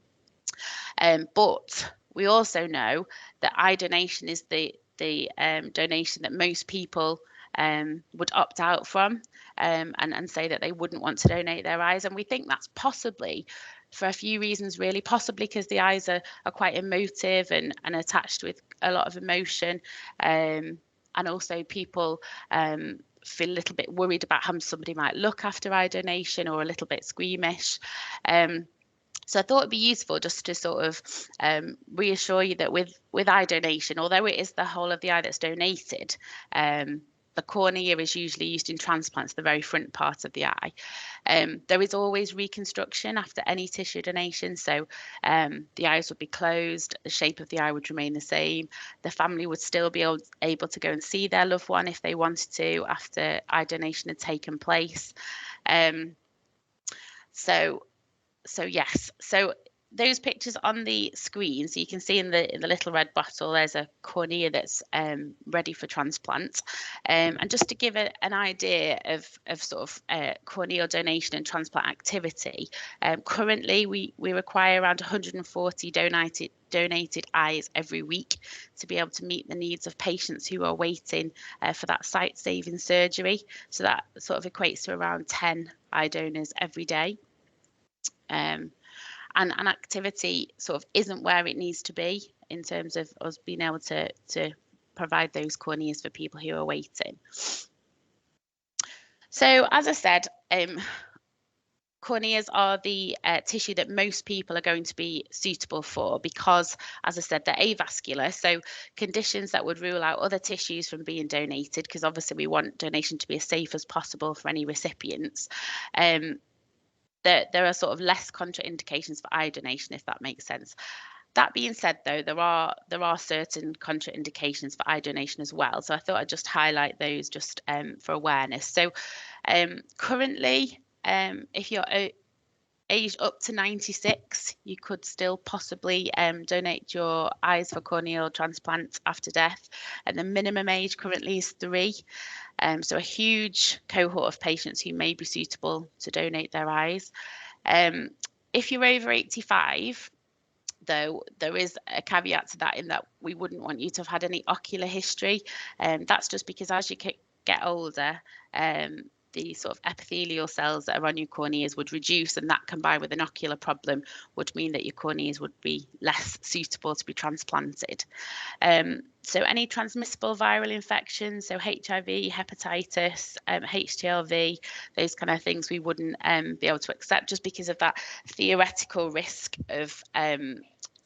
But we also know that eye donation is the donation that most people would opt out from and say that they wouldn't want to donate their eyes. And we think that's possibly for a few reasons, really. Possibly because the eyes are quite emotive and attached with a lot of emotion. And also people feel a little bit worried about how somebody might look after eye donation, or a little bit squeamish. So I thought it'd be useful just to sort of reassure you that with eye donation, although it is the whole of the eye that's donated, the cornea is usually used in transplants, the very front part of the eye. There is always reconstruction after any tissue donation. So the eyes would be closed, the shape of the eye would remain the same. The family would still be able to go and see their loved one if they wanted to after eye donation had taken place. So yes, so those pictures on the screen, so you can see in the little red bottle, there's a cornea that's ready for transplant. And just to give an idea of sort of corneal donation and transplant activity, currently we require around 140 donated eyes every week to be able to meet the needs of patients who are waiting for that sight-saving surgery. So that sort of equates to around 10 eye donors every day. And activity sort of isn't where it needs to be in terms of us being able to provide those corneas for people who are waiting. So as I said, corneas are the tissue that most people are going to be suitable for because, as I said, they're avascular. So conditions that would rule out other tissues from being donated, because obviously we want donation to be as safe as possible for any recipients. There are sort of less contraindications for eye donation, if that makes sense. That being said, though, there are certain contraindications for eye donation as well. So I thought I'd just highlight those just for awareness. So currently, if you're aged up to 96, you could still possibly donate your eyes for corneal transplant after death, and the minimum age currently is 3. So a huge cohort of patients who may be suitable to donate their eyes. If you're over 85, though, there is a caveat to that, in that we wouldn't want you to have had any ocular history. That's just because as you get older, the sort of epithelial cells that are on your corneas would reduce, and that combined with an ocular problem would mean that your corneas would be less suitable to be transplanted. So any transmissible viral infections, so HIV, hepatitis, HTLV, those kind of things we wouldn't be able to accept, just because of that theoretical risk of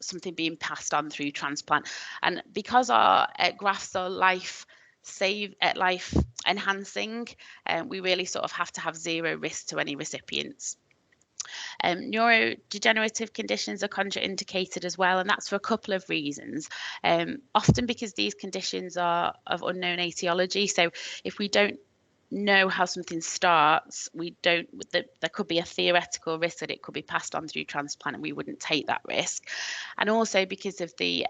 something being passed on through transplant. And because our grafts are life enhancing, we really sort of have to have 0 risk to any recipients. Neurodegenerative conditions are contraindicated as well, and that's for a couple of reasons. Often because these conditions are of unknown etiology, so if we don't know how something starts, there could be a theoretical risk that it could be passed on through transplant, and we wouldn't take that risk. And also because of the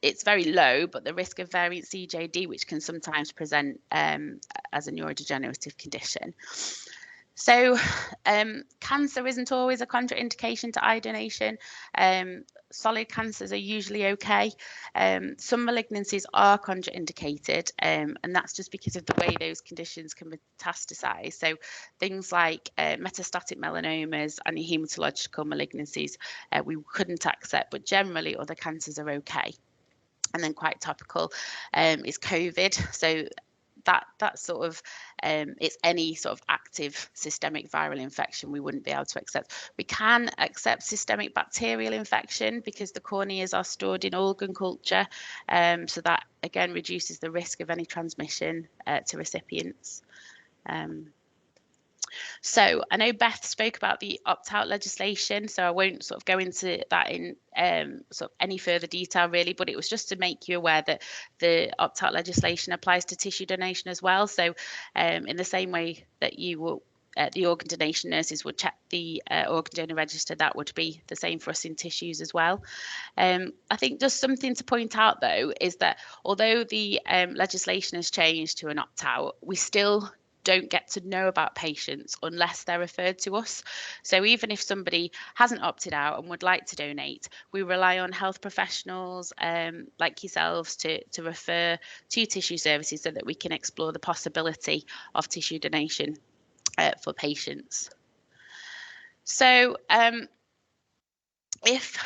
it's very low, but the risk of variant CJD, which can sometimes present as a neurodegenerative condition. So cancer isn't always a contraindication to eye donation. Solid cancers are usually okay. Some malignancies are contraindicated, and that's just because of the way those conditions can metastasize. So things like metastatic melanomas and hematological malignancies we couldn't accept, but generally other cancers are okay. And then quite topical is COVID. So that sort of it's any sort of active systemic viral infection we wouldn't be able to accept. We can accept systemic bacterial infection because the corneas are stored in organ culture, so that again reduces the risk of any transmission to recipients. So I know Beth spoke about the opt-out legislation, so I won't sort of go into that in sort of any further detail really, but it was just to make you aware that the opt-out legislation applies to tissue donation as well. So in the same way that you will the organ donation nurses would check the organ donor register, that would be the same for us in tissues as well. I think just something to point out though is that although the legislation has changed to an opt-out, we still don't get to know about patients unless they're referred to us. So even if somebody hasn't opted out and would like to donate, we rely on health professionals like yourselves to refer to tissue services so that we can explore the possibility of tissue donation for patients. So if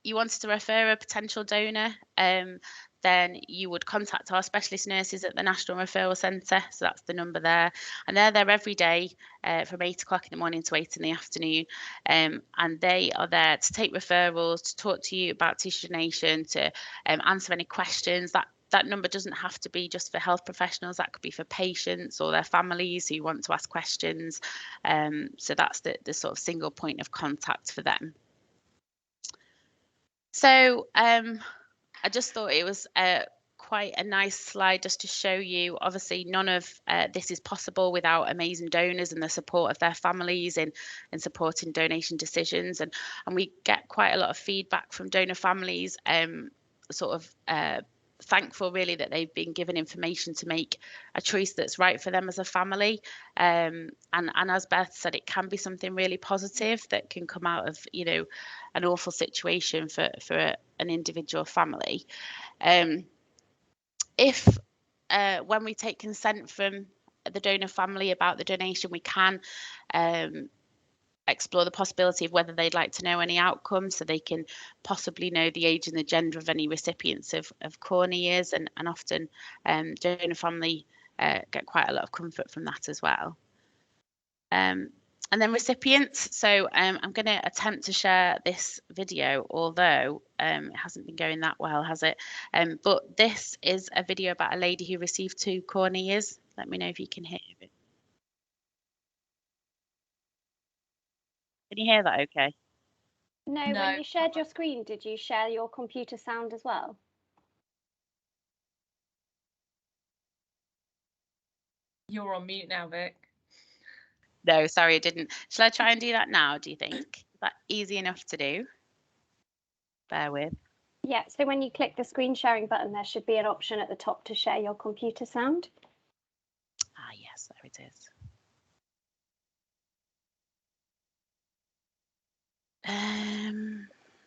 you wanted to refer a potential donor, then you would contact our specialist nurses at the National Referral Centre. So that's the number there. And they're there every day from 8 o'clock in the morning to 8 in the afternoon. And they are there to take referrals, to talk to you about tissue donation, to answer any questions. That number doesn't have to be just for health professionals. That could be for patients or their families who want to ask questions. So that's the sort of single point of contact for them. So I just thought it was quite a nice slide just to show you. Obviously, none of this is possible without amazing donors and the support of their families in supporting donation decisions. And we get quite a lot of feedback from donor families, sort of thankful really that they've been given information to make a choice that's right for them as a family. And as Beth said, it can be something really positive that can come out of, you know, an awful situation for an individual family. If when we take consent from the donor family about the donation, we can explore the possibility of whether they'd like to know any outcomes, so they can possibly know the age and the gender of any recipients of corneas, and often donor family get quite a lot of comfort from that as well. And then recipients. So I'm going to attempt to share this video, although it hasn't been going that well, has it? But this is a video about a lady who received 2 corneas. Let me know if you can hear it. Can you hear that okay? No, when you shared your screen, did you share your computer sound as well? You're on mute now, Vic. No, sorry, I didn't. Shall I try and do that now, do you think? Is that easy enough to do? Bear with. Yeah, so when you click the screen sharing button, there should be an option at the top to share your computer sound. Ah, yes, there it is.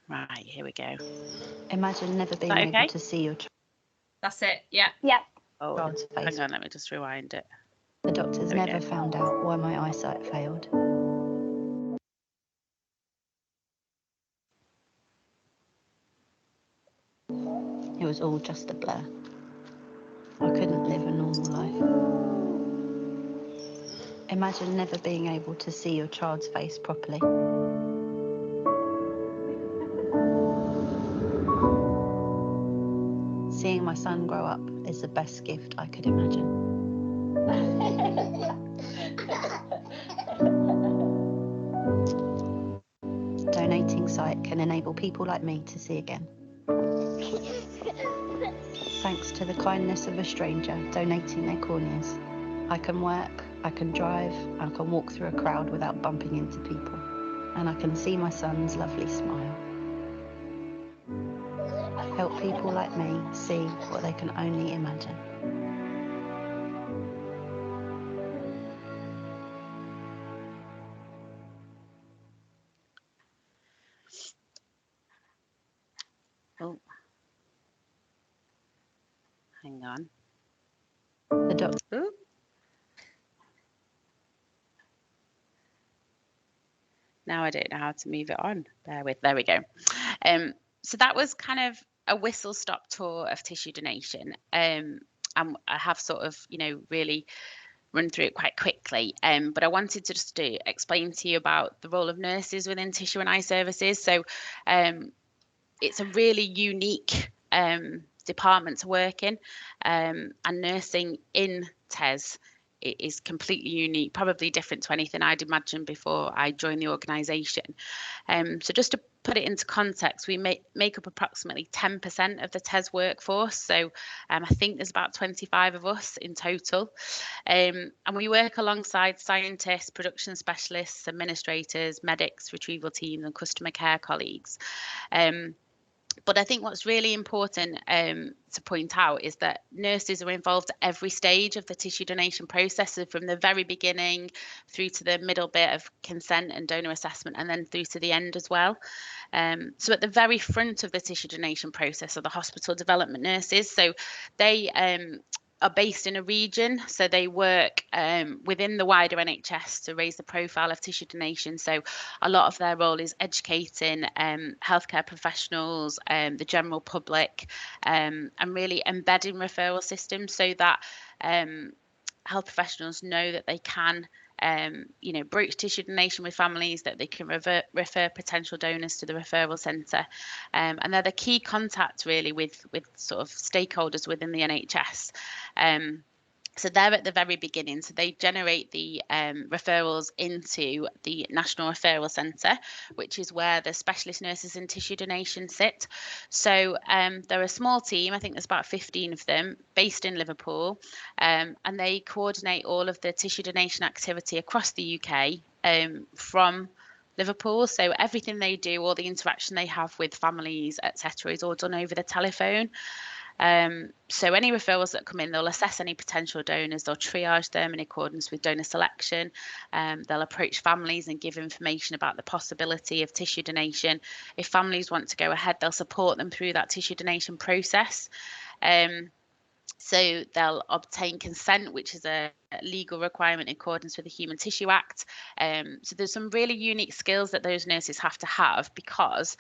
Right, here we go. Imagine never being okay? able to see your That's it. Yeah. Yeah. Oh, child's face. hang on, let me just rewind it. The doctors There we never go. found out why my eyesight failed. It was all just a blur. I couldn't live a normal life. Imagine never being able to see your child's face properly. Seeing my son grow up is the best gift I could imagine. Donating sight can enable people like me to see again. Thanks to the kindness of a stranger donating their corneas, I can work, I can drive, I can walk through a crowd without bumping into people, and I can see my son's lovely smile. Help people like me see what they can only imagine. Oh, hang on. The doctor. Ooh. Now I don't know how to move it on. Bear with. There we go. So that was kind of a whistle-stop tour of tissue donation. And I have sort of, really run through it quite quickly. But I wanted to just explain to you about the role of nurses within tissue and eye services. So it's a really unique department to work in, and nursing in TES is completely unique, probably different to anything I'd imagined before I joined the organisation. So just to put it into context, we make up approximately 10% of the TES workforce. So I think there's about 25 of us in total. And we work alongside scientists, production specialists, administrators, medics, retrieval teams and customer care colleagues. But I think what's really important to point out is that nurses are involved at every stage of the tissue donation process, so from the very beginning through to the middle bit of consent and donor assessment, and then through to the end as well. So at the very front of the tissue donation process are the hospital development nurses. So they are based in a region, so they work within the wider NHS to raise the profile of tissue donation. So a lot of their role is educating healthcare professionals, the general public, and really embedding referral systems so that health professionals know that they can broach tissue donation with families, that they can refer potential donors to the referral centre, and they're the key contact really with sort of stakeholders within the NHS. So they're at the very beginning. So they generate the referrals into the National Referral Centre, which is where the specialist nurses in tissue donation sit. So they're a small team. I think there's about 15 of them based in Liverpool. And they coordinate all of the tissue donation activity across the UK from Liverpool. So everything they do, all the interaction they have with families, etc., is all done over the telephone. So any referrals that come in, they'll assess any potential donors, they'll triage them in accordance with donor selection, they'll approach families and give information about the possibility of tissue donation. If families want to go ahead, they'll support them through that tissue donation process. So they'll obtain consent, which is a legal requirement in accordance with the Human Tissue Act. So there's some really unique skills that those nurses have to have, because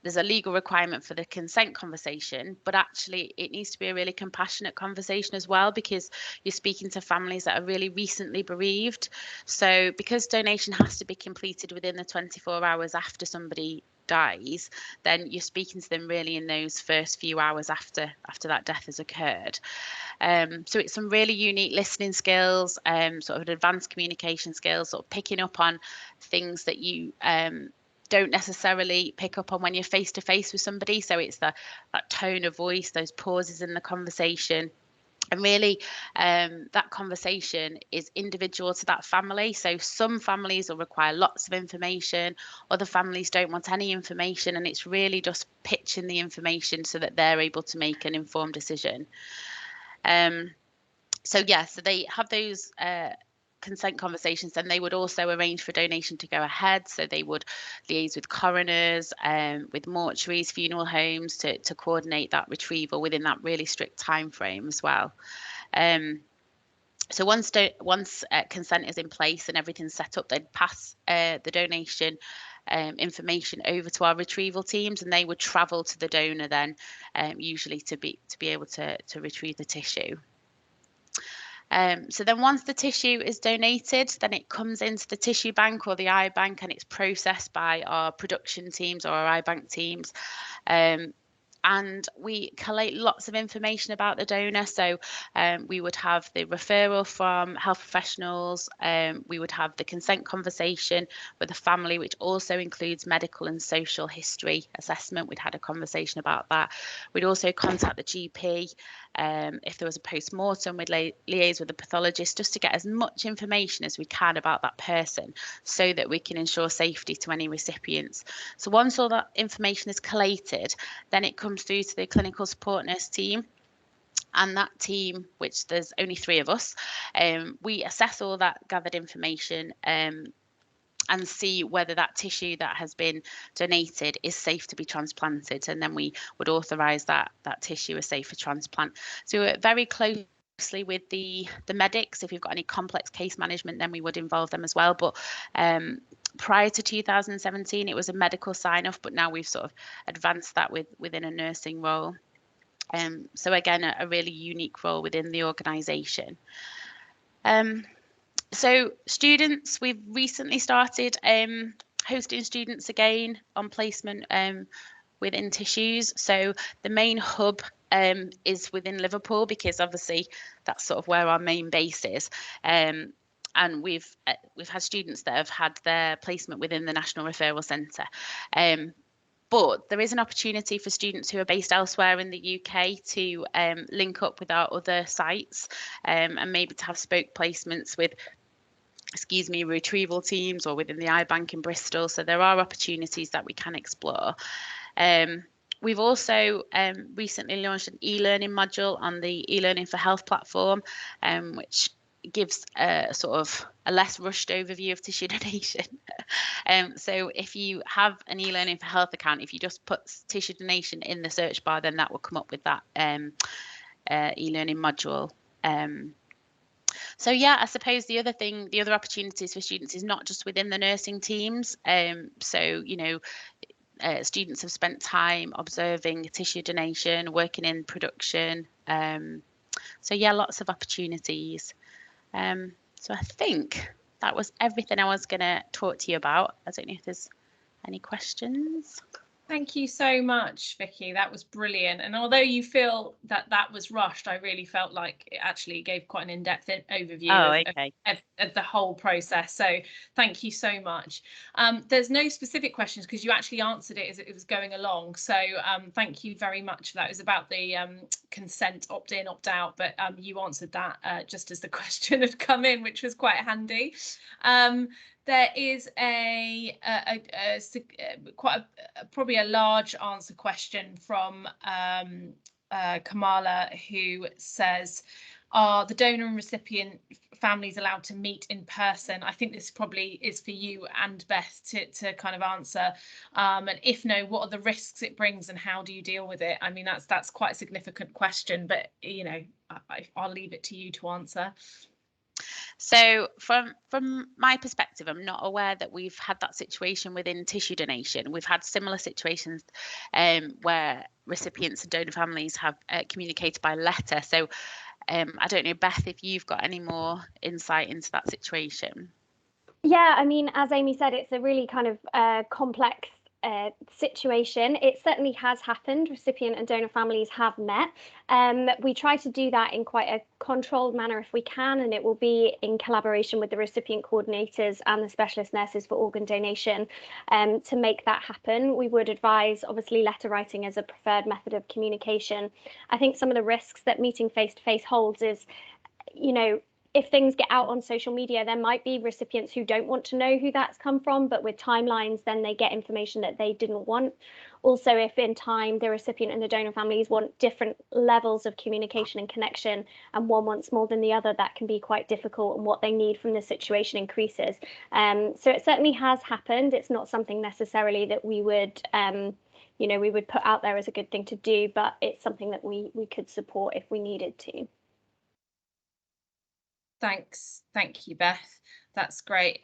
there's a legal requirement for the consent conversation, but actually it needs to be a really compassionate conversation as well, because you're speaking to families that are really recently bereaved. So because donation has to be completed within the 24 hours after somebody dies, then you're speaking to them really in those first few hours after that death has occurred. So it's some really unique listening skills, sort of advanced communication skills, sort of picking up on things that you don't necessarily pick up on when you're face to face with somebody. So it's that tone of voice, those pauses in the conversation, And really, that conversation is individual to that family. So some families will require lots of information, other families don't want any information, and it's really just pitching the information so that they're able to make an informed decision. So they have those consent conversations, and they would also arrange for donation to go ahead. So they would liaise with coroners, with mortuaries, funeral homes to coordinate that retrieval within that really strict time frame as well. So once consent is in place and everything's set up, they'd pass the donation information over to our retrieval teams, and they would travel to the donor then, usually to be able to retrieve the tissue. So then once the tissue is donated, then it comes into the tissue bank or the eye bank, and it's processed by our production teams or our eye bank teams. And we collate lots of information about the donor. So we would have the referral from health professionals. We would have the consent conversation with the family, which also includes medical and social history assessment. We'd had a conversation about that. We'd also contact the GP. If there was a post-mortem, we'd liaise with the pathologist just to get as much information as we can about that person so that we can ensure safety to any recipients. So once all that information is collated, then it comes through to the clinical support nurse team. And that team, which there's only 3 of us, we assess all that gathered information and see whether that tissue that has been donated is safe to be transplanted, and then we would authorise that tissue as safe for transplant. So we work very closely with the medics. If you've got any complex case management, then we would involve them as well. But prior to 2017, it was a medical sign-off, but now we've sort of advanced that within a nursing role. So again, a really unique role within the organisation. So students, we've recently started hosting students again on placement within tissues. So the main hub is within Liverpool, because obviously that's sort of where our main base is. And we've had students that have had their placement within the National Referral Centre. But there is an opportunity for students who are based elsewhere in the UK to link up with our other sites and maybe to have spoke placements with retrieval teams or within the eye bank in Bristol. So there are opportunities that we can explore. We've also recently launched an e-learning module on the e-learning for health platform, which gives a sort of a less rushed overview of tissue donation. So if you have an e-learning for health account, if you just put tissue donation in the search bar, then that will come up with that e-learning module. So yeah, I suppose the other opportunities for students is not just within the nursing teams. So, students have spent time observing tissue donation, working in production. So yeah, lots of opportunities. So I think that was everything I was going to talk to you about. I don't know if there's any questions. Thank you so much, Vicky. That was brilliant. And although you feel that was rushed, I really felt like it actually gave quite an in-depth overview of the whole process. So thank you so much. There's no specific questions because you actually answered it as it was going along. So thank you very much for that. It was about the consent, opt-in, opt-out, but you answered that just as the question had come in, which was quite handy. There is probably a large answer question from Kamala, who says, are the donor and recipient families allowed to meet in person? I think this probably is for you and Beth to kind of answer. And if no, what are the risks it brings and how do you deal with it? I mean, that's quite a significant question, but I'll leave it to you to answer. So from my perspective, I'm not aware that we've had that situation within tissue donation. We've had similar situations where recipients and donor families have communicated by letter. So I don't know, Beth, if you've got any more insight into that situation. Yeah, I mean, as Amy said, it's a really kind of complex situation. It certainly has happened. Recipient and donor families have met. We try to do that in quite a controlled manner if we can, and it will be in collaboration with the recipient coordinators and the specialist nurses for organ donation to make that happen. We would advise, obviously, letter writing as a preferred method of communication. I think some of the risks that meeting face-to-face holds is, you know, if things get out on social media, there might be recipients who don't want to know who that's come from, but with timelines, then they get information that they didn't want. Also, if in time the recipient and the donor families want different levels of communication and connection, and one wants more than the other, that can be quite difficult, and what they need from the situation increases. So it certainly has happened. It's not something necessarily that we would we would put out there as a good thing to do, but it's something that we could support if we needed to. Thanks. Thank you, Beth. That's great.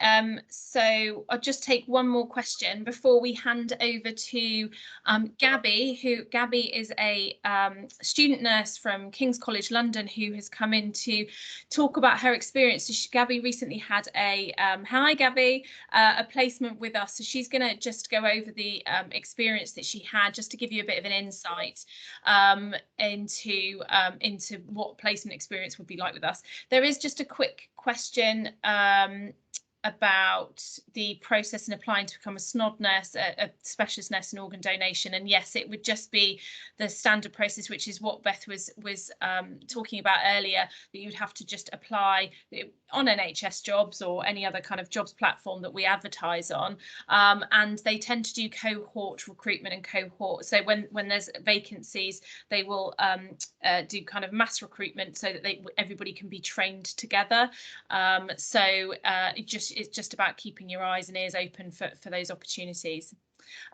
So I'll just take one more question before we hand over to Gabby. Gabby is a student nurse from King's College London who has come in to talk about her experience. So Gabby recently had a placement with us. So she's going to just go over the experience that she had, just to give you a bit of an insight into what placement experience would be like with us. There is just a quick question about the process in applying to become a SNOD nurse, a specialist nurse in organ donation. And yes, it would just be the standard process, which is what Beth was talking about earlier, that you'd have to just apply on NHS jobs or any other kind of jobs platform that we advertise on. And they tend to do cohort recruitment and cohort. So when there's vacancies, they will do kind of mass recruitment so that everybody can be trained together. It's just about keeping your eyes and ears open for those opportunities.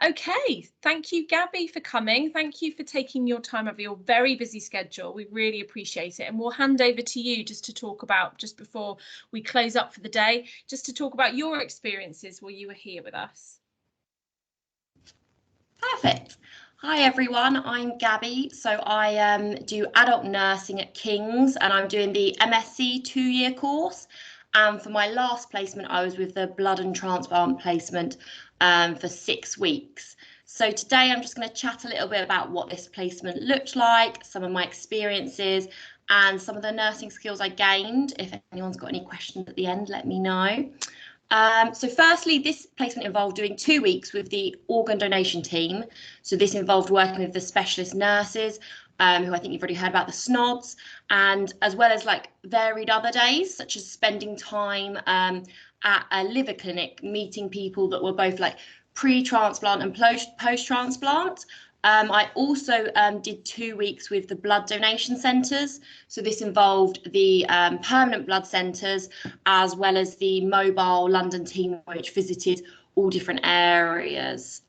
Okay, thank you, Gabby, for coming. Thank you for taking your time out of your very busy schedule. We really appreciate it. And we'll hand over to you just to talk about, just before we close up for the day, just to talk about your experiences while you were here with us. Perfect. Hi everyone, I'm Gabby. So I do adult nursing at King's, and I'm doing the MSc 2-year course. And for my last placement, I was with the blood and transplant placement for 6 weeks. So today I'm just going to chat a little bit about what this placement looked like, some of my experiences, and some of the nursing skills I gained. If anyone's got any questions at the end, let me know. So firstly, this placement involved doing 2 weeks with the organ donation team. So this involved working with the specialist nurses, who I think you've already heard about, the SNODs, and as well as like varied other days, such as spending time at a liver clinic, meeting people that were both like pre-transplant and post-transplant. I also did 2 weeks with the blood donation centres. So this involved the permanent blood centres as well as the mobile London team, which visited all different areas.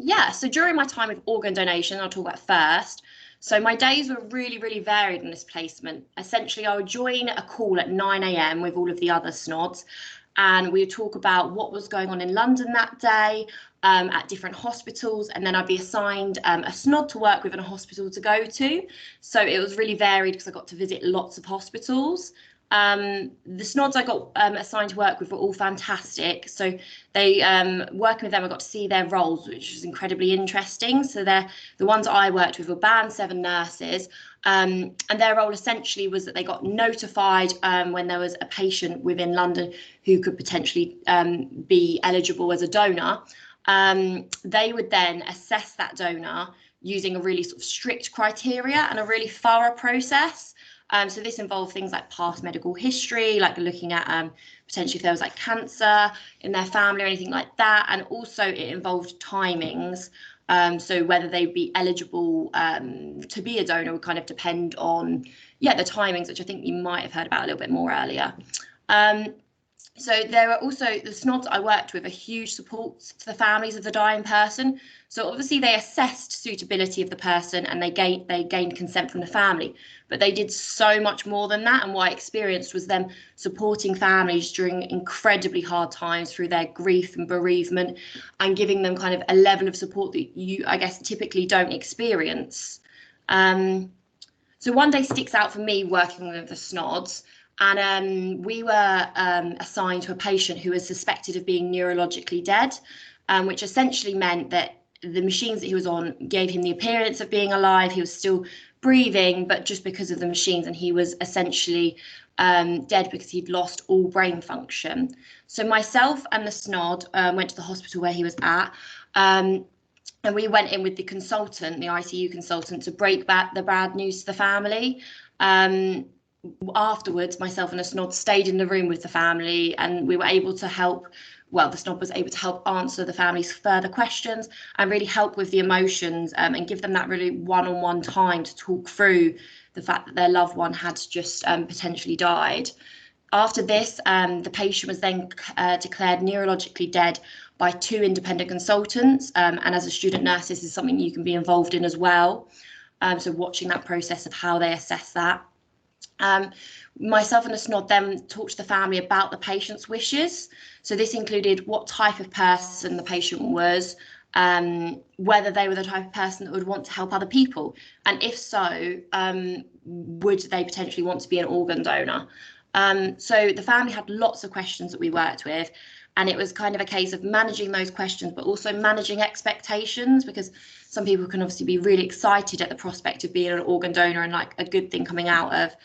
Yeah, so during my time with organ donation, I'll talk about first. So my days were really, really varied in this placement. Essentially, I would join a call at 9 AM with all of the other SNODs, and we would talk about what was going on in London that day, at different hospitals, and then I'd be assigned a SNOD to work with and a hospital to go to. So it was really varied because I got to visit lots of hospitals. The SNODs I got assigned to work with were all fantastic. So they working with them, I got to see their roles, which was incredibly interesting. So they're the ones I worked with were band 7 nurses, and their role essentially was that they got notified when there was a patient within London who could potentially be eligible as a donor. They would then assess that donor using a really sort of strict criteria and a really thorough process. So this involved things like past medical history, like looking at potentially if there was like cancer in their family or anything like that. And also it involved timings. So whether they'd be eligible to be a donor would kind of depend on, the timings, which I think you might have heard about a little bit more earlier. So there are also the SNODs I worked with are huge supports to the families of the dying person. So obviously they assessed suitability of the person and they gained consent from the family, but they did so much more than that. And what I experienced was them supporting families during incredibly hard times through their grief and bereavement, and giving them kind of a level of support that you, I guess, typically don't experience. So one day sticks out for me working with the SNODs. And we were assigned to a patient who was suspected of being neurologically dead. which essentially meant that the machines that he was on gave him the appearance of being alive. He was still breathing, but just because of the machines, and he was essentially dead because he'd lost all brain function. So myself and the SNOD went to the hospital where he was at, and we went in with the consultant, the ICU consultant, to break back the bad news to the family. Afterwards, myself and the SNOD stayed in the room with the family, and we were able to help. Well, the SNOD was able to help answer the family's further questions and really help with the emotions, and give them that really one-on-one time to talk through the fact that their loved one had just potentially died. After this, the patient was then declared neurologically dead by 2 independent consultants, and as a student nurse, this is something you can be involved in as well. So watching that process of how they assess that. Myself and the SNOD then talked to the family about the patient's wishes. So this included what type of person the patient was, whether they were the type of person that would want to help other people, and if so, would they potentially want to be an organ donor. So the family had lots of questions that we worked with, and it was kind of a case of managing those questions, but also managing expectations, because some people can obviously be really excited at the prospect of being an organ donor and like a good thing coming out of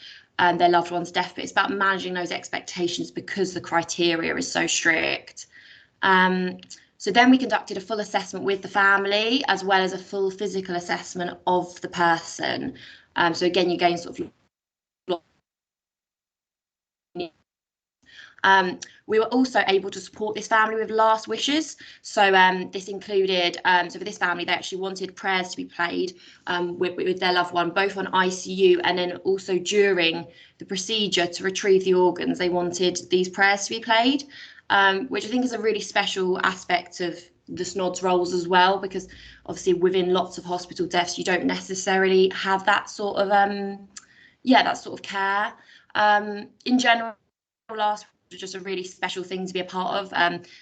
their loved one's death, but it's about managing those expectations because the criteria is so strict. So then we conducted a full assessment with the family, as well as a full physical assessment of the person. So again, you gain sort of we were also able to support this family with last wishes. So this included, so for this family, they actually wanted prayers to be played with their loved one, both on ICU and then also during the procedure to retrieve the organs. They wanted these prayers to be played, which I think is a really special aspect of the SNOD's roles as well, because obviously within lots of hospital deaths, you don't necessarily have that sort of, that sort of care. In general, last was just a really special thing to be a part of.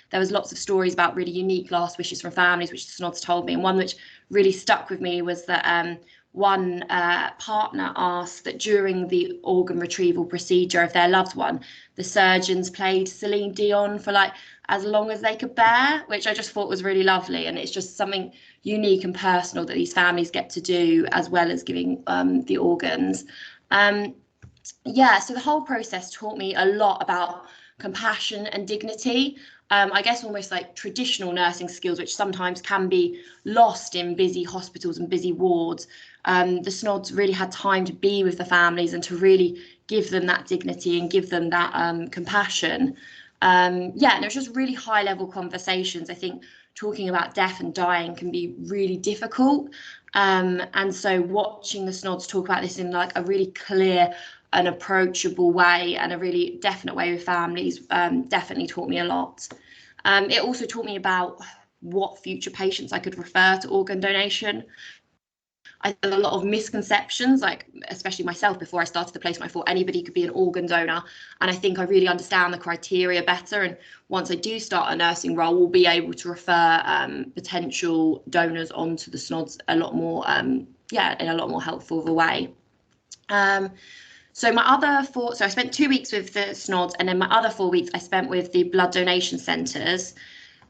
There was lots of stories about really unique last wishes from families, which the SNOD's told me, and one which really stuck with me was that one partner asked that during the organ retrieval procedure of their loved one, the surgeons played Celine Dion for like as long as they could bear, which I just thought was really lovely, and it's just something unique and personal that these families get to do, as well as giving the organs. So the whole process taught me a lot about compassion and dignity. I guess almost like traditional nursing skills, which sometimes can be lost in busy hospitals and busy wards. The SNODs really had time to be with the families and to really give them that dignity and give them that compassion. And it was just really high level conversations. I think talking about death and dying can be really difficult. And so watching the SNODs talk about this in like a really clear and approachable way and a really definite way with families definitely taught me a lot. It also taught me about what future patients I could refer to organ donation. I had a lot of misconceptions, like especially myself before I started the placement. I thought anybody could be an organ donor, and I think I really understand the criteria better, and once I do start a nursing role, we'll be able to refer potential donors onto the SNODs a lot more in a lot more helpful of a way. So I spent 2 weeks with the SNODs, and then my other 4 weeks I spent with the blood donation centres.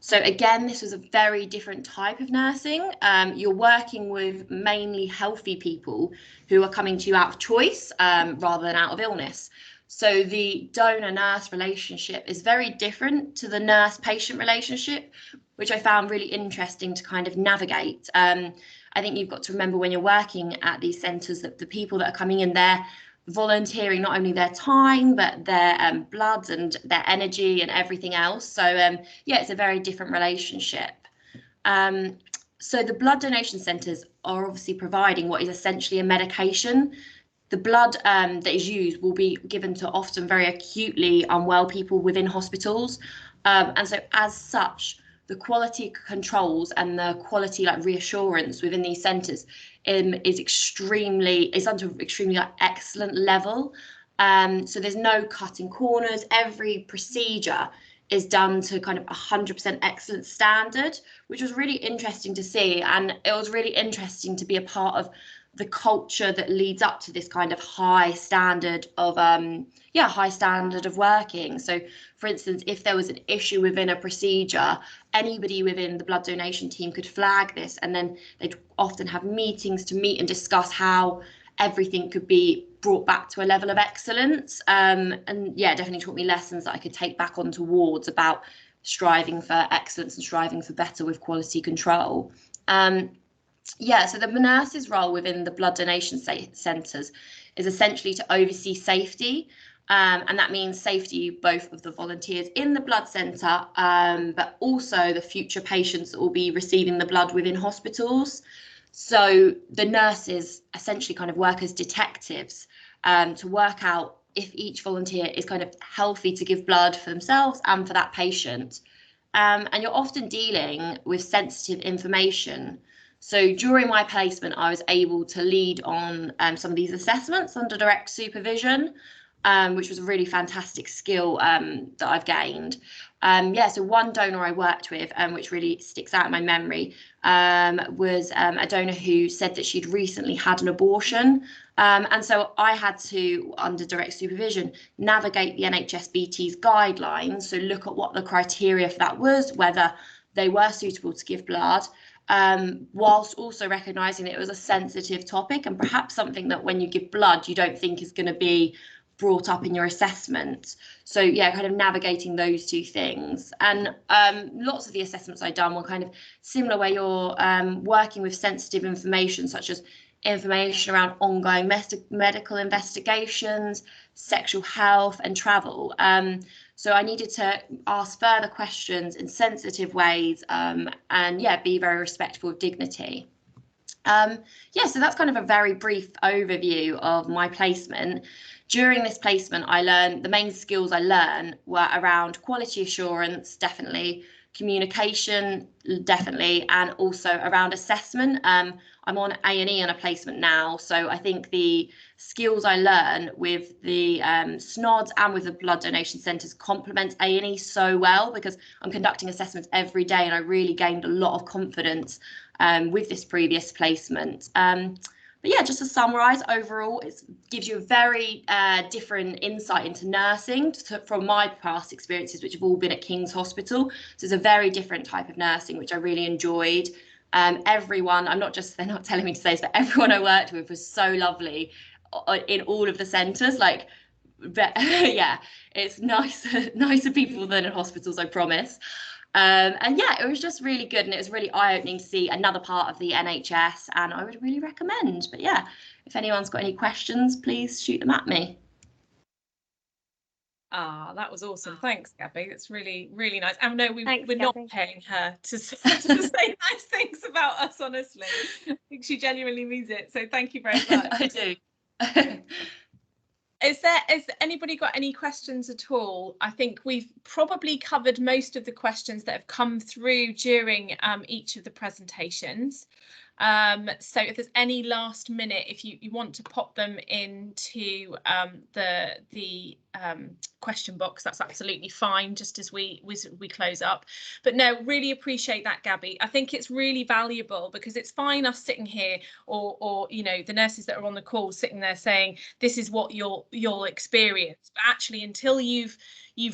So again, this was a very different type of nursing. You're working with mainly healthy people who are coming to you out of choice rather than out of illness. So the donor-nurse relationship is very different to the nurse-patient relationship, which I found really interesting to kind of navigate. I think you've got to remember when you're working at these centres that the people that are coming in there volunteering not only their time but their blood and their energy and everything else. So it's a very different relationship. So the blood donation centres are obviously providing what is essentially a medication. The blood that is used will be given to often very acutely unwell people within hospitals, and so as such the quality controls and the quality reassurance within these centres is under extremely excellent level. So there's no cutting corners. Every procedure is done to kind of 100% excellent standard, which was really interesting to see. And it was really interesting to be a part of the culture that leads up to this kind of high standard of working. So for instance, if there was an issue within a procedure, anybody within the blood donation team could flag this, and then they'd often have meetings to meet and discuss how everything could be brought back to a level of excellence. And yeah, definitely taught me lessons that I could take back onto wards about striving for excellence and striving for better with quality control. Yeah, so the nurse's role within the blood donation centres is essentially to oversee safety, and that means safety both of the volunteers in the blood centre, but also the future patients that will be receiving the blood within hospitals. So the nurses essentially kind of work as detectives to work out if each volunteer is kind of healthy to give blood for themselves and for that patient. And you're often dealing with sensitive information. So during my placement, I was able to lead on some of these assessments under direct supervision, which was a really fantastic skill that I've gained. Yeah, so one donor I worked with, which really sticks out in my memory, was a donor who said that she'd recently had an abortion. And so I had to, under direct supervision, navigate the NHS BT's guidelines, so look at what the criteria for that was, whether they were suitable to give blood, whilst also recognising that it was a sensitive topic and perhaps something that when you give blood you don't think is going to be brought up in your assessment. So yeah, kind of navigating those two things. And lots of the assessments I've done were kind of similar, where you're working with sensitive information such as information around ongoing medical investigations, sexual health and travel. So I needed to ask further questions in sensitive ways, and yeah, be very respectful of dignity. Yeah, so that's kind of a very brief overview of my placement. During this placement, I learned the main skills I learned were around quality assurance, definitely, communication, definitely, and also around assessment. I'm on A&E on a placement now, so I think the skills I learn with the SNODs and with the blood donation centres complement A&E so well, because I'm conducting assessments every day, and I really gained a lot of confidence with this previous placement. But yeah, just to summarise, overall, it gives you a very different insight into nursing from my past experiences, which have all been at King's Hospital. So it's a very different type of nursing, which I really enjoyed. Everyone, they're not telling me to say this, but everyone I worked with was so lovely in all of the centres. Like, yeah, it's nicer people than in hospitals, I promise. And yeah, it was just really good, and it was really eye-opening to see another part of the NHS, and I would really recommend. But yeah, if anyone's got any questions, please shoot them at me. Ah, that was awesome. Thanks, Gabby. That's really, really nice. And no, we're Gabby. not paying her to say nice things about us, honestly. I think she genuinely means it. So thank you very much. I do. Has anybody got any questions at all? I think we've probably covered most of the questions that have come through during each of the presentations. So if there's any last minute, if you want to pop them into the question box, that's absolutely fine, just as we close up. But no, really appreciate that, Gabby. I think it's really valuable, because it's fine us sitting here, or you know, the nurses that are on the call sitting there saying this is what you'll experience, but actually until you've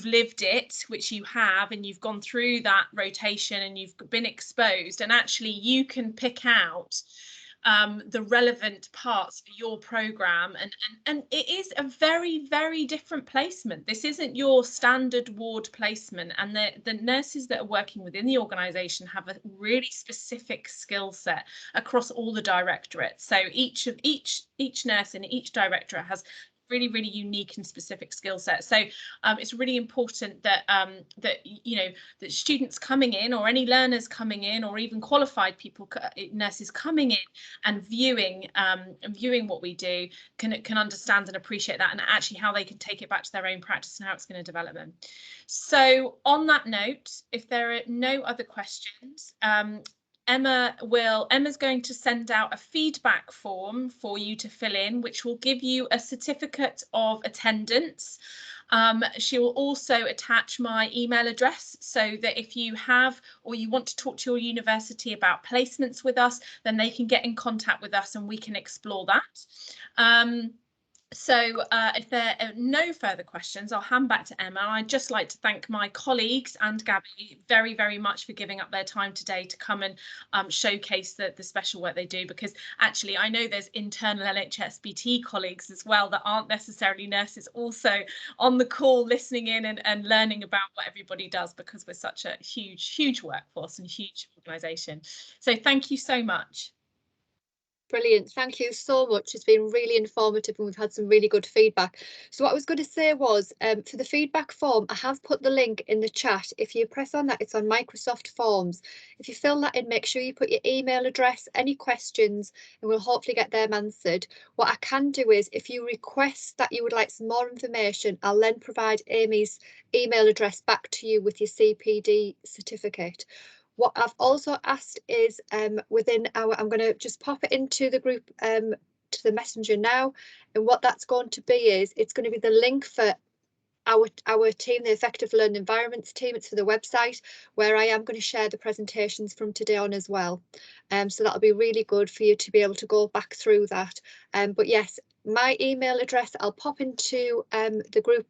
lived it, which you have, and you've gone through that rotation and you've been exposed, and actually you can pick out the relevant parts for your programme, and it is a very, very different placement. This isn't your standard ward placement, and the nurses that are working within the organisation have a really specific skill set across all the directorates. So each nurse in each directorate has really, really unique and specific skill set. So it's really important that that students coming in, or any learners coming in, or even qualified people, nurses coming in and viewing what we do, can understand and appreciate that, and actually how they can take it back to their own practice and how it's going to develop them. So on that note, if there are no other questions, Emma's going to send out a feedback form for you to fill in, which will give you a certificate of attendance. She will also attach my email address, so that if you have or you want to talk to your university about placements with us, then they can get in contact with us and we can explore that. So if there are no further questions, I'll hand back to Emma. I'd just like to thank my colleagues and Gabby very, very much for giving up their time today to come and showcase the special work they do, because actually I know there's internal NHSBT colleagues as well that aren't necessarily nurses also on the call listening in and learning about what everybody does, because we're such a huge workforce and huge organisation. So thank you so much. Brilliant, thank you so much. It's been really informative and we've had some really good feedback. So what I was going to say was, for the feedback form, I have put the link in the chat. If you press on that, it's on Microsoft Forms. If you fill that in, make sure you put your email address, any questions, and we'll hopefully get them answered. What I can do is, if you request that you would like some more information, I'll then provide Amy's email address back to you with your CPD certificate. What I've also asked is within our, I'm going to just pop it into the group, to the messenger now, and what that's going to be is, it's going to be the link for our team, the Effective Learning Environments team. It's for the website, where I am going to share the presentations from today on as well. So that'll be really good for you to be able to go back through that. But yes, my email address I'll pop into the group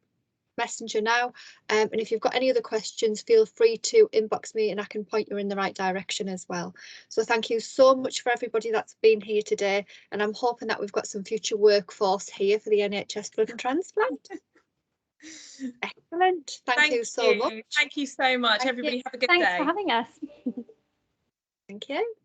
messenger now, and if you've got any other questions, feel free to inbox me and I can point you in the right direction as well. So thank you so much for everybody that's been here today, and I'm hoping that we've got some future workforce here for the NHS Blood and Transplant. Excellent, thank you so much. Thank you so much. Thank everybody you. Have a good Thanks day. for having us. Thank you.